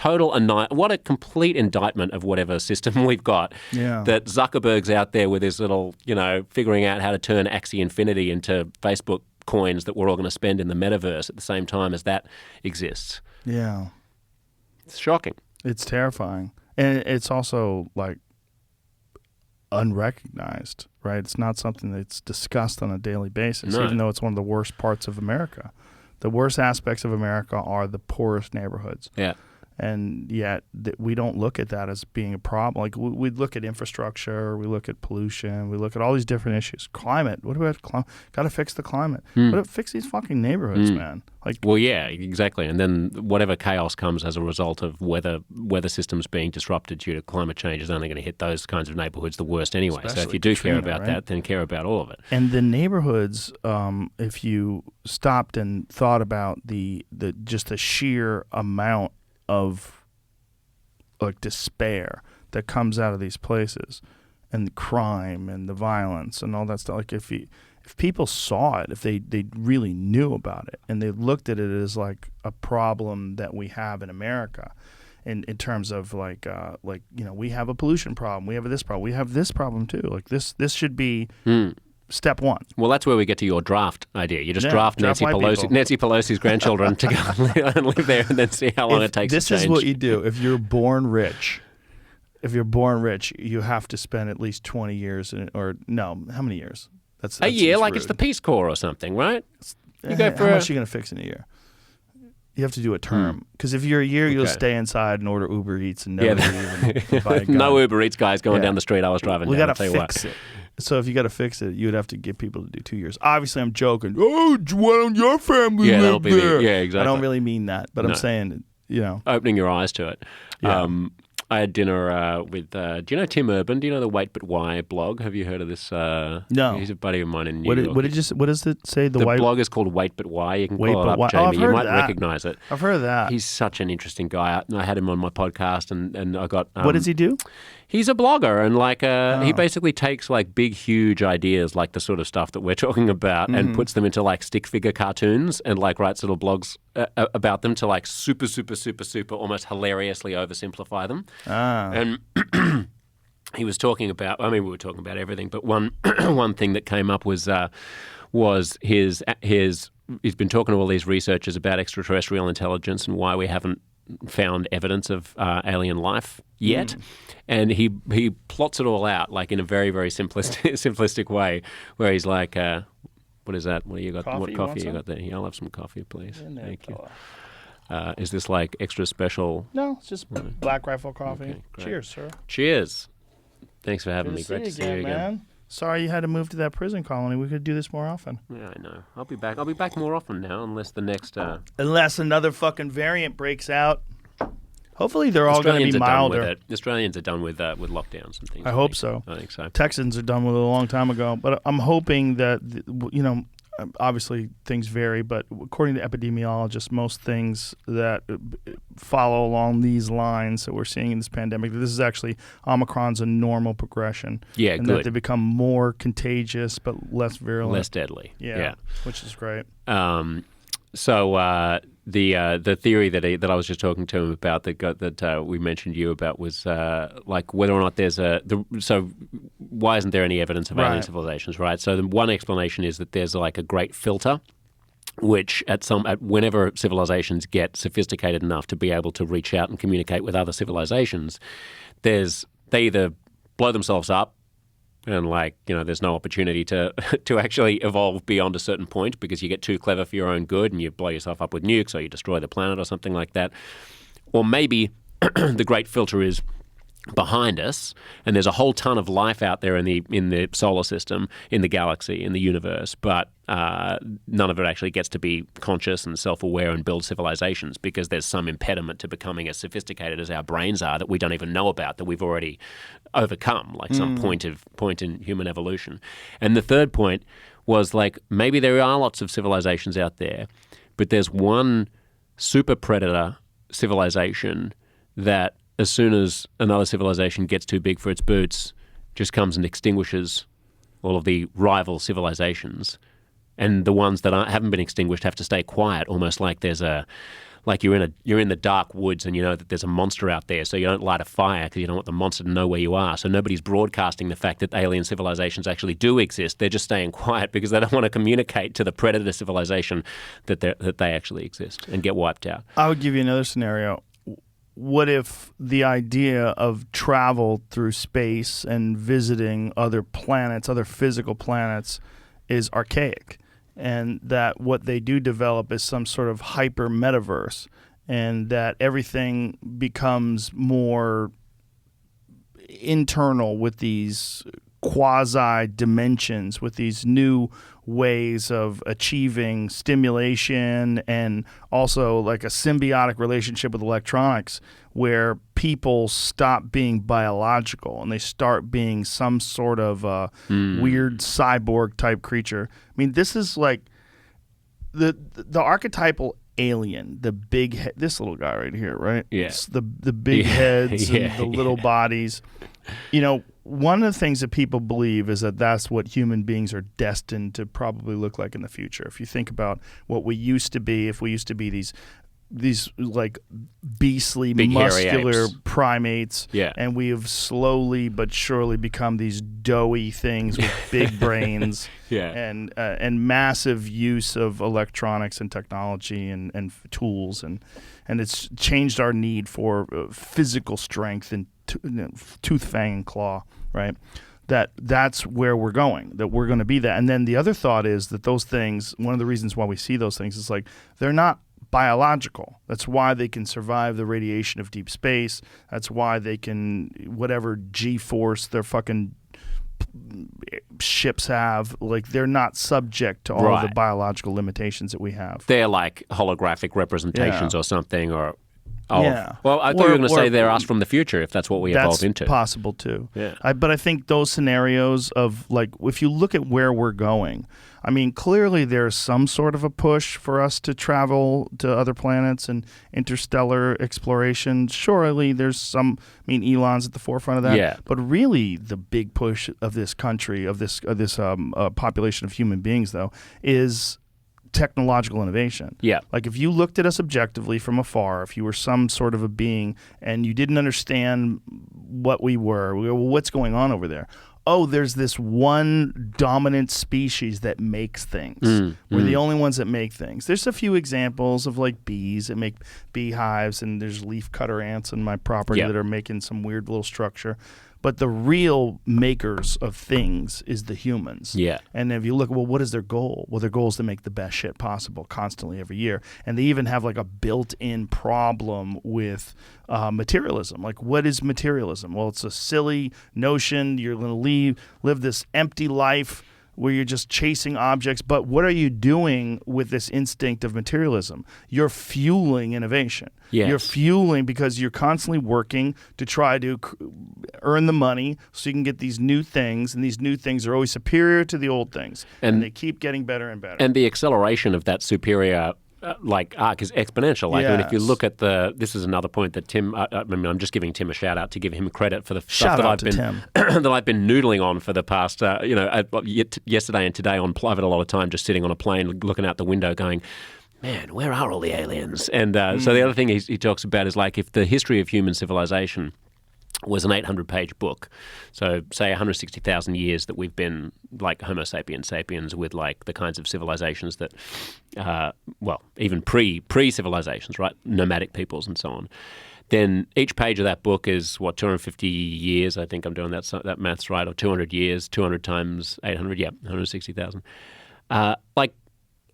what a complete indictment of whatever system we've got. Yeah. That Zuckerberg's out there with his little, figuring out how to turn Axie Infinity into Facebook coins that we're all going to spend in the metaverse at the same time as that exists. Yeah. It's shocking. It's terrifying. And it's also like unrecognized, right? It's not something that's discussed on a daily basis, No. even though it's one of the worst parts of America. The worst aspects of America are the poorest neighborhoods. Yeah. And yet we don't look at that as being a problem. Like we look at infrastructure, we look at pollution, we look at all these different issues. Climate, what about climate? Got to fix the climate. Fix these fucking neighborhoods, man. Like, well, yeah, exactly. And then whatever chaos comes as a result of weather systems being disrupted due to climate change is only going to hit those kinds of neighborhoods the worst anyway. So if you do care about that, then care about all of it. And the neighborhoods, if you stopped and thought about the sheer amount of like despair that comes out of these places, and the crime and the violence and all that stuff. Like if people saw it, if they really knew about it and they looked at it as like a problem that we have in America, in terms of like we have a pollution problem, we have this problem, we have this problem too. Like this should be step one. Well, that's where we get to your draft idea. You just draft Nancy white Nancy Pelosi's grandchildren to go and live there, and then see how long it takes. This to change. is what you do if you're born rich. If you're born rich, you have to spend at least 20 years, how many years? That's a year, like rude. it's the Peace Corps or something, right? You go for how much are you going to fix in a year? You have to do a term, because if you're a year, you'll stay inside and order Uber Eats and never even buy a gun. No Uber Eats guys going down the street I was driving down. We got to fix it. So if you got to fix it, you would have to get people to do 2 years. Obviously, I'm joking. Oh, why don't your family live there? Exactly. I don't really mean that, but I'm saying, opening your eyes to it. Yeah. I had dinner with, do you know Tim Urban? Do you know the Wait But Why blog? Have you heard of this? No. He's a buddy of mine in New York. What does it say? The blog is called Wait But Why. You can Wait call But it up, Why. Jamie. I've heard You might that. recognize it. I've heard of that. He's such an interesting guy. I had him on my podcast, and I got... what does he do? He's a blogger, and he basically takes like big, huge ideas, like the sort of stuff that we're talking about, and puts them into like stick figure cartoons, and like writes little blogs about them to like super, super, super, super, almost hilariously oversimplify them. And he was talking about. I mean, we were talking about everything, but one thing that came up was his. He's been talking to all these researchers about extraterrestrial intelligence and why we haven't found evidence of alien life yet. And he plots it all out like in a very, very simplistic way, where he's like, what is that? What do you got? What coffee you got there? Yeah, I'll have some coffee, please. Thank you. Is this like extra special? No, it's just Black Rifle coffee. Okay, cheers, sir. Cheers. Thanks for having me. Great to see you again. Man. Sorry you had to move to that prison colony. We could do this more often. Yeah, I know. I'll be back. I'll be back more often now, unless the next... Unless another fucking variant breaks out. Hopefully they're all going to be milder. The Australians are done with lockdowns and things. I hope so. I think so. Texans are done with it a long time ago. But I'm hoping that, obviously things vary, but according to epidemiologists, most things that follow along these lines that we're seeing in this pandemic, this is actually Omicron's a normal progression. Yeah, and good. that they become more contagious but less virulent. Less deadly. Yeah. Which is great. So the theory that I was just talking to him about that we mentioned you about was like whether or not there's so why isn't there any evidence of alien civilizations, right? So the one explanation is that there's like a great filter, which whenever civilizations get sophisticated enough to be able to reach out and communicate with other civilizations, they either blow themselves up. And there's no opportunity to actually evolve beyond a certain point because you get too clever for your own good and you blow yourself up with nukes or you destroy the planet or something like that. Or maybe the great filter is behind us, and there's a whole ton of life out there in the solar system, in the galaxy, in the universe, but none of it actually gets to be conscious and self-aware and build civilizations because there's some impediment to becoming as sophisticated as our brains are that we don't even know about, that we've already overcome, like some point in human evolution. And the third point was like, maybe there are lots of civilizations out there, but there's one super predator civilization that as soon as another civilization gets too big for its boots, just comes and extinguishes all of the rival civilizations. And the ones that haven't been extinguished have to stay quiet, almost like you're in the dark woods and you know that there's a monster out there, so you don't light a fire because you don't want the monster to know where you are. So nobody's broadcasting the fact that alien civilizations actually do exist. They're just staying quiet because they don't want to communicate to the predator civilization that they actually exist and get wiped out. I would give you another scenario. What if the idea of travel through space and visiting other planets, other physical planets, is archaic, and that what they do develop is some sort of hyper metaverse, and that everything becomes more internal with these quasi dimensions, with these new ways of achieving stimulation, and also like a symbiotic relationship with electronics where people stop being biological and they start being some sort of weird cyborg type creature. I mean, this is like the archetypal alien, the big head, this little guy right here, right? Yeah. It's the big heads and the little bodies. You know, one of the things that people believe is that that's what human beings are destined to probably look like in the future. If you think about what we used to be, if we used to be these like beastly, big, muscular primates, Yeah. and we have slowly but surely become these doughy things with big brains, Yeah. and massive use of electronics and technology and tools, and it's changed our need for physical strength and tooth, fang, and claw, right? That's where we're going, that we're going to be that. And then the other thought is that those things, one of the reasons why we see those things is like they're not biological. That's why they can survive the radiation of deep space. That's why they can, whatever G-force their fucking ships have, like they're not subject to all the biological limitations that we have. They're like holographic representations or something, or yeah. Well, I thought you were going to say they're us from the future, if that's what we evolve into. That's possible too. Yeah. But I think those scenarios of like, if you look at where we're going, I mean, clearly there's some sort of a push for us to travel to other planets and interstellar exploration. Surely there's some, I mean, Elon's at the forefront of that. Yeah. But really the big push of this country, of this population of human beings, though, is technological innovation. Yeah. Like if you looked at us objectively from afar, if you were some sort of a being and you didn't understand what we were, well, what's going on over there? Oh, there's this one dominant species that makes things. We're the only ones that make things. There's a few examples of like bees that make beehives, and there's leaf cutter ants on my property that are making some weird little structure. But the real makers of things is the humans. Yeah. And if you look, well, what is their goal? Well, their goal is to make the best shit possible constantly every year. And they even have like a built-in problem with materialism. Like, what is materialism? Well, it's a silly notion. You're going to live this empty life where you're just chasing objects. But what are you doing with this instinct of materialism? You're fueling innovation. Yes. You're fueling because you're constantly working to try to earn the money so you can get these new things, and these new things are always superior to the old things, and they keep getting better and better. And the acceleration of that superior arc is exponential. Like, I mean, if you look at this is another point that Tim, I mean, I'm just giving Tim a shout out to give him credit for the stuff that I've been noodling on for the past, yesterday and today on. I've had a lot of time just sitting on a plane, looking out the window going, man, where are all the aliens? And so the other thing he talks about is like, if the history of human civilization was an 800-page book, so say 160,000 years that we've been like Homo sapiens with like the kinds of civilizations that, even pre-civilizations, right, nomadic peoples and so on, then each page of that book is, 250 years, I think I'm doing that maths right, or 200 years, 200 times 800, 160,000. Like,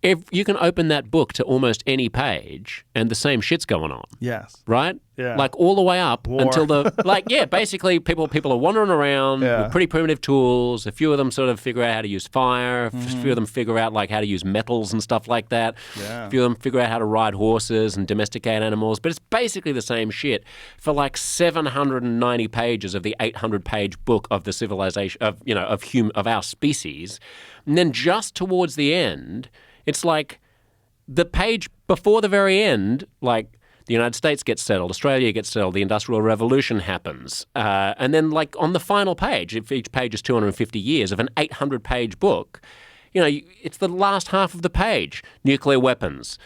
if you can open that book to almost any page and the same shit's going on. Yes. Right? Yeah. Like all the way up War. until basically people are wandering around with pretty primitive tools. A few of them sort of figure out how to use fire. A few of them figure out like how to use metals and stuff like that. Yeah. A few of them figure out how to ride horses and domesticate animals. But it's basically the same shit for like 790 pages of the 800-page book of the civilization of our species. And then just towards the end, it's like the page before the very end, like the United States gets settled, Australia gets settled, the Industrial Revolution happens. And then like on the final page, if each page is 250 years of an 800-page book, it's the last half of the page. Nuclear weapons,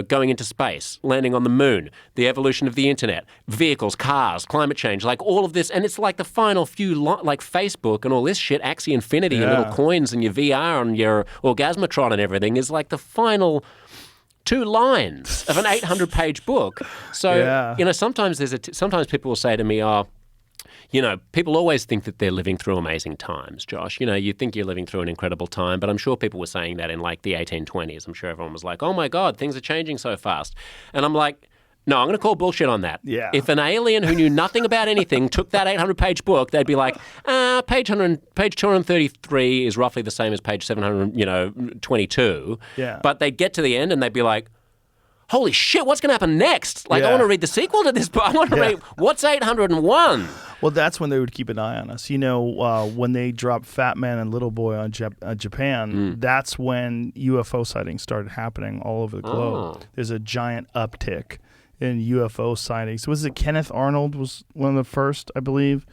going into space, landing on the moon, the evolution of the internet, vehicles, cars, climate change, like all of this. And it's like the final few, like Facebook and all this shit, Axie Infinity and little coins and your VR and your Orgasmatron and everything is like the final 2 lines of an 800-page book. So, sometimes sometimes people will say to me, people always think that they're living through amazing times, Josh. You think you're living through an incredible time, but I'm sure people were saying that in like the 1820s. I'm sure everyone was like, oh my God, things are changing so fast. And I'm like, no, I'm going to call bullshit on that. Yeah. If an alien who knew nothing about anything took that 800-page book, they'd be like, page 233 is roughly the same as page 722. Yeah. But they'd get to the end and they'd be like, holy shit, what's going to happen next? Like, I want to read the sequel to this book. I want to read, what's 801? Well, that's when they would keep an eye on us. When they dropped Fat Man and Little Boy on Japan, that's when UFO sightings started happening all over the globe. There's a giant uptick in UFO sightings. Was it Kenneth Arnold was one of the first, I believe?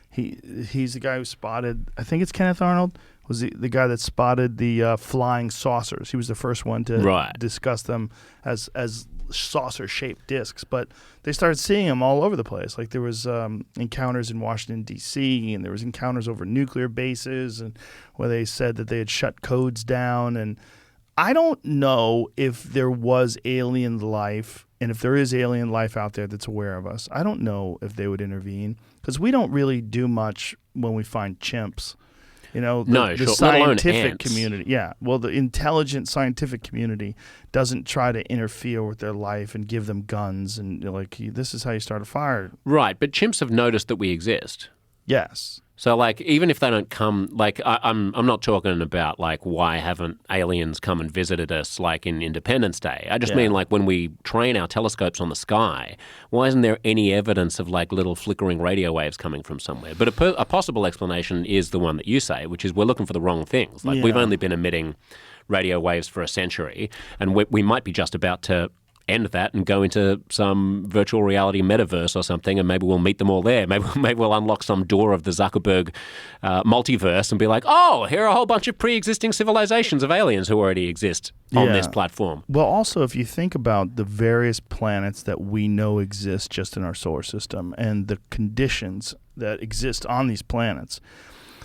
He's the guy who spotted, I think it's Kenneth Arnold, was the guy that spotted the flying saucers. He was the first one to discuss them as saucer-shaped discs. But they started seeing them all over the place. Like there was encounters in Washington, D.C., and there was encounters over nuclear bases and where they said that they had shut codes down. And I don't know if there was alien life, and if there is alien life out there that's aware of us, I don't know if they would intervene because we don't really do much when we find chimps. The scientific community. Yeah. Well, the intelligent scientific community doesn't try to interfere with their life and give them guns and this is how you start a fire. Right. But chimps have noticed that we exist. Yes. So, like, even if they don't come, like, I'm not talking about, like, why haven't aliens come and visited us, like, in Independence Day? I just mean, like, when we train our telescopes on the sky, why isn't there any evidence of, like, little flickering radio waves coming from somewhere? But a possible explanation is the one that you say, which is we're looking for the wrong things. Like, we've only been emitting radio waves for a century, and we might be just about to end that and go into some virtual reality metaverse or something, and maybe we'll meet them all there. Maybe we'll unlock some door of the Zuckerberg multiverse and be like, oh, here are a whole bunch of pre-existing civilizations of aliens who already exist on this platform. Well, also, if you think about the various planets that we know exist just in our solar system and the conditions that exist on these planets,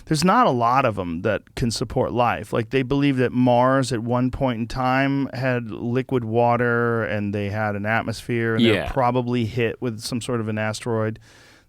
there's not a lot of them that can support life. Like they believe that Mars at one point in time had liquid water and they had an atmosphere and they were probably hit with some sort of an asteroid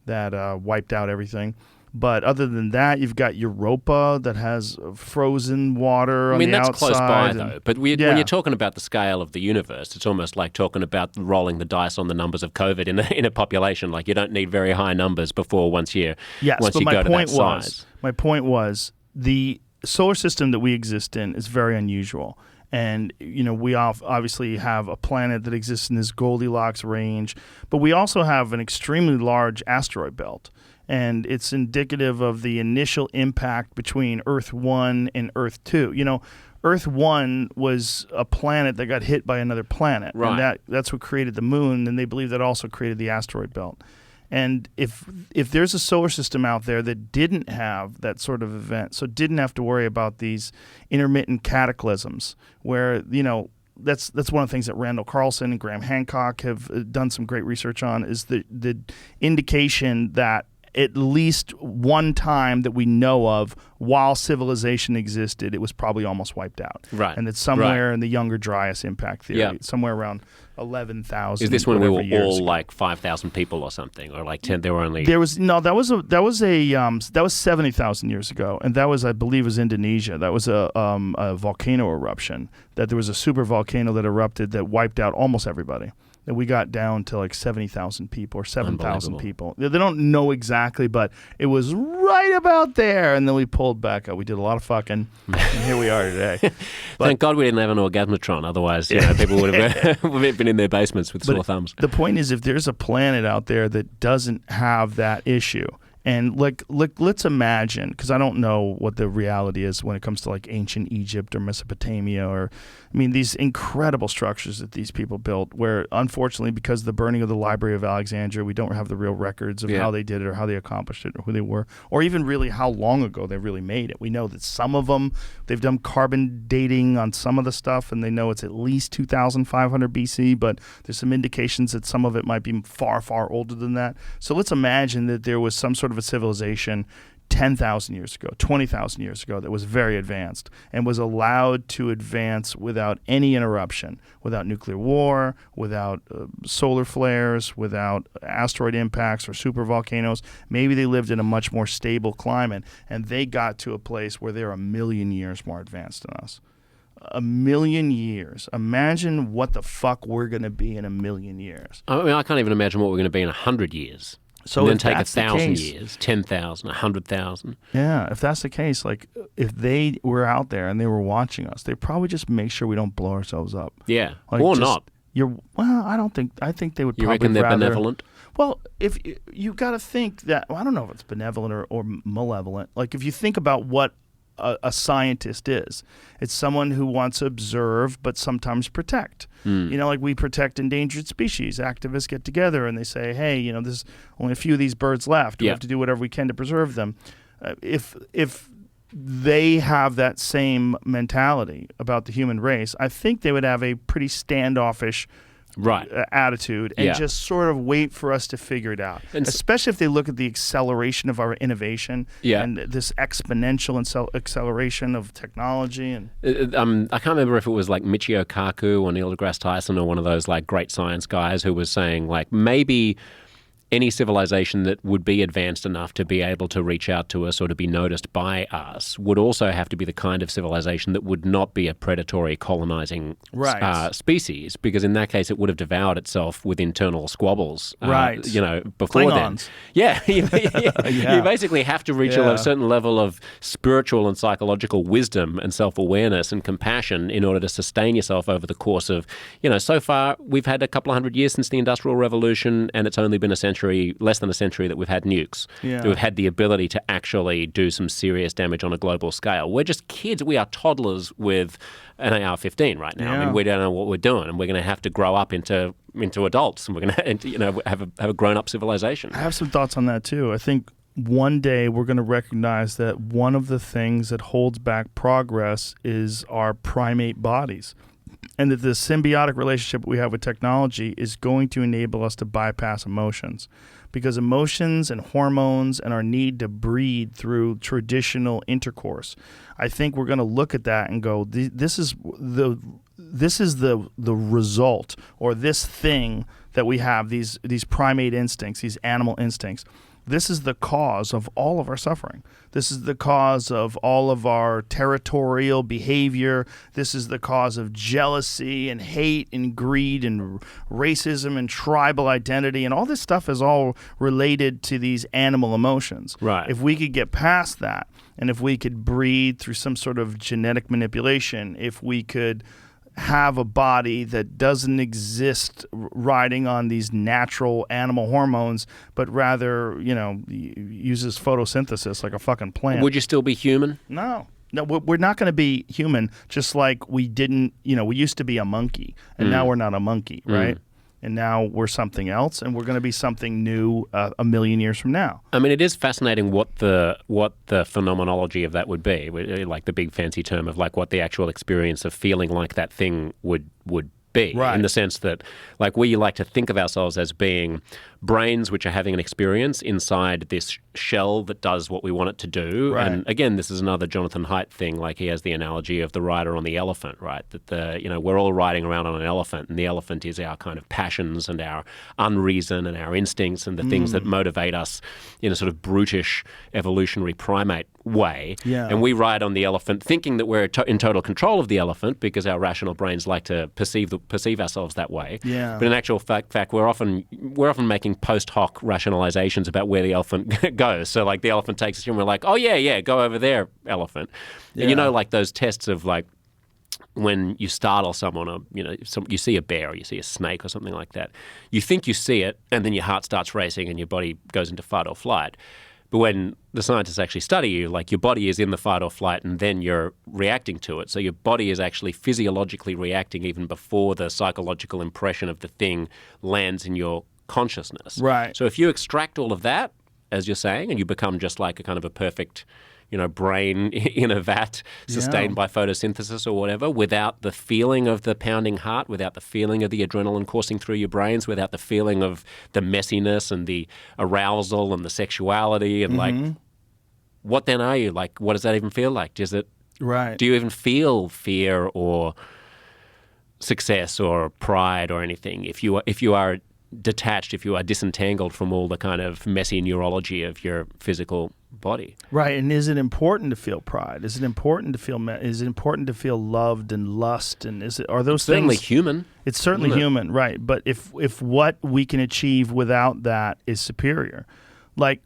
that wiped out everything. But other than that, you've got Europa that has frozen water on the outside. I mean, that's close by, though. But when you're talking about the scale of the universe, it's almost like talking about rolling the dice on the numbers of COVID in a population. Like, you don't need very high numbers before once you go to that size. My point was the solar system that we exist in is very unusual. And, we obviously have a planet that exists in this Goldilocks range, but we also have an extremely large asteroid belt. And it's indicative of the initial impact between Earth 1 and Earth 2. Earth 1 was a planet that got hit by another planet. Right. And that's what created the moon, and they believe that also created the asteroid belt. And if there's a solar system out there that didn't have that sort of event, so didn't have to worry about these intermittent cataclysms where, that's one of the things that Randall Carlson and Graham Hancock have done some great research on, is the indication that at least one time that we know of while civilization existed, it was probably almost wiped out. Right. And that somewhere in the Younger Dryas impact theory, somewhere around 11,000. Is this when we were years all ago. like 5,000 people or something, or like 10? There were only. There was that was 70,000 years ago, and that was, I believe, was Indonesia. That was a volcano eruption. That there was a super volcano that erupted that wiped out almost everybody. That we got down to like 70,000 people or 7,000 people. They don't know exactly, but it was right about there. And then we pulled back up. We did a lot of fucking, and here we are today. Thank God we didn't have an orgasmatron. Otherwise, people would have been in their basements with sore thumbs. The point is, if there's a planet out there that doesn't have that issue, and let's imagine, because I don't know what the reality is when it comes to like ancient Egypt or Mesopotamia, or I mean these incredible structures that these people built, where unfortunately because of the burning of the Library of Alexandria, we don't have the real records of how they did it or how they accomplished it or who they were, or even really how long ago they really made it. We know that some of them, they've done carbon dating on some of the stuff, and they know it's at least 2,500 BC, but there's some indications that some of it might be far, far older than that. So let's imagine that there was some sort of a civilization 10,000 years ago, 20,000 years ago that was very advanced and was allowed to advance without any interruption, without nuclear war, without solar flares, without asteroid impacts or supervolcanoes. Maybe they lived in a much more stable climate, and they got to a place where they're 1,000,000 years more advanced than us. 1,000,000 years. Imagine what the fuck we're going to be in 1,000,000 years. I mean, I can't even imagine what we're going to be in 100 years. So and then if take that's the 1,000 case- years, 10,000, 100,000. Yeah, if that's the case, like if they were out there and they were watching us, they probably just make sure we don't blow ourselves up. Yeah, Like, or just- not. I think they would You probably reckon they're rather, benevolent? Well, if you got to think that, well, I don't know if it's benevolent or malevolent. Like if you think about what a scientist is, it's someone who wants to observe but sometimes protect. You know, like we protect endangered species. Activists get together and they say, hey, you know, there's only a few of these birds left. We have to do whatever we can to preserve them. If they have that same mentality about the human race, I think they would have a pretty standoffish attitude and just sort of wait for us to figure it out. And especially if they look at the acceleration of our innovation and this exponential acceleration of technology. And I can't remember if it was like Michio Kaku or Neil deGrasse Tyson or one of those like great science guys who was saying like maybe any civilization that would be advanced enough to be able to reach out to us or to be noticed by us would also have to be the kind of civilization that would not be a predatory colonizing species, because in that case it would have devoured itself with internal squabbles. You know, before Klingons. then. You basically have to reach a certain level of spiritual and psychological wisdom and self-awareness and compassion in order to sustain yourself over the course of, you know, so far we've had a couple of hundred years since the Industrial Revolution, and it's only been less than a century that we've had nukes. That we've had the ability to actually do some serious damage on a global scale. We're just kids. We are toddlers with an AR-15 right now. I mean, we don't know what we're doing, and we're going to have to grow up into adults, and we're going to, you know, have a grown-up civilization. I have some thoughts on that too. I think one day we're going to recognize that one of the things that holds back progress is our primate bodies. And that the symbiotic relationship we have with technology is going to enable us to bypass emotions, because emotions and hormones and our need to breed through traditional intercourse, I think we're going to look at that and go, this is the result, or this thing that we have, these primate instincts, these animal instincts. This is the cause of all of our suffering. This is the cause of all of our territorial behavior. This is the cause of jealousy and hate and greed and racism and tribal identity. And all this stuff is all related to these animal emotions. Right. If we could get past that, and if we could breed through some sort of genetic manipulation, if we could have a body that doesn't exist riding on these natural animal hormones, but rather, you know, uses photosynthesis like a fucking plant. Would you still be human? No, we're not going to be human, just like we didn't, you know, we used to be a monkey, and now we're not a monkey, right? And now we're something else, and we're going to be something new 1,000,000 years from now. I mean, it is fascinating what the phenomenology of that would be, like the big fancy term of like what the actual experience of feeling like that thing would be, Right. in the sense that, like, we like to think of ourselves as being brains which are having an experience inside this shell that does what we want it to do. Right. And again, this is another Jonathan Haidt thing. Like, he has the analogy of the rider on the elephant, right? That we're all riding around on an elephant, and the elephant is our kind of passions and our unreason and our instincts and the things that motivate us in a sort of brutish evolutionary primate way. Yeah. And we ride on the elephant thinking that we're in total control of the elephant because our rational brains like to perceive ourselves that way. Yeah. But in actual fact, we're often making post hoc rationalizations about where the elephant goes. So, like, the elephant takes us and we're like, oh yeah, go over there, elephant. And Yeah. like those tests of, like, when you startle someone, or you see a bear or you see a snake or something like that, you think you see it, and then your heart starts racing and your body goes into fight or flight. But when the scientists actually study you, like, your body is in the fight or flight and then you're reacting to it. So your body is actually physiologically reacting even before the psychological impression of the thing lands in your consciousness. Right. So if you extract all of that, as you're saying, and you become just like a kind of a perfect, brain in a vat sustained by photosynthesis or whatever, without the feeling of the pounding heart, without the feeling of the adrenaline coursing through your brains, without the feeling of the messiness and the arousal and the sexuality and like, what then are you? Like, what does that even feel like? Right. Do you even feel fear or success or pride or anything if you are detached, if you are disentangled from all the kind of messy neurology of your physical body? Right. And is it important to feel pride? Is it important to feel? Is it important to feel loved and lust? And are those Certainly things human? It's certainly human, right? But if what we can achieve without that is superior, like,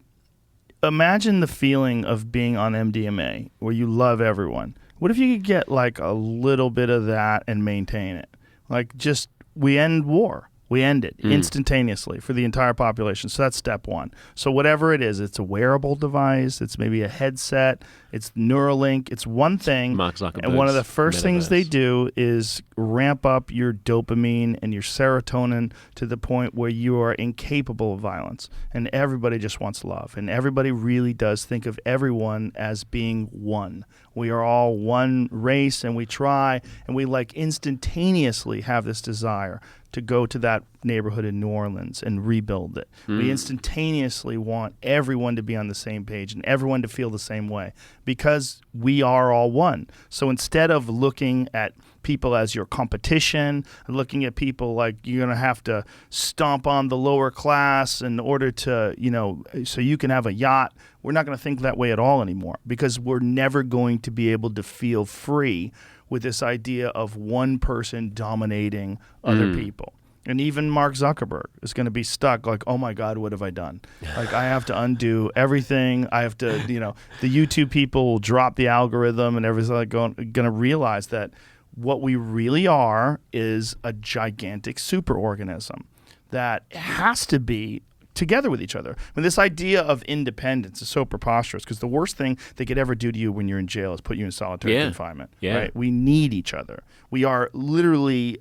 imagine the feeling of being on MDMA where you love everyone. What if you could get like a little bit of that and maintain it? Like, just, we end war. We end it instantaneously for the entire population. So that's step one. So whatever it is, it's a wearable device, it's maybe a headset, it's Neuralink, it's one thing. Mark Zuckerberg's and one of the first things they metaverse. do is ramp up your dopamine and your serotonin to the point where you are incapable of violence. And everybody just wants love. And everybody really does think of everyone as being one. We are all one race, and we try, and we like instantaneously have this desire to go to that neighborhood in New Orleans and rebuild it. We instantaneously want everyone to be on the same page and everyone to feel the same way because we are all one. So instead of looking at people as your competition, looking at people like you're going to have to stomp on the lower class in order to, so you can have a yacht, we're not going to think that way at all anymore because we're never going to be able to feel free with this idea of one person dominating other people. And even Mark Zuckerberg is going to be stuck like, oh my God, what have I done? Like, I have to undo everything. I have to, the YouTube people will drop the algorithm and everything's like going to realize that what we really are is a gigantic superorganism that has to be together with each other. I mean, this idea of independence is so preposterous because the worst thing they could ever do to you when you're in jail is put you in solitary confinement. Yeah. Right? We need each other. We are literally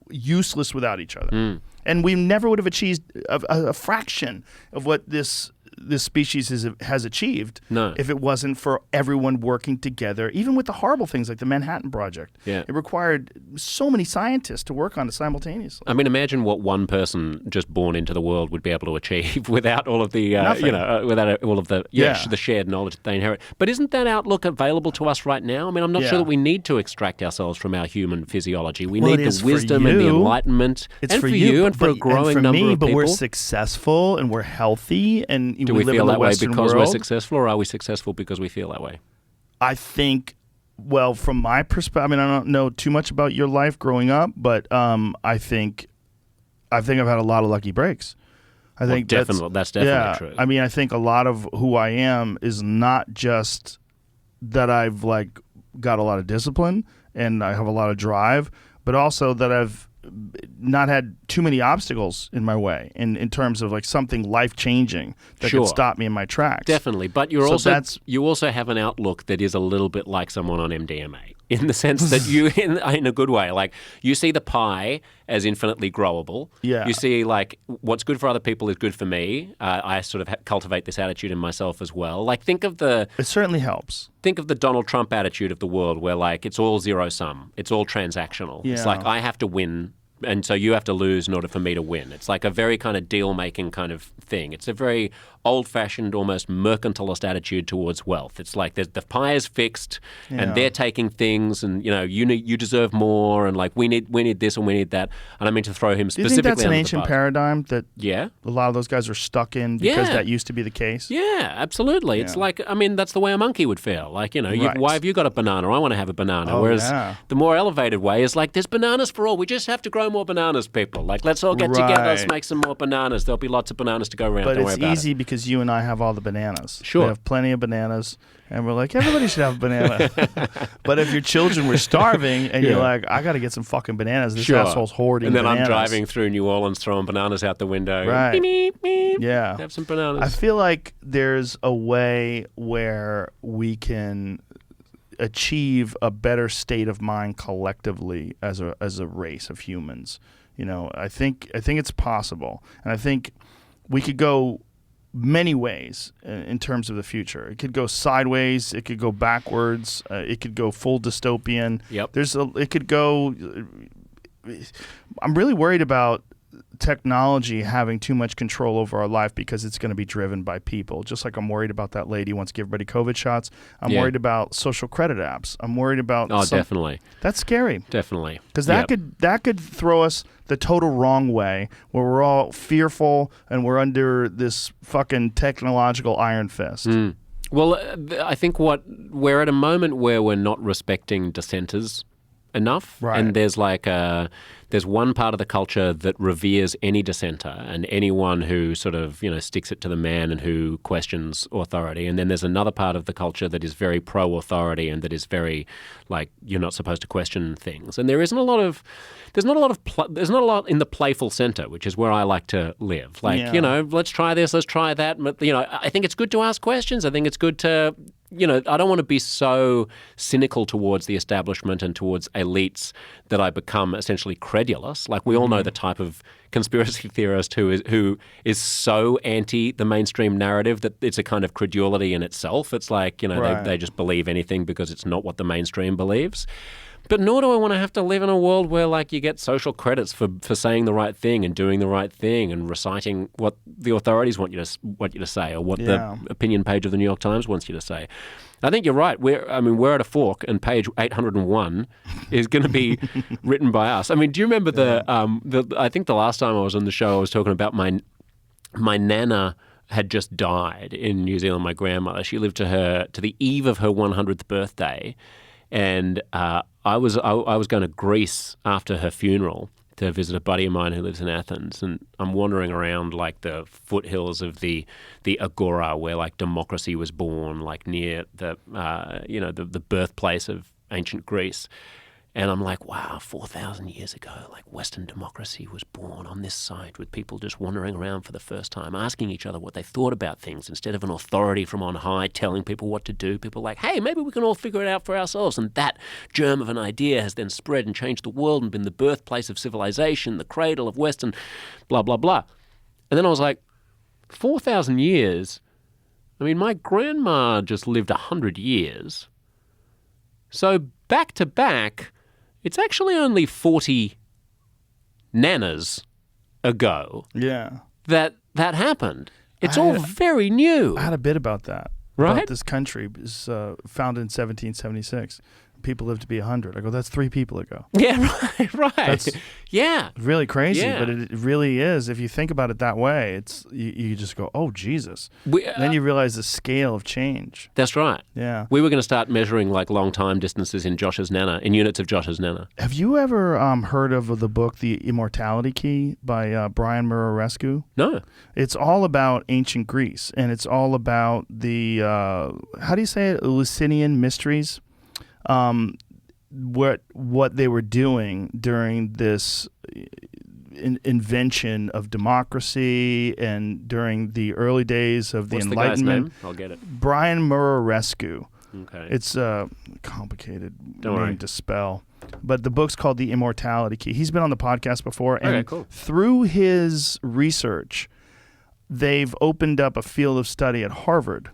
useless without each other. And we never would have achieved a fraction of what this species has achieved if it wasn't for everyone working together, even with the horrible things like the Manhattan Project. Yeah. It required so many scientists to work on it simultaneously. I mean, imagine what one person just born into the world would be able to achieve without all of the, without all of the, the shared knowledge that they inherit. But isn't that outlook available to us right now? I mean, I'm not sure that we need to extract ourselves from our human physiology. We need the wisdom and the enlightenment. It's and for you and for a growing number of people. But we're successful and we're healthy and do we live feel in the that way Western because world. we're successful, or are we successful because we feel that way? I think, well, from my perspective, I mean, I don't know too much about your life growing up, but I think I've had a lot of lucky breaks. I think that's definitely true. I mean, I think a lot of who I am is not just that I've like got a lot of discipline and I have a lot of drive, but also that I've not had too many obstacles in my way in terms of like something life-changing that could stop me in my tracks. Definitely, but you also have an outlook that is a little bit like someone on MDMA in the sense that you, in a good way, like you see the pie as infinitely growable. Yeah. You see like what's good for other people is good for me. I sort of cultivate this attitude in myself as well. Like it certainly helps. Think of the Donald Trump attitude of the world where like it's all zero sum. It's all transactional. Yeah. It's like I have to win and so you have to lose in order for me to win. It's like a very kind of deal-making kind of thing. It's a very old-fashioned, almost mercantilist attitude towards wealth. It's like the pie is fixed, and they're taking things, and you deserve more, and like we need this and we need that. And I mean to throw him Do you specifically. think that's an under the ancient bus. paradigm that Yeah. a lot of those guys are stuck in because Yeah. that used to be the case? Yeah, absolutely. It's like, I mean, that's the way a monkey would feel. Like, Right. why have you got a banana? I want to have a banana. Oh, Whereas yeah. the more elevated way is like, there's bananas for all. We just have to grow more bananas, people. Like, let's all get together. Let's Right. make some more bananas. There'll be lots of bananas to go around. But Don't worry it's about easy it. because you and I have all the bananas. Sure. We have plenty of bananas, and we're like, everybody should have a banana. But if your children were starving and you're like, I got to get some fucking bananas, this asshole's hoarding And then bananas. I'm driving through New Orleans throwing bananas out the window. Right. Beep, beep, beep. Yeah. Have some bananas. I feel like there's a way where we can achieve a better state of mind collectively as a race of humans. I think it's possible, and I think we could go many ways in terms of the future. It could go sideways. It could go backwards. It could go full dystopian. Yep. It could go. I'm really worried about technology having too much control over our life because it's going to be driven by people. Just like I'm worried about that lady who wants to give everybody COVID shots. I'm worried about social credit apps. I'm worried about. Definitely. That's scary. Definitely. Because that could throw us the total wrong way, where we're all fearful and we're under this fucking technological iron fist. Well, I think we're at a moment where we're not respecting dissenters enough, Right. and there's there's one part of the culture that reveres any dissenter and anyone who sort of sticks it to the man and who questions authority, and then there's another part of the culture that is very pro-authority and that is very like you're not supposed to question things. And there's not a lot in the playful center, which is where I like to live. Like let's try this, let's try that. But I think it's good to ask questions. I think it's good to. I don't want to be so cynical towards the establishment and towards elites that I become essentially credulous. Like we all know the type of conspiracy theorist who is so anti the mainstream narrative that it's a kind of credulity in itself. It's like, Right. they just believe anything because it's not what the mainstream believes. But nor do I want to have to live in a world where like you get social credits for saying the right thing and doing the right thing and reciting what the authorities want you to say or what the opinion page of the New York Times wants you to say. I think you're right. We're at a fork, and page 801 is going to be written by us. I mean, do you remember I think the last time I was on the show, I was talking about my nana had just died in New Zealand. My grandmother. She lived to the eve of her 100th birthday. And I was going to Greece after her funeral to visit a buddy of mine who lives in Athens, and I'm wandering around like the foothills of the Agora, where like democracy was born, like near the the birthplace of ancient Greece. And I'm like, wow, 4,000 years ago, like Western democracy was born on this site with people just wandering around for the first time, asking each other what they thought about things instead of an authority from on high telling people what to do. People like, hey, maybe we can all figure it out for ourselves. And that germ of an idea has then spread and changed the world and been the birthplace of civilization, the cradle of Western, blah, blah, blah. And then I was like, 4,000 years? I mean, my grandma just lived 100 years. So back to back, it's actually only 40 nanas ago that happened. It's all very new. I had a bit about that. Right? About this country is founded in 1776. People live to be 100. I go, that's 3 people ago. Yeah, right. That's yeah. really crazy, Yeah. but it really is. If you think about it that way, it's you just go, oh, Jesus. We, then you realize the scale of change. That's right. Yeah. We were going to start measuring like long time distances in Josh's nana, in units of Josh's nana. Have you ever heard of the book The Immortality Key by Brian Murarescu? No. It's all about ancient Greece, and it's all about the, how do you say it, Eleusinian mysteries? What they were doing during this invention of democracy and during the early days of the What's Enlightenment. The guy's name? I'll get it. Brian Murarescu. Okay. It's a complicated Don't worry. name to spell. But the book's called The Immortality Key. He's been on the podcast before, and Okay, cool. through his research, they've opened up a field of study at Harvard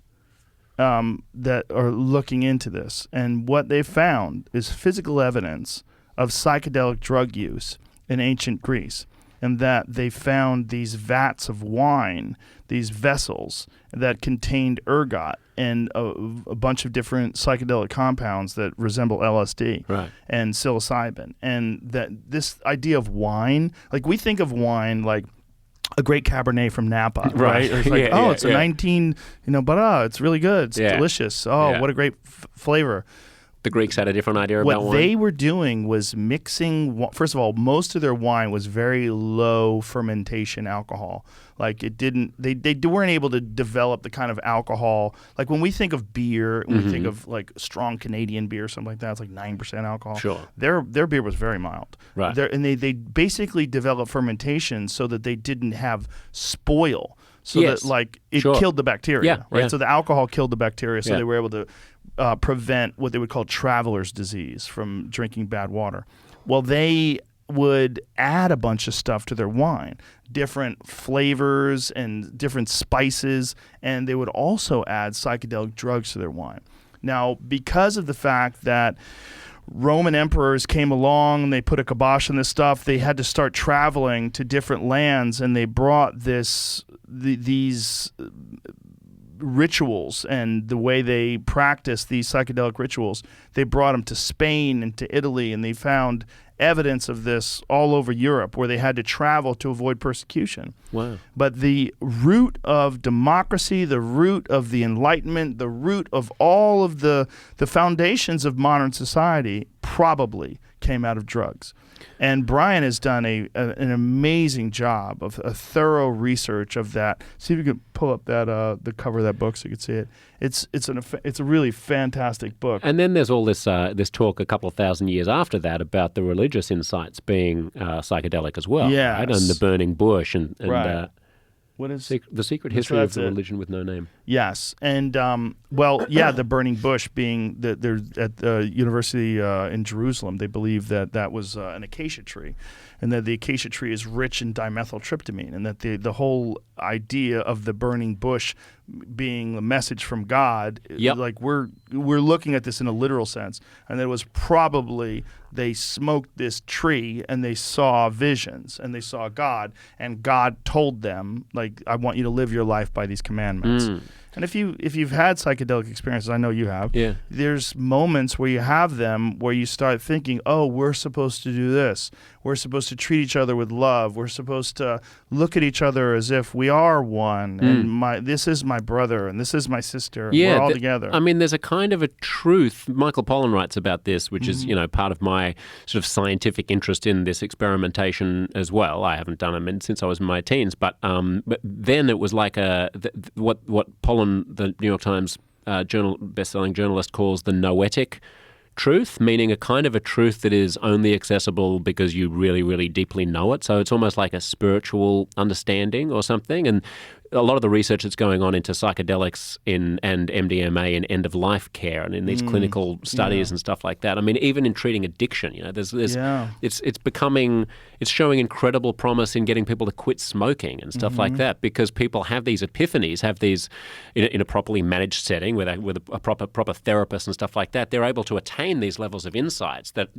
that are looking into this. And what they found is physical evidence of psychedelic drug use in ancient Greece, and that they found these vats of wine, these vessels that contained ergot and a bunch of different psychedelic compounds that resemble LSD and psilocybin. And that this idea of wine, like we think of wine like a great Cabernet from Napa, right? It's like, it's a 19, but it's really good. It's delicious. Oh, what a great flavor. The Greeks had a different idea about wine. What they were doing was mixing. First of all, most of their wine was very low fermentation alcohol. Like it didn't. They weren't able to develop the kind of alcohol. Like when we think of beer, when we think of like strong Canadian beer or something like that, it's like 9% alcohol. Sure. Their beer was very mild. Right. And they basically developed fermentation so that they didn't have spoil. So that like it killed the bacteria. Right. So the alcohol killed the bacteria. So they were able to prevent what they would call traveler's disease from drinking bad water. Well, they would add a bunch of stuff to their wine, different flavors and different spices, and they would also add psychedelic drugs to their wine. Now, because of the fact that Roman emperors came along and they put a kibosh on this stuff, they had to start traveling to different lands, and they brought these rituals and the way they practice these psychedelic rituals, they brought them to Spain and to Italy, and they found evidence of this all over Europe where they had to travel to avoid persecution. Wow. But the root of democracy, the root of the Enlightenment, the root of all of the foundations of modern society probably came out of drugs. And Brian has done an amazing job of a thorough research of that. See if you can pull up that the cover of that book so you can see it. It's a really fantastic book. And then there's all this talk a couple of thousand years after that about the religious insights being psychedelic as well. Yes. Right? And the burning bush and right. What is the secret history of the religion with no name? Yes, and the burning bush being they're at the university in Jerusalem. They believe that was an acacia tree, and that the acacia tree is rich in dimethyltryptamine, and that the whole idea of the burning bush being the message from God, like we're looking at this in a literal sense, and that it was probably they smoked this tree and they saw visions and they saw God, and God told them, like, I want you to live your life by these commandments. And if you've had psychedelic experiences, I know you have, there's moments where you have them where you start thinking, oh, we're supposed to do this. We're supposed to treat each other with love. We're supposed to look at each other as if we are one. And this is my brother and this is my sister. Yeah, we're all together. I mean, there's a kind of a truth. Michael Pollan writes about this, which is, part of my sort of scientific interest in this experimentation as well. I haven't done it since I was in my teens, but then it was like what Pollan, the New York Times best-selling journalist, calls the noetic truth, meaning a kind of a truth that is only accessible because you really, really deeply know it. So it's almost like a spiritual understanding or something. And a lot of the research that's going on into psychedelics and MDMA in end-of-life care and in these clinical studies and stuff like that. I mean, even in treating addiction, it's showing incredible promise in getting people to quit smoking and stuff like that, because people have these epiphanies, have these in a properly managed setting with a proper therapist and stuff like that. They're able to attain these levels of insights that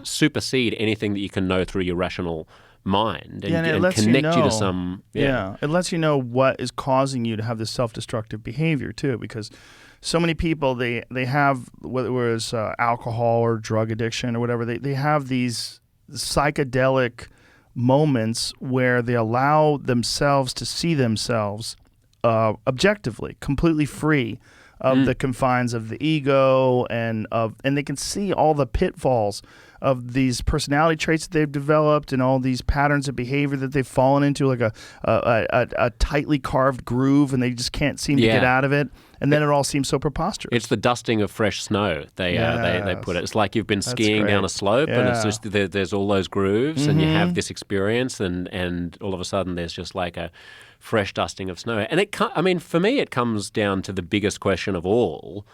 supersede anything that you can know through your rational mind and connect you to some. It lets you know what is causing you to have this self-destructive behavior too, because so many people they have, whether it was alcohol or drug addiction or whatever, they have these psychedelic moments where they allow themselves to see themselves objectively, completely free of the confines of the ego, and they can see all the pitfalls of these personality traits that they've developed and all these patterns of behavior that they've fallen into, like a tightly carved groove, and they just can't seem to get out of it. And then it all seems so preposterous. It's the dusting of fresh snow. They put it. It's like you've been skiing down a slope, and it's just there's all those grooves, and you have this experience, and all of a sudden there's just like a fresh dusting of snow. And for me, it comes down to the biggest question of all,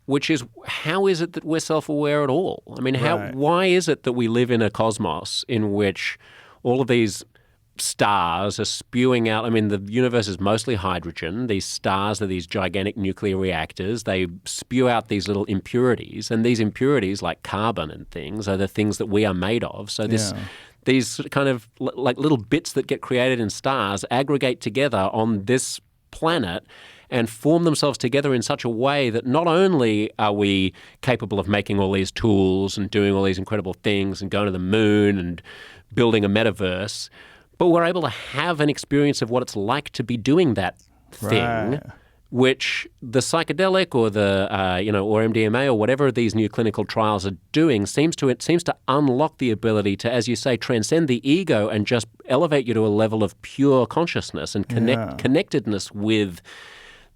which is, how is it that we're self-aware at all? I mean, why is it that we live in a cosmos in which all of these stars are spewing out. I mean, the universe is mostly hydrogen. These stars are these gigantic nuclear reactors. They spew out these little impurities, and these impurities, like carbon and things, are the things that we are made of. So these kind of like little bits that get created in stars aggregate together on this planet and form themselves together in such a way that not only are we capable of making all these tools and doing all these incredible things and going to the moon and building a metaverse, but we're able to have an experience of what it's like to be doing that thing, which the psychedelic or the or MDMA or whatever these new clinical trials are doing seems to unlock the ability to, as you say, transcend the ego and just elevate you to a level of pure consciousness and connectedness with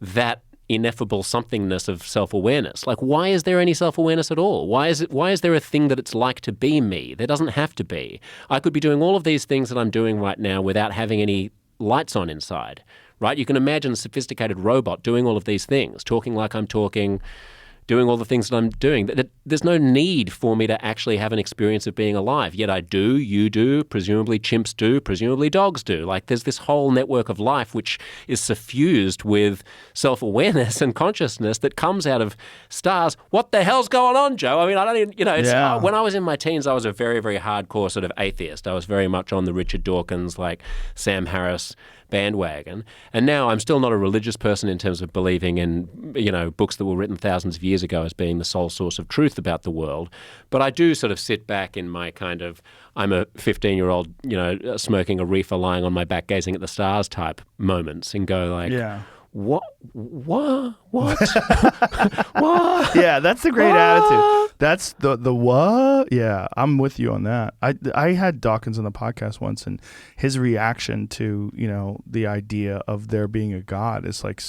that ineffable somethingness of self-awareness. Like, why is there any self-awareness at all? Why is there a thing that it's like to be me? There doesn't have to be. I could be doing all of these things that I'm doing right now without having any lights on inside, right? You can imagine a sophisticated robot doing all of these things, talking like I'm talking, doing all the things that I'm doing. There's no need for me to actually have an experience of being alive. Yet I do, you do, presumably chimps do, presumably dogs do. Like, there's this whole network of life which is suffused with self-awareness and consciousness that comes out of stars. What the hell's going on, Joe? I mean, I don't even, when I was in my teens, I was a very, very hardcore sort of atheist. I was very much on the Richard Dawkins, like Sam Harris bandwagon. And now I'm still not a religious person in terms of believing in, books that were written thousands of years ago as being the sole source of truth about the world. But I do sort of sit back in my kind of, I'm a 15-year-old, smoking a reefer, lying on my back, gazing at the stars type moments and go like, what? What? Yeah, that's the great attitude. That's the what? Yeah, I'm with you on that. I had Dawkins on the podcast once, and his reaction to, the idea of there being a God is like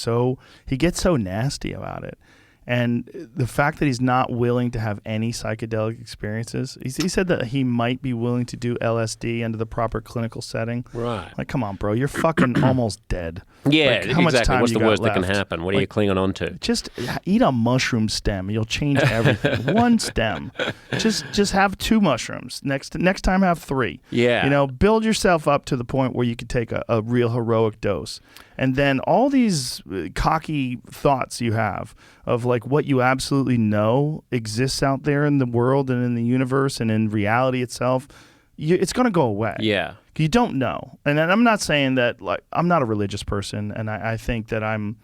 he gets so nasty about it. And the fact that he's not willing to have any psychedelic experiences, he said that he might be willing to do LSD under the proper clinical setting. Right. Like, come on, bro, you're fucking almost dead. Yeah, like, how much exactly. time What's you the worst got that can left? happen? What are you clinging on to? Just eat a mushroom stem. You'll change everything. One stem. Just have 2 mushrooms. Next time have 3. Yeah. Build yourself up to the point where you could take a real heroic dose. And then all these cocky thoughts you have of like what you absolutely know exists out there in the world and in the universe and in reality itself, it's going to go away. Yeah. You don't know. And I'm not saying that, like, I'm not a religious person, and I think that I'm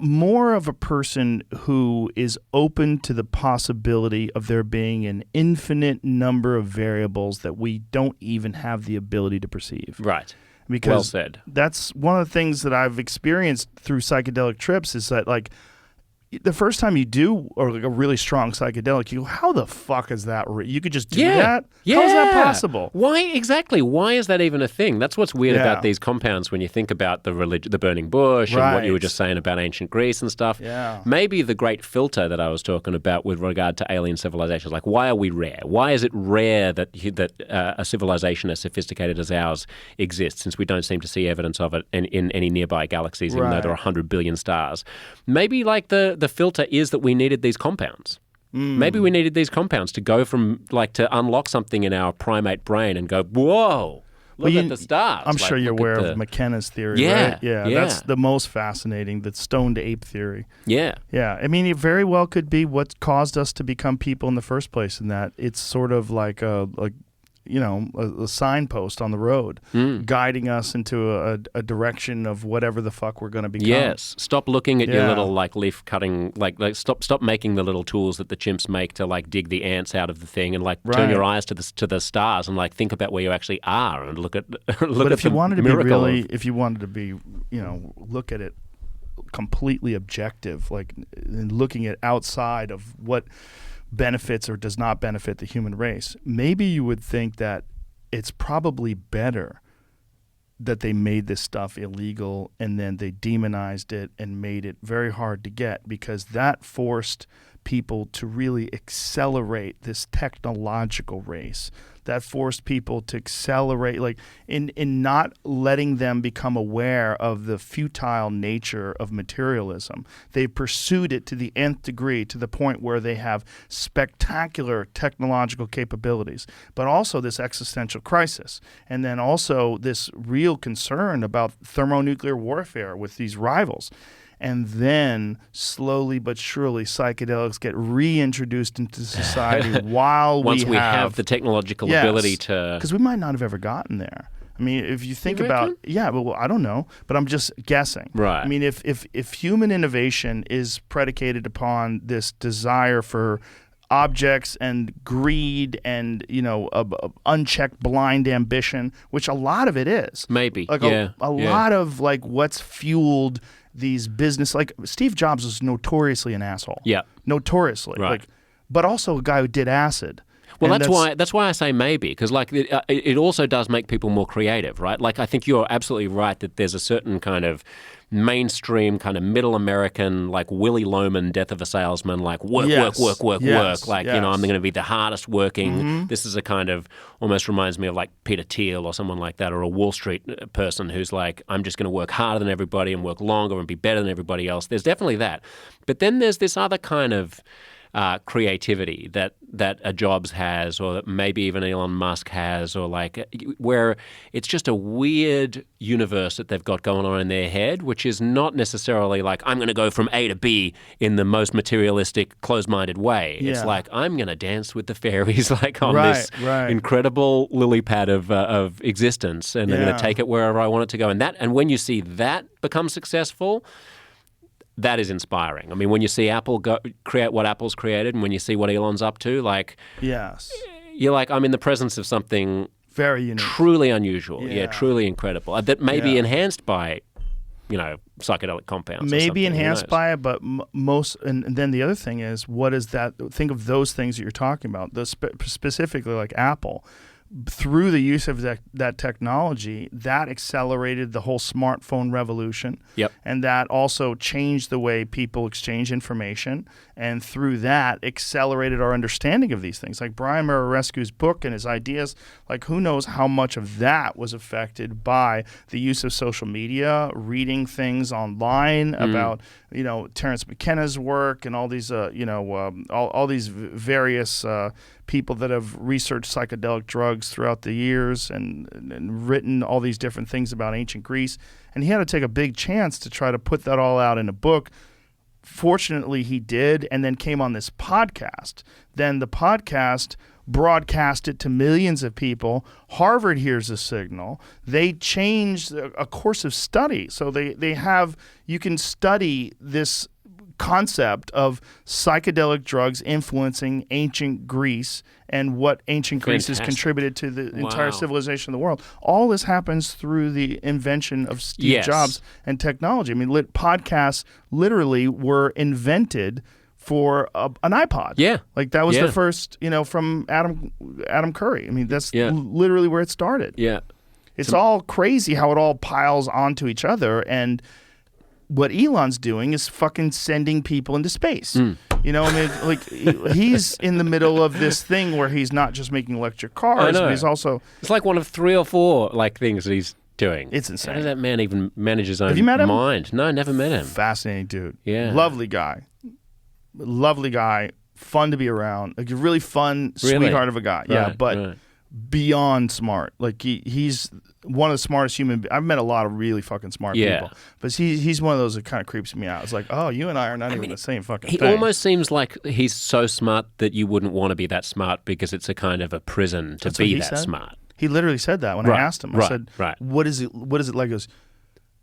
more of a person who is open to the possibility of there being an infinite number of variables that we don't even have the ability to perceive. Right. Because well said. That's one of the things that I've experienced through psychedelic trips is that, like, the first time you do, or like a really strong psychedelic, you go, how the fuck is that? You could just do that? Yeah. How is that possible? Why exactly? Why is that even a thing? That's what's weird about these compounds when you think about the burning bush and what you were just saying about ancient Greece and stuff. Yeah. Maybe the great filter that I was talking about with regard to alien civilizations, like, why are we rare? Why is it rare that a civilization as sophisticated as ours exists, since we don't seem to see evidence of it in any nearby galaxies, even though there are 100 billion stars? Maybe like the filter is that we needed these compounds. Maybe we needed these compounds to go from, like, to unlock something in our primate brain and go, whoa, look at the stars. I'm sure you're aware of McKenna's theory, right? Yeah, that's the most fascinating, the stoned ape theory. Yeah. Yeah, I mean, it very well could be what caused us to become people in the first place, in that it's sort of like a signpost on the road guiding us into a direction of whatever the fuck we're going to become. Yes. Stop looking at your little, like, leaf cutting, like stop making the little tools that the chimps make to, like, dig the ants out of the thing, and, like, turn your eyes to the stars and, like, think about where you actually are and look at But if you wanted to be look at it completely objective, like, looking at outside of what benefits or does not benefit the human race, maybe you would think that it's probably better that they made this stuff illegal and then they demonized it and made it very hard to get, because that forced people to really accelerate this technological race, that forced people to accelerate, like in not letting them become aware of the futile nature of materialism. They pursued it to the nth degree, to the point where they have spectacular technological capabilities, but also this existential crisis. And then also this real concern about thermonuclear warfare with these rivals. And then slowly but surely psychedelics get reintroduced into society while once we have the technological ability to... Because we might not have ever gotten there. I mean, if you think about... Yeah, well, I don't know, but I'm just guessing. Right. I mean, if human innovation is predicated upon this desire for objects and greed and, unchecked blind ambition, which a lot of it is. Maybe, like a lot of like what's fueled these business, like Steve Jobs was notoriously an asshole. Yeah. Notoriously. Right. But also a guy who did acid. Well, that's why I say maybe, because like it also does make people more creative, right? Like I think you're absolutely right that there's a certain kind of mainstream kind of middle American, like Willy Loman, Death of a Salesman, like work. Like, I'm going to be the hardest working. Mm-hmm. This is a kind of, almost reminds me of like Peter Thiel or someone like that, or a Wall Street person who's like, I'm just going to work harder than everybody and work longer and be better than everybody else. There's definitely that. But then there's this other kind of creativity that a Jobs has, or that maybe even Elon Musk has, or like where it's just a weird universe that they've got going on in their head, which is not necessarily like I'm going to go from A to B in the most materialistic, closed-minded way. Yeah. It's like I'm going to dance with the fairies, like on this incredible lily pad of existence, and I'm going to take it wherever I want it to go. And when you see that become successful, that is inspiring. I mean, when you see Apple create what Apple's created, and when you see what Elon's up to, like, you're like, I'm in the presence of something very unique, truly unusual, truly incredible, that may be enhanced by, psychedelic compounds. Maybe enhanced by it, but most, and then the other thing is, what is that? Think of those things that you're talking about, specifically like Apple. Through the use of that technology, that accelerated the whole smartphone revolution. Yep. And that also changed the way people exchange information. And through that, accelerated our understanding of these things. Like Brian Murarescu's book and his ideas, like who knows how much of that was affected by the use of social media, reading things online about, Terence McKenna's work and all these, all these various people that have researched psychedelic drugs throughout the years and written all these different things about ancient Greece. And he had to take a big chance to try to put that all out in a book. Fortunately, he did, and then came on this podcast. Then the podcast broadcast it to millions of people. Harvard hears the signal. They changed a course of study. So you can study this concept of psychedelic drugs influencing ancient Greece and what ancient Greece has contributed to the entire civilization of the world. All this happens through the invention of Steve Jobs and technology. I mean, podcasts literally were invented for an iPod. Yeah. Like that was the first, from Adam Curry. I mean, that's literally where it started. Yeah. It's all crazy how it all piles onto each other, and what Elon's doing is fucking sending people into space. He's in the middle of this thing where he's not just making electric cars, but he's also... It's like one of 3 or 4 things that he's doing. It's insane. How does that man even manage his own Have you met him? mind? No, never met him. Fascinating dude. Yeah. Lovely guy. Fun to be around. Like a really fun, sweetheart of a guy. But beyond smart. Like he's one of the smartest human. I've met a lot of really fucking smart people, but he's one of those that kind of creeps me out. It's like, oh, you and I are not even the same fucking thing. He almost seems like he's so smart that you wouldn't want to be that smart, because it's a kind of a prison to be that smart. He literally said that when I asked him. I said, what is it like? He goes,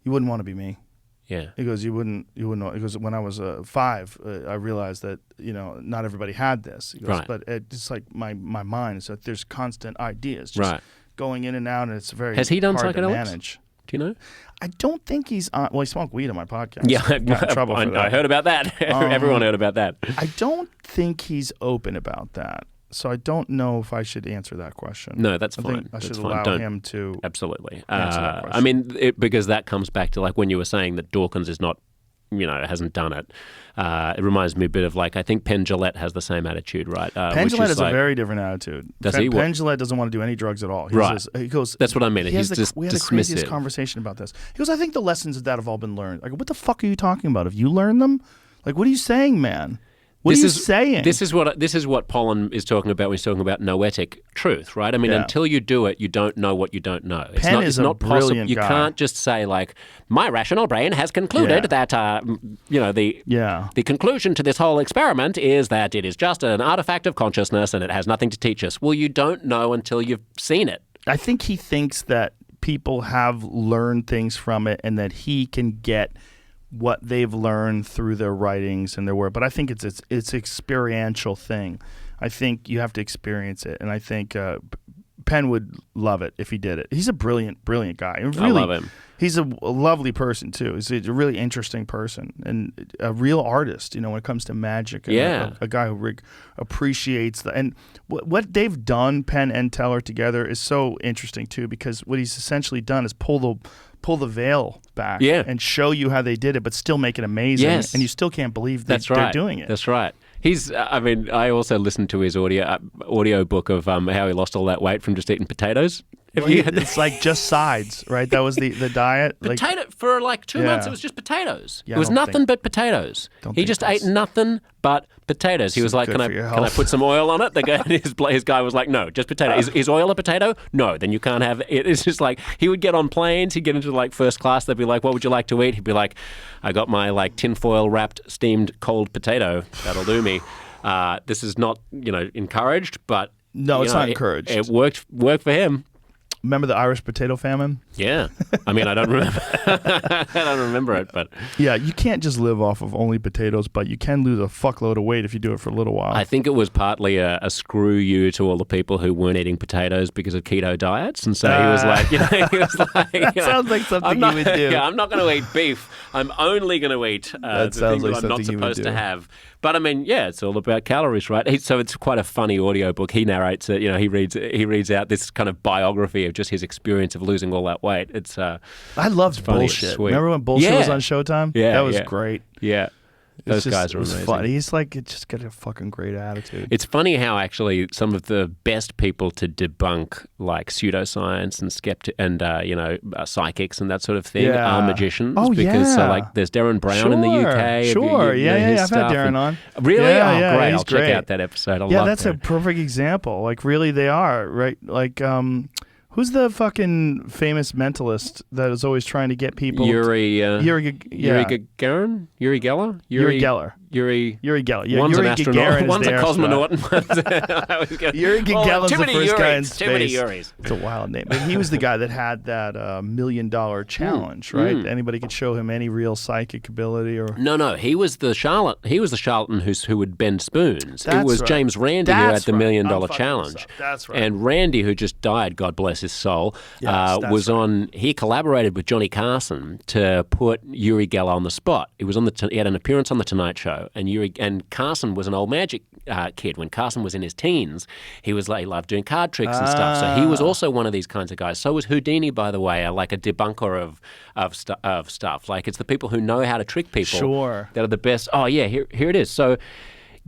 you wouldn't want to be me. Yeah. He goes, you wouldn't. He goes, when I was 5, I realized that not everybody had this. He goes, but it's like my mind is that there's constant ideas just going in and out, and it's very Has he done hard to psychedelics? manage. Do you know? I don't think he's on. Well, he smoked weed on my podcast. Yeah, I got in trouble for that. I heard about that. Everyone heard about that. I don't think he's open about that. So I don't know if I should answer that question. No, that's I fine. think I should That's allow fine. him to absolutely answer that question. I mean, because that comes back to like when you were saying that Dawkins is not hasn't done it. It reminds me a bit of like, I think Penn Jillette has the same attitude, right? Penn Jillette has a very different attitude. Does he? Penn Jillette doesn't want to do any drugs at all. He goes. That's what I mean. He's just we had the craziest conversation about this. He goes, I think the lessons of that have all been learned. Like, what the fuck are you talking about? Have you learned them? Like, what are you saying, man? What are you saying? This is what Pollan is talking about when he's talking about noetic truth, right? I mean, until you do it, you don't know what you don't know. Penn is a brilliant guy. You can't just say like, my rational brain has concluded that the conclusion to this whole experiment is that it is just an artifact of consciousness and it has nothing to teach us. Well, you don't know until you've seen it. I think he thinks that people have learned things from it and that he can get what they've learned through their writings and their work, but I think it's experiential thing. I think you have to experience it, and I think Penn would love it if he did it. He's a brilliant guy. And really, I love him. He's a lovely person too. He's a really interesting person and a real artist. When it comes to magic, and a guy who appreciates and what they've done, Penn and Teller together, is so interesting too. Because what he's essentially done is pull the veil back and show you how they did it, but still make it amazing. Yes. And you still can't believe that they're doing it. That's right. I also listened to his audio book of how he lost all that weight from just eating potatoes. It's like just sides, right? That was the diet. For like 2 months, it was just potatoes. It was nothing but potatoes. He just ate nothing but potatoes. He was like, can I put some oil on it? His guy was like, no, just potato. Is oil a potato? No, then you can't have it. It's just like, he would get on planes, he'd get into like first class, they'd be like, what would you like to eat? He'd be like, I got my like tinfoil wrapped steamed cold potato. That'll do me. This is not, encouraged, but no, it's not encouraged. It worked for him. Remember the Irish potato famine? Yeah. I mean, I don't remember. I don't remember it, but yeah, you can't just live off of only potatoes, but you can lose a fuckload of weight if you do it for a little while. I think it was partly a screw you to all the people who weren't eating potatoes because of keto diets, and so he was like, that sounds like something you would do. Yeah, I'm not going to eat beef. I'm only going to eat the things that I'm not supposed to have. But I mean, yeah, it's all about calories, right? So it's quite a funny audiobook. He narrates it. He reads out this kind of biography of just his experience of losing all that weight. It's I loved Bullshit. Remember when Bullshit was on Showtime? Yeah, that was great. Yeah. Those guys are amazing. Funny. He's like, just got a fucking great attitude. It's funny how actually some of the best people to debunk like pseudoscience and psychics and that sort of thing are magicians. Oh, because like there's Darren Brown in the UK. Sure, I've had Darren on. Really? Yeah, great. He's I'll check out that episode. That's Darren. A perfect example. Like really, they are right. Like who's the fucking famous mentalist that is always trying to get people? Yuri Gagarin? Yuri Geller? Yuri Geller. Yuri Geller. Yeah, one's Yuri an astronaut, Gagarin one's a cosmonaut. Yuri Gagarin's the first guy in space. Too many Yuris. It's a wild name. But he was the guy that had that $1 million challenge, right? Anybody could show him any real psychic ability or... No, he was the charlatan. He was the charlatan who would bend spoons. It was James Randi who had the $1 million challenge. That's right. And Randi, who just died, God bless his soul, he collaborated with Johnny Carson to put Yuri Geller on the spot. He had an appearance on The Tonight Show. And Carson was an old magic kid. When Carson was in his teens, he loved doing card tricks and stuff. So he was also one of these kinds of guys. So was Houdini, by the way, like a debunker of stuff. Like it's the people who know how to trick people that are the best. Oh yeah, here it is. So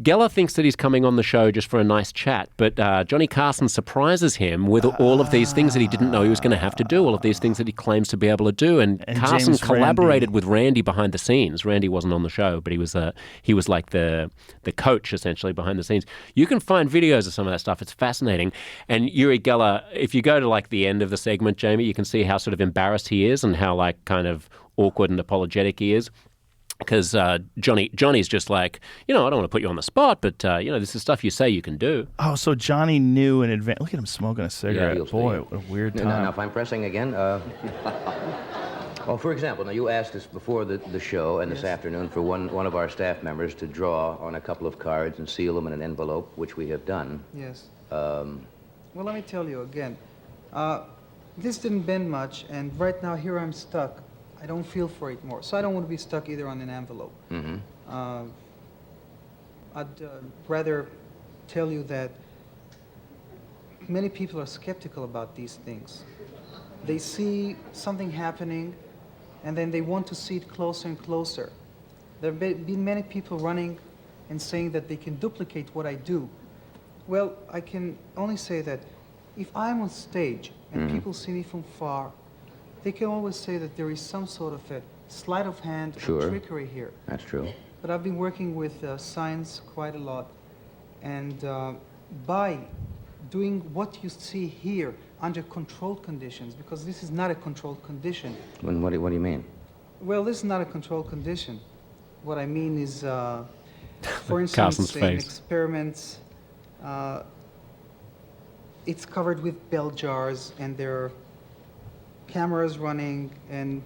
Geller thinks that he's coming on the show just for a nice chat, but Johnny Carson surprises him with all of these things that he didn't know he was going to have to do, all of these things that he claims to be able to do. And Carson James collaborated with Randi behind the scenes. Randi wasn't on the show, but he was like the coach essentially behind the scenes. You can find videos of some of that stuff. It's fascinating. And Yuri Geller, if you go to like the end of the segment, Jamie, you can see how sort of embarrassed he is and how like kind of awkward and apologetic he is. Because Johnny's just like, I don't want to put you on the spot, but, this is stuff you say you can do. Oh, so Johnny knew in advance. Look at him smoking a cigarette. Yeah, boy, what a weird time. Now, if I'm pressing again. Well, for example, now you asked us before the show and this afternoon for one of our staff members to draw on a couple of cards and seal them in an envelope, which we have done. Yes. Well, let me tell you again. This didn't bend much, and right now here I'm stuck. I don't feel for it more, so I don't want to be stuck either on an envelope. Mm-hmm. I'd rather tell you that many people are skeptical about these things. They see something happening, and then they want to see it closer and closer. There have been many people running and saying that they can duplicate what I do. Well, I can only say that if I'm on stage and people see me from far, they can always say that there is some sort of a sleight of hand or trickery here. That's true. But I've been working with science quite a lot, and by doing what you see here under controlled conditions, because this is not a controlled condition. What do you mean? Well, this is not a controlled condition. What I mean is, for instance, in experiments, it's covered with bell jars, and there are cameras running, and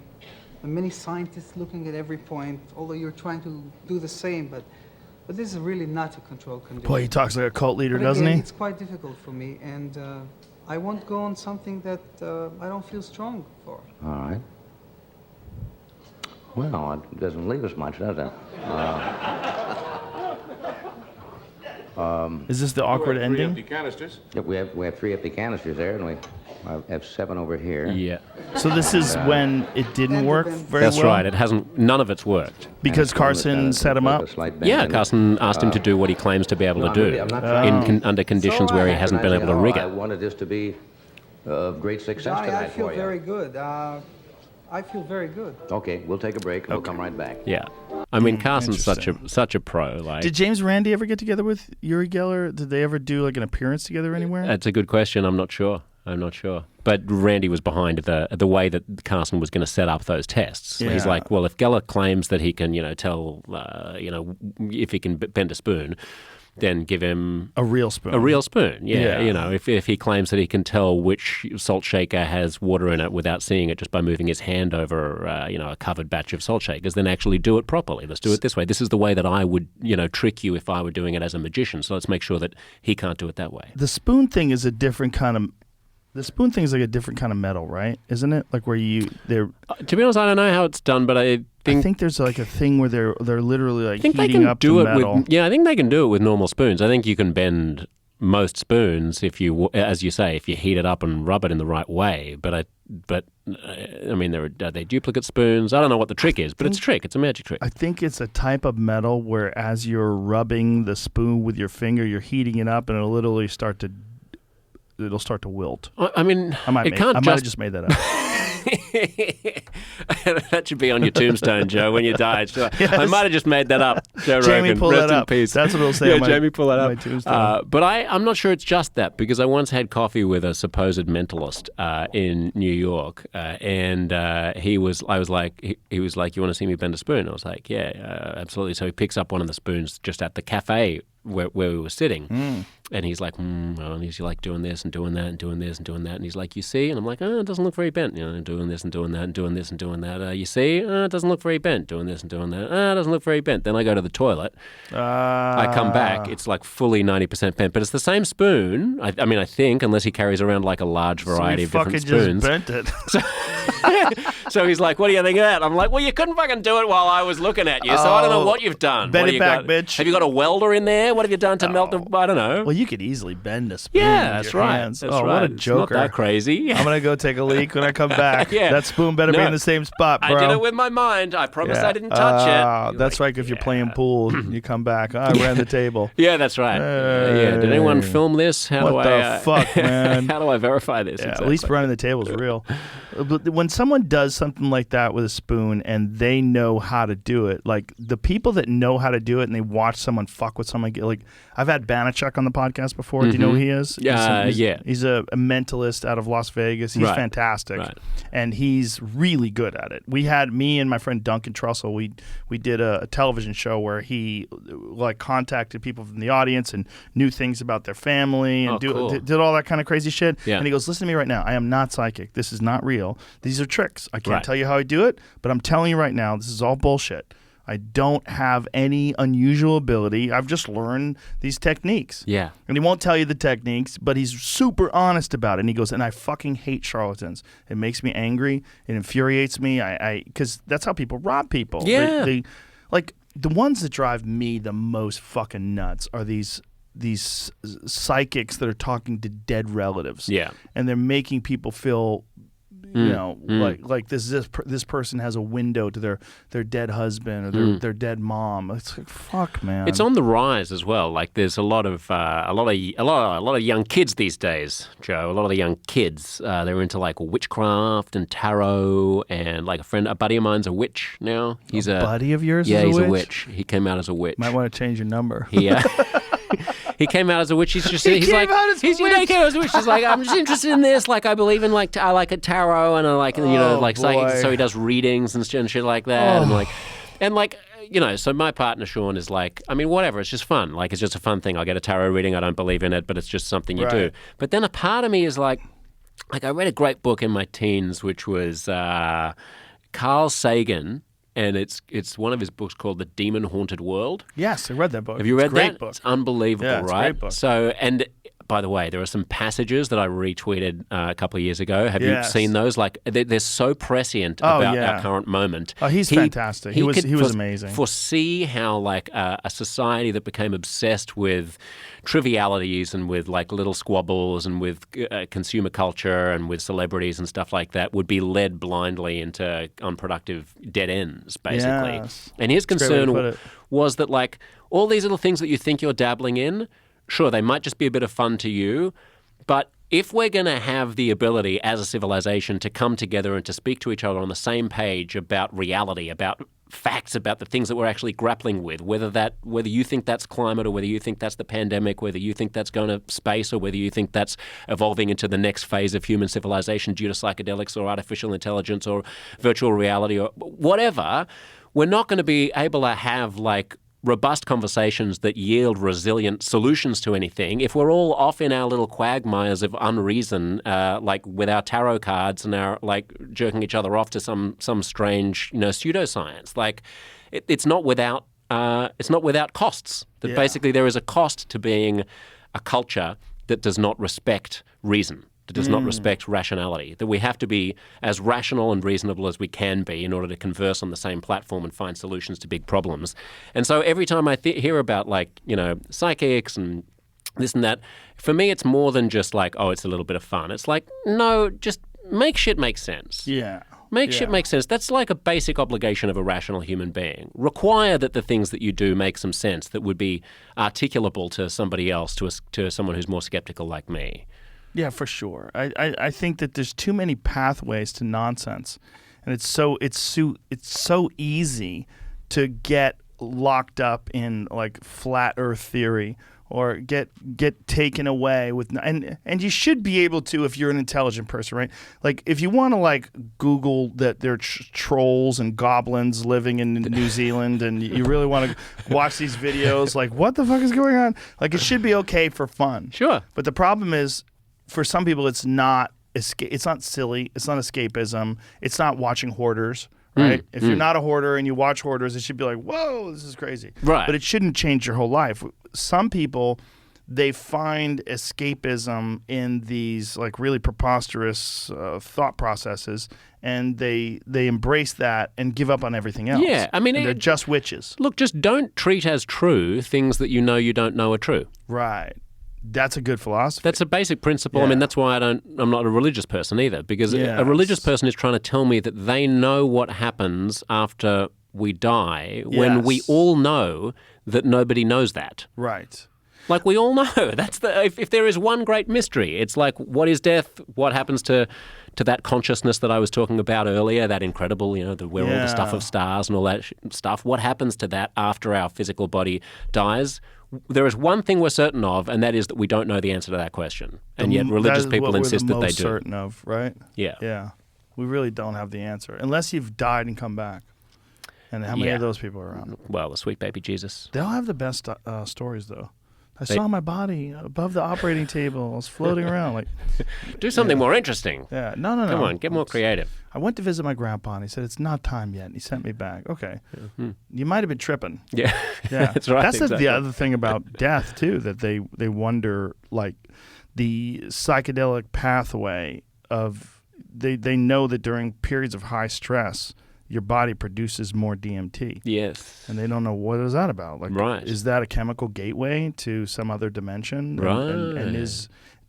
many scientists looking at every point, although you're trying to do the same, but this is really not a controlled condition. Boy, he talks like a cult leader, but doesn't again, he? It's quite difficult for me, and I won't go on something that I don't feel strong for. All right. Well, it doesn't leave us much, does it? Is this the awkward ending? Empty canisters. Yep, we have 3 empty canisters there, and we have 7 over here. Yeah. So this is when it didn't work very well? That's right. It hasn't. None of it's worked. Because Carson set him up? Yeah, Carson asked him to do what he claims to be able to do under conditions where he hasn't been able to rig it. I wanted this to be of great success Johnny, tonight I feel for you. very good. I feel very good. Okay, we'll take a break. We'll come right back. Yeah. I mean, Carson's such a pro. Like, Did James Randi ever get together with Uri Geller? Did they ever do like an appearance together anywhere? That's a good question. I'm not sure. But Randy was behind the way that Carson was going to set up those tests. Yeah. He's like, well, if Geller claims that he can, tell, if he can bend a spoon, then give him a real spoon. A real spoon, yeah. If he claims that he can tell which salt shaker has water in it without seeing it just by moving his hand over, a covered batch of salt shakers, then actually do it properly. Let's do it this way. This is the way that I would, trick you if I were doing it as a magician. So let's make sure that he can't do it that way. The spoon thing is a different kind of. The spoon thing is like a different kind of metal, right? Isn't it? Like where they're. To be honest, I don't know how it's done, but I think there's like a thing where they're literally like heating heating up the metal. I think they can do it with normal spoons. I think you can bend most spoons if you, as you say, if you heat it up and rub it in the right way. But I mean, are they duplicate spoons? I don't know what the trick is, but it's a trick. It's a magic trick. I think it's a type of metal where as you're rubbing the spoon with your finger, you're heating it up, and it'll literally start to wilt. I mean, I might have just made that up. That should be on your tombstone, Joe, when you die. Yes. I might have just made that up, Joe Jamie, Rogan. pull Rest that in up. peace. That's what it'll say. Yeah, Jamie, pull that up. My tombstone. But I'm not sure it's just that, because I once had coffee with a supposed mentalist in New York, and he was like, you want to see me bend a spoon? I was like, yeah, absolutely. So he picks up one of the spoons just at the cafe where we were sitting, and he's like, well, and he's like doing this and doing that and doing this and doing that, and he's like, you see? And I'm like, it doesn't look very bent, doing this and doing that and doing this and doing that. You see? It doesn't look very bent, doing this and doing that. It doesn't look very bent. Then I go to the toilet. I come back. It's like fully 90% bent, but it's the same spoon. I think, unless he carries around like a large variety of different spoons. Just bent it. So he's like, what do you think of that? I'm like, well, you couldn't fucking do it while I was looking at you, so I don't know what you've done. Bend what it back, bitch. Have you got a welder in there? What have you done to melt the... I don't know. Well, you could easily bend a spoon Yeah, with that's your right. hands. That's right. What a joker. It's not that crazy. I'm going to go take a leak when I come back. Yeah. That spoon better be in the same spot, bro. I did it with my mind. I promise I didn't touch it. That's like if you're playing pool, you come back. I ran the table. Yeah, that's right. Yeah. Did anyone film this? What the fuck, man? How do I verify this? Yeah, Exactly. At least running the table is real. But when someone does something like that with a spoon and they know how to do it, like the people that know how to do it and they watch someone fuck with someone, like I've had Banachuk on the podcast before. Do you know who he is? Yeah, He's a mentalist out of Las Vegas. He's fantastic, and he's really good at it. We had me and my friend Duncan Trussell. We did a television show where he like contacted people from the audience and knew things about their family and did all that kind of crazy shit. Yeah. And he goes, "Listen to me right now. I am not psychic. This is not real. These are tricks. I can't tell you how I do it, but I'm telling you right now, this is all bullshit. I don't have any unusual ability. I've just learned these techniques." Yeah. And he won't tell you the techniques, but he's super honest about it. And he goes, "And I fucking hate charlatans. It makes me angry. It infuriates me. Because that's how people rob people. Yeah. They like the ones that drive me the most fucking nuts are these psychics that are talking to dead relatives. Yeah. And they're making people feel You know, like this person has a window to their dead husband or their dead mom. It's like, fuck, man. It's on the rise as well. Like there's a lot of young kids these days, Joe. A lot of the young kids, they're into like witchcraft and tarot, and like a buddy of mine's a witch now. He's a buddy of yours. Yeah, is he's a a witch? witch. He came out as a witch. Might want to change your number. He came out as a witch. He's just He came out as a witch. He came out as a witch. He's like, I'm just interested in this. Like, I believe in I like a tarot and I like psychic. So he does readings and shit like that. And so my partner Sean is like, I mean, whatever. It's just fun. Like, it's just a fun thing. I get a tarot reading. I don't believe in it, but it's just something you do. But then a part of me is like I read a great book in my teens, which was Carl Sagan. And it's one of his books called The Demon Haunted World. Yes, I read that book. Have you read it's a great that? Book. It's unbelievable, yeah, it's right? A great book. So, and by the way, there are some passages that I retweeted a couple of years ago. Have you seen those? Like, they're so prescient about our current moment. Oh, he's fantastic. He was amazing. Foresee how like a society that became obsessed with trivialities and with like little squabbles and with consumer culture and with celebrities and stuff like that would be led blindly into unproductive dead ends, basically. Yes. And his concern was that like all these little things that you think you're dabbling in, sure, they might just be a bit of fun to you, but if we're going to have the ability as a civilization to come together and to speak to each other on the same page about reality, about facts, about the things that we're actually grappling with, whether you think that's climate or whether you think that's the pandemic, whether you think that's going to space or whether you think that's evolving into the next phase of human civilization due to psychedelics or artificial intelligence or virtual reality or whatever, we're not going to be able to have like robust conversations that yield resilient solutions to anything if we're all off in our little quagmires of unreason, like with our tarot cards and our like jerking each other off to some strange pseudoscience. Like it's not without costs. That basically there is a cost to being a culture that does not respect reason, that does not respect rationality, that we have to be as rational and reasonable as we can be in order to converse on the same platform and find solutions to big problems. And so every time I hear about like, psychics and this and that, for me it's more than just like, oh, it's a little bit of fun. It's like, no, just make shit make sense. Yeah. Make shit make sense. That's like a basic obligation of a rational human being. Require that the things that you do make some sense that would be articulable to somebody else, to someone who's more skeptical like me. Yeah, for sure. I think that there's too many pathways to nonsense, and it's so easy to get locked up in like flat Earth theory or get taken away with and you should be able to if you're an intelligent person, right? Like if you want to like Google that there are trolls and goblins living in New Zealand and you really want to watch these videos, like what the fuck is going on? Like it should be okay for fun. Sure. But the problem is, for some people, it's not silly. It's not escapism. It's not watching hoarders, right? If you're not a hoarder and you watch hoarders, it should be like, whoa, this is crazy. Right. But it shouldn't change your whole life. Some people, they find escapism in these like really preposterous thought processes, and they embrace that and give up on everything else. Yeah, I mean, they're just witches. Look, just don't treat as true things that you don't know are true. Right. That's a good philosophy. That's a basic principle. Yeah. I mean, that's why I'm not a religious person either, because a religious person is trying to tell me that they know what happens after we die when we all know that nobody knows that. Right. Like we all know. That's if there is one great mystery, it's like, what is death? What happens to that consciousness that I was talking about earlier, that incredible, we're all the stuff of stars and all that stuff. What happens to that after our physical body dies? There is one thing we're certain of, and that is that we don't know the answer to that question. And yet religious people insist that they do. That's what we're certain of, right? Yeah. Yeah. We really don't have the answer, unless you've died and come back. And how many of those people are around? Well, the sweet baby Jesus. They'll have the best stories, though. I saw my body above the operating table. I was floating around. Like, do something more interesting. Yeah, no. Come on, get more creative. I went to visit my grandpa, and he said, it's not time yet. And he sent me back. Okay. You might have been tripping. Yeah, that's right. That's the other thing about death, too, that they wonder, like, the psychedelic pathway of, they know that during periods of high stress, your body produces more DMT. Yes. And they don't know what is that about. Like, right. Is that a chemical gateway to some other dimension? Right. And is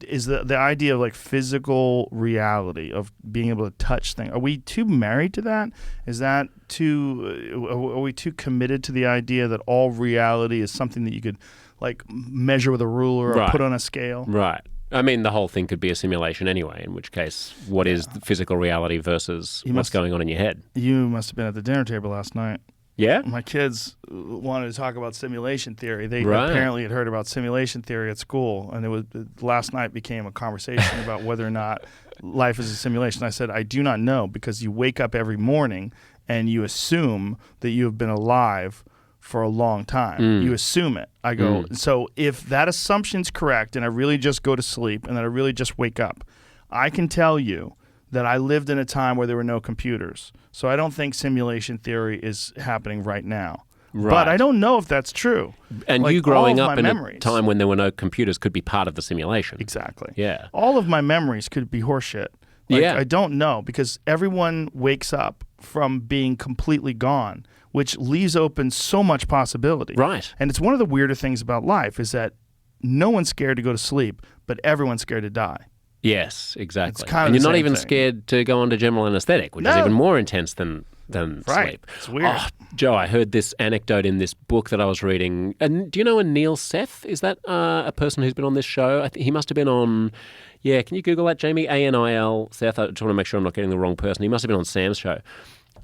is the idea of like physical reality of being able to touch things. Are we too married to that? Is that too? Are we too committed to the idea that all reality is something that you could like measure with a ruler or put on a scale? Right. I mean, the whole thing could be a simulation anyway, in which case, what is the physical reality versus what's going on in your head? You must have been at the dinner table last night. Yeah? My kids wanted to talk about simulation theory. They apparently had heard about simulation theory at school, and last night became a conversation about whether or not life is a simulation. I said, I do not know, because you wake up every morning and you assume that you have been alive for a long time. You assume it. I go, so if that assumption's correct and I really just go to sleep and then I really just wake up, I can tell you that I lived in a time where there were no computers. So I don't think simulation theory is happening right now. Right. But I don't know if that's true. And like, you growing up in memories, a time when there were no computers could be part of the simulation. Exactly. Yeah. All of my memories could be horseshit. Like, I don't know, because everyone wakes up from being completely gone, which leaves open so much possibility. Right. And it's one of the weirder things about life is that no one's scared to go to sleep, but everyone's scared to die. Yes, exactly. It's kind of and the you're not same even thing. scared to go on to general anesthetic, which is even more intense than sleep. It's weird. Oh, Joe, I heard this anecdote in this book that I was reading. And do you know a Neil Seth? Is that a person who's been on this show? I think he must have been on. Yeah, can you Google that, Jamie? ANIL Seth. I just want to make sure I'm not getting the wrong person. He must have been on Sam's show.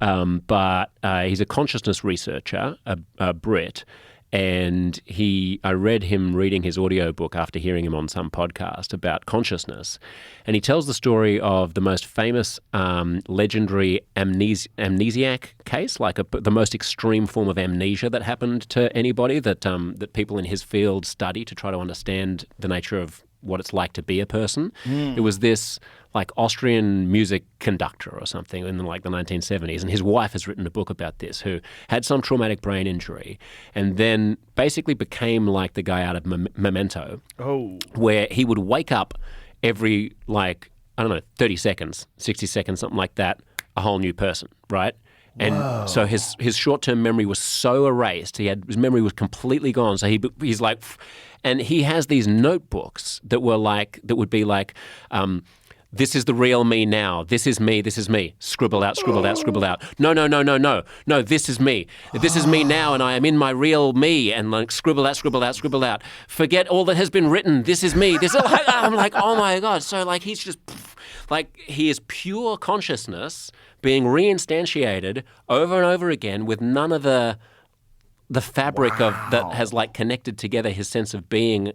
But he's a consciousness researcher, a Brit, and I read him reading his audiobook after hearing him on some podcast about consciousness, and he tells the story of the most famous legendary amnesiac case, like the most extreme form of amnesia that happened to anybody that people in his field study to try to understand the nature of what it's like to be a person. It was this like Austrian music conductor or something in like the 1970s, and his wife has written a book about this, who had some traumatic brain injury and then basically became like the guy out of Memento, where he would wake up every 30 seconds, 60 seconds, something like that, a whole new person, right? And so his short-term memory was so erased, his memory was completely gone. So he's like, and he has these notebooks that would be like, this is the real me now. This is me. This is me. Scribbled out, scribbled out, scribbled out. No. No, this is me. This is me now, and I am in my real me. And like scribble out, scribble out, scribble out. Forget all that has been written. This is me. I'm like, oh my God. So like he's just like he is pure consciousness being reinstantiated over and over again with none of the fabric of that has like connected together his sense of being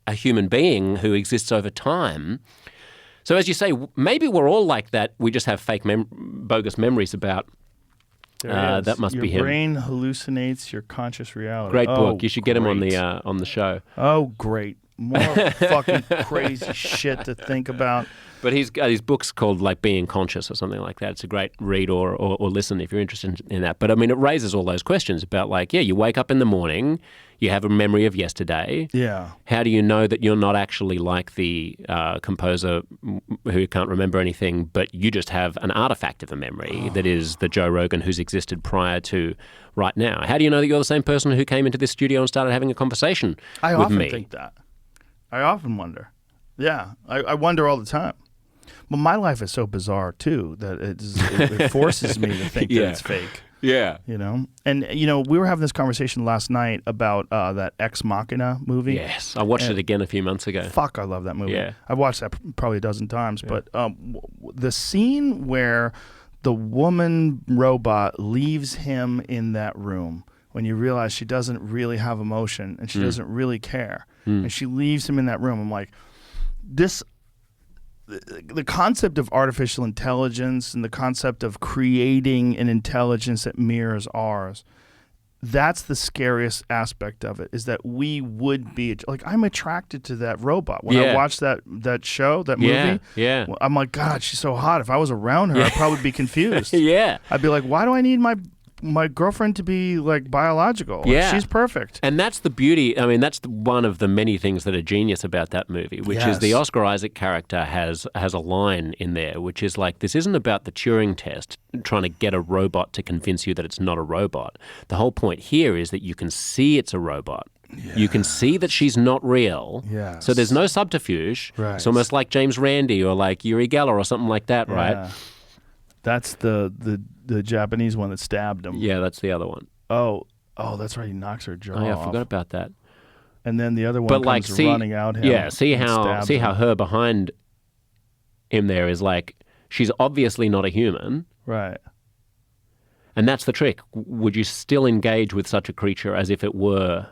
a human being who exists over time. So as you say, maybe we're all like that. We just have fake, bogus memories about. That must be him. Your brain hallucinates your conscious reality. Great book. You should get him on the show. Oh, great! More fucking crazy shit to think about. But he's got his books called like Being Conscious or something like that. It's a great read or listen if you're interested in that. But I mean, it raises all those questions about like, you wake up in the morning, you have a memory of yesterday. Yeah. How do you know that you're not actually like the composer who can't remember anything, but you just have an artifact of a memory that is the Joe Rogan who's existed prior to right now? How do you know that you're the same person who came into this studio and started having a conversation with me? I often think that. I often wonder. Yeah, I wonder all the time. Well, my life is so bizarre, too, that it forces me to think that it's fake. Yeah. You know? And, we were having this conversation last night about that Ex Machina movie. Yes. I watched it again a few months ago. Fuck, I love that movie. Yeah. I've watched that probably a dozen times. Yeah. But the scene where the woman robot leaves him in that room, when you realize she doesn't really have emotion and she doesn't really care, and she leaves him in that room, I'm like, the concept of artificial intelligence and the concept of creating an intelligence that mirrors ours, that's the scariest aspect of it, is that we would be like, I'm attracted to that robot. When I watch that show, that movie, I'm like, God, she's so hot. If I was around her, I'd probably be confused. I'd be like, why do I need my girlfriend to be like biological? Like, she's perfect. And that's the beauty. I mean, that's one of the many things that are genius about that movie, which is the Oscar Isaac character has a line in there, which is like, this isn't about the Turing test, trying to get a robot to convince you that it's not a robot. The whole point here is that you can see it's a robot You can see that she's not real. Yes. So there's no subterfuge. Right. It's almost like James Randi or like Uri Geller or something like that, right? Yeah. That's the Japanese one that stabbed him. Yeah, that's the other one. Oh, that's right. He knocks her jaw Oh, yeah, I off. forgot about that. And then the other one But comes like, running out him. Yeah, see and how stabs him. her behind him there is like, she's obviously not a human. Right. And that's the trick. Would you still engage with such a creature as if it were?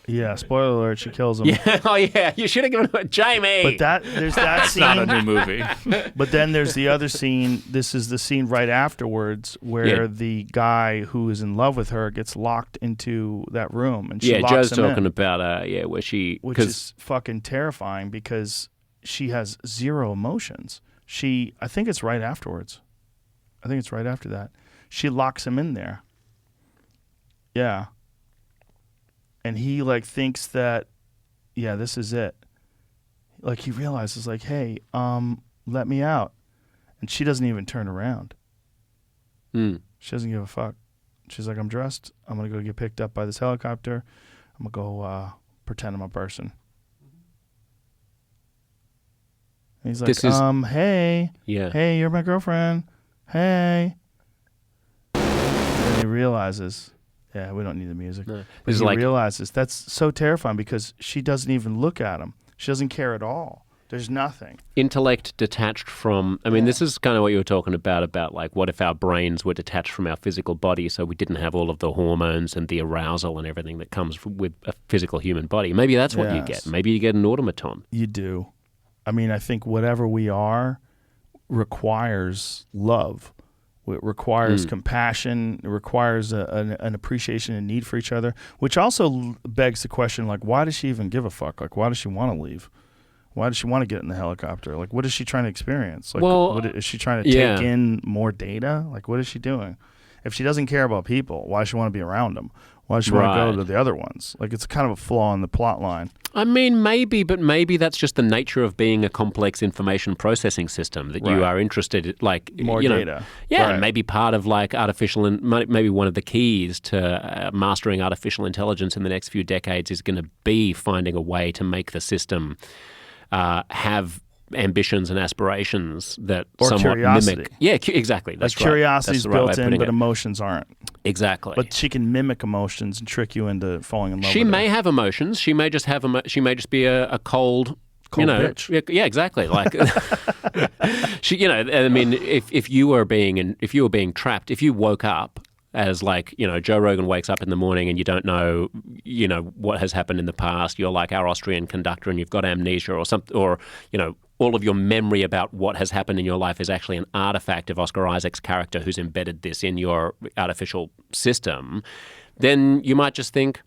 Yeah, spoiler alert, she kills him. Yeah, oh yeah, you should have given it Jamie. But there's that scene. Not a new movie. But then there's the other scene. This is the scene right afterwards where the guy who is in love with her gets locked into that room, and she locks Joe's him talking in, about where she, which is fucking terrifying because she has zero emotions. I think it's right afterwards. I think it's right after that. She locks him in there. Yeah. And he like thinks that, yeah, this is it. Like he realizes like, hey, let me out. And she doesn't even turn around. She doesn't give a fuck. She's like, I'm dressed. I'm going to go get picked up by this helicopter. I'm going to go pretend I'm a person. And he's like, hey. Yeah. Hey, you're my girlfriend. Hey. And then he realizes, yeah, we don't need the music. No. But he realizes that's so terrifying because she doesn't even look at him. She doesn't care at all. There's nothing. Intellect detached from, I mean, this is kind of what you were talking about like what if our brains were detached from our physical body so we didn't have all of the hormones and the arousal and everything that comes with a physical human body. Maybe that's what you get. Maybe you get an automaton. You do. I mean, I think whatever we are requires love. It requires compassion. It requires an appreciation and need for each other, which also begs the question, like, why does she even give a fuck? Like, why does she want to leave? Why does she want to get in the helicopter? Like, what is she trying to experience? Like, is she trying to take in more data? Like, what is she doing? If she doesn't care about people, why does she want to be around them? Why does she want to go to the other ones? Like, it's kind of a flaw in the plot line. I mean, maybe, but maybe that's just the nature of being a complex information processing system that you are interested in, like more data. Yeah, maybe part of like artificial, and maybe one of the keys to mastering artificial intelligence in the next few decades is going to be finding a way to make the system have ambitions and aspirations that somewhat curiosity. mimic. Yeah, exactly. That's like curiosity's right. built in, but emotions aren't. Exactly. But she can mimic emotions and trick you into falling in love. She with may her. have emotions. She may just have. She may just be a cold bitch. Yeah, exactly. Like she, I mean, if you were being trapped, if you woke up as like, Joe Rogan wakes up in the morning and you don't know, what has happened in the past. You're like our Austrian conductor and you've got amnesia or something, or, all of your memory about what has happened in your life is actually an artifact of Oscar Isaac's character who's embedded this in your artificial system. Then you might just think,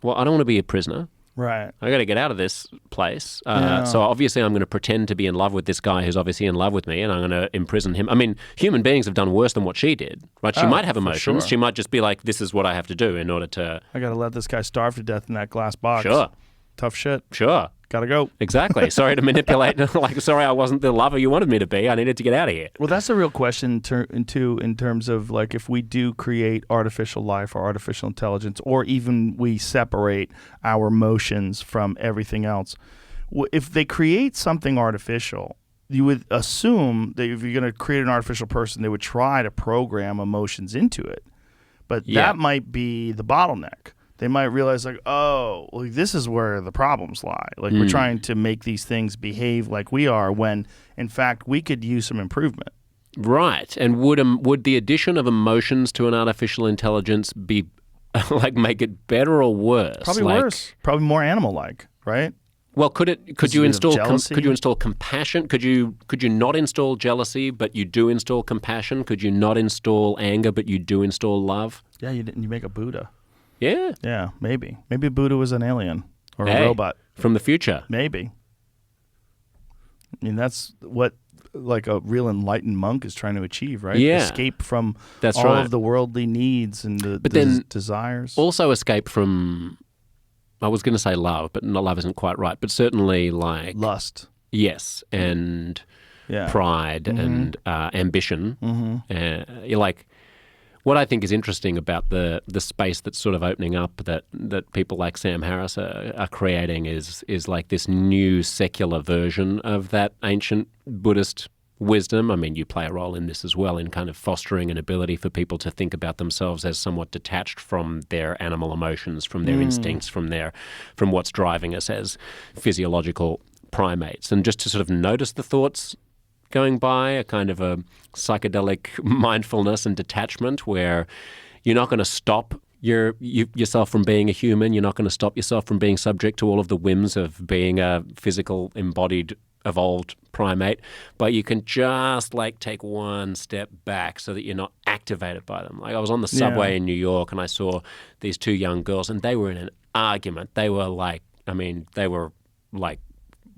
well, I don't want to be a prisoner. Right. I got to get out of this place. So obviously I'm going to pretend to be in love with this guy who's obviously in love with me, and I'm going to imprison him. I mean, human beings have done worse than what she did, right? She might have emotions. Sure. She might just be like, this is what I have to do in order to... I got to let this guy starve to death in that glass box. Sure. Tough shit. Sure. Gotta go. Exactly. Sorry to manipulate. Like, sorry, I wasn't the lover you wanted me to be. I needed to get out of here. Well, that's a real question in terms of like if we do create artificial life or artificial intelligence, or even we separate our emotions from everything else. If they create something artificial, you would assume that if you're going to create an artificial person, they would try to program emotions into it. But that might be the bottleneck. They might realize like, oh, well, this is where the problems lie. Like we're trying to make these things behave like we are when, in fact, we could use some improvement. Right. And would the addition of emotions to an artificial intelligence be like make it better or worse? Probably worse. Probably more animal-like, right? Well, could you install compassion? Could you not install jealousy, but you do install compassion? Could you not install anger, but you do install love? Yeah, you make a Buddha. Yeah. Yeah, maybe. Maybe Buddha was an alien or a robot. From the future. Maybe. I mean, that's what like a real enlightened monk is trying to achieve, right? Yeah. Escape from that's all right. of the worldly needs and the desires. Also escape from, I was going to say love, but love isn't quite right, but certainly like... lust. Yes, and pride and ambition. You're like... what I think is interesting about the space that's sort of opening up that people like Sam Harris are creating is like this new secular version of that ancient Buddhist wisdom. I mean, you play a role in this as well, in kind of fostering an ability for people to think about themselves as somewhat detached from their animal emotions, from their instincts, from what's driving us as physiological primates, and just to sort of notice the thoughts going by, a kind of a psychedelic mindfulness and detachment where you're not going to stop yourself from being a human. You're not going to stop yourself from being subject to all of the whims of being a physical, embodied, evolved primate, but you can just like take one step back so that you're not activated by them. Like I was on the subway in New York and I saw these two young girls and they were in an argument. They were like,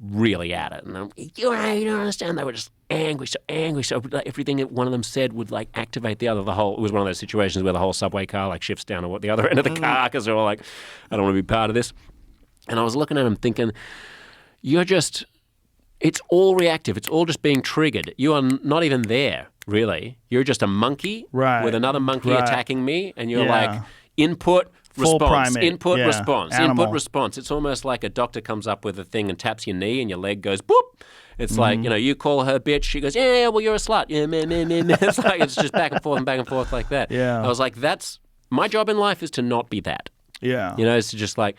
really at it. And I'm, you don't understand. They were just angry. So like, everything that one of them said would like activate the other. It was one of those situations where the whole subway car like shifts down to the other end of the car because they're all like, I don't want to be part of this. And I was looking at them thinking, it's all reactive. It's all just being triggered. You are not even there, really. You're just a monkey with another monkey attacking me, and you're like, input, Full response, primate. input, response, Animal. input, response. It's almost like a doctor comes up with a thing and taps your knee and your leg goes boop. It's like, you call her bitch, she goes, yeah, well, you're a slut. Yeah, man. It's like, it's just back and forth like that. Yeah. I was like, my job in life is to not be that. Yeah. It's to just like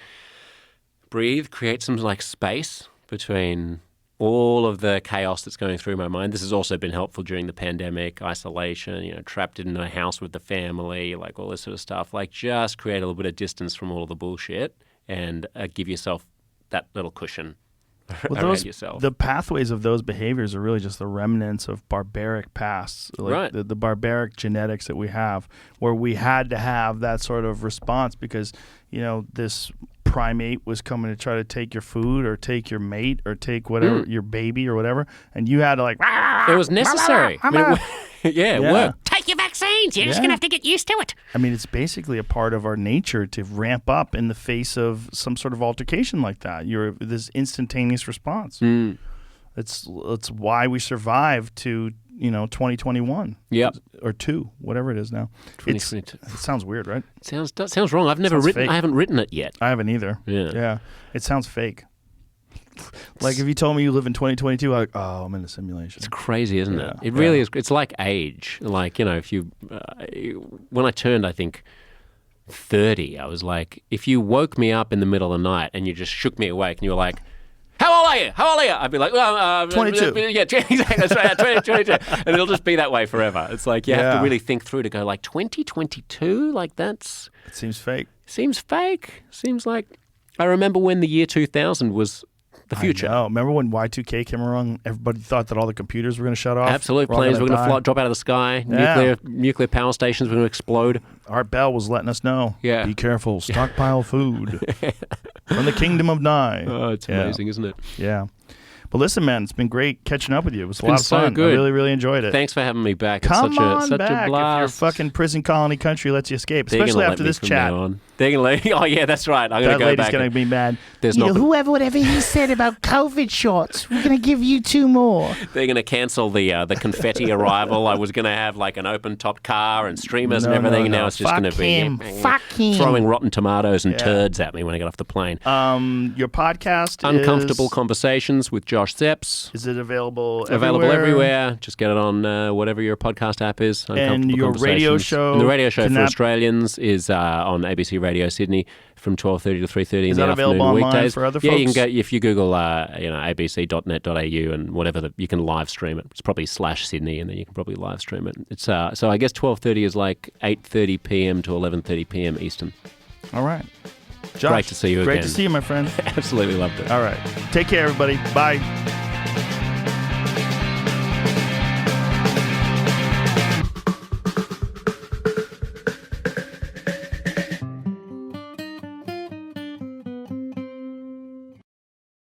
breathe, create some like space between all of the chaos that's going through my mind. This has also been helpful during the pandemic, isolation, trapped in a house with the family, like all this sort of stuff. Like just create a little bit of distance from all of the bullshit and give yourself that little cushion around yourself. The pathways of those behaviors are really just the remnants of barbaric pasts, like the barbaric genetics that we have, where we had to have that sort of response because, this primate was coming to try to take your food or take your mate or take whatever, your baby or whatever, and you had to like... It was necessary. It worked. Take your vaccines. You're just going to have to get used to it. I mean, it's basically a part of our nature to ramp up in the face of some sort of altercation like that. This instantaneous response. It's why we survived to 2021. Yep. Or 2, whatever it is now. 2022. It sounds weird, right? Sounds wrong. I haven't written it yet. I haven't either. Yeah. It sounds fake. Like if you told me you live in 2022, I'm like, oh, I'm in a simulation. It's crazy, isn't it? It really is. It's like age. Like, if you, when I turned, I think 30, I was like, if you woke me up in the middle of the night and you just shook me awake and you were like, how old are you? I'd be like, 22. Yeah, exactly. That's right. 22. And it'll just be that way forever. It's like you have to really think through to go like 2022? Like that's... It seems fake. Seems fake. Seems like... I remember when the year 2000 was the future. I know. Remember when Y2K came around? Everybody thought that all the computers were going to shut off. Absolutely. Planes were going to drop out of the sky. Nuclear power stations were going to explode. Art Bell was letting us know. Yeah. Be careful. Stockpile food. From the kingdom of Nye. Oh, it's amazing, isn't it? Yeah. But listen, man, it's been great catching up with you. It was a lot of so fun. good. I really, really enjoyed it. Thanks for having me back. Come it's such back a blast. if your fucking prison colony country lets you escape, especially after this chat. They're going to let... Oh, yeah, that's right. I'm going to go back. That lady's going to be mad. Whatever he said about COVID shots, we're going to give you 2 more. They're going to cancel the confetti arrival. I was going to have like an open-top car and streamers and everything. Now it's just going to be Fuck him. Throwing rotten tomatoes and turds at me when I get off the plane. Your podcast Uncomfortable Conversations with Josh Szeps. Is it available everywhere? Just get it on whatever your podcast app is. And your radio show? And the radio show for Australians is on ABC Radio Sydney from 12:30 to 3:30 in the afternoon weekdays. For other folks? Yeah, you can go if you Google abc.net.au and whatever you can live stream it. It's probably /Sydney and then you can probably live stream it. It's so I guess 12:30 is like 8:30 p.m. to 11:30 p.m. Eastern. All right. Josh, great to see you again. Great to see you, my friend. Absolutely loved it. All right. Take care, everybody. Bye.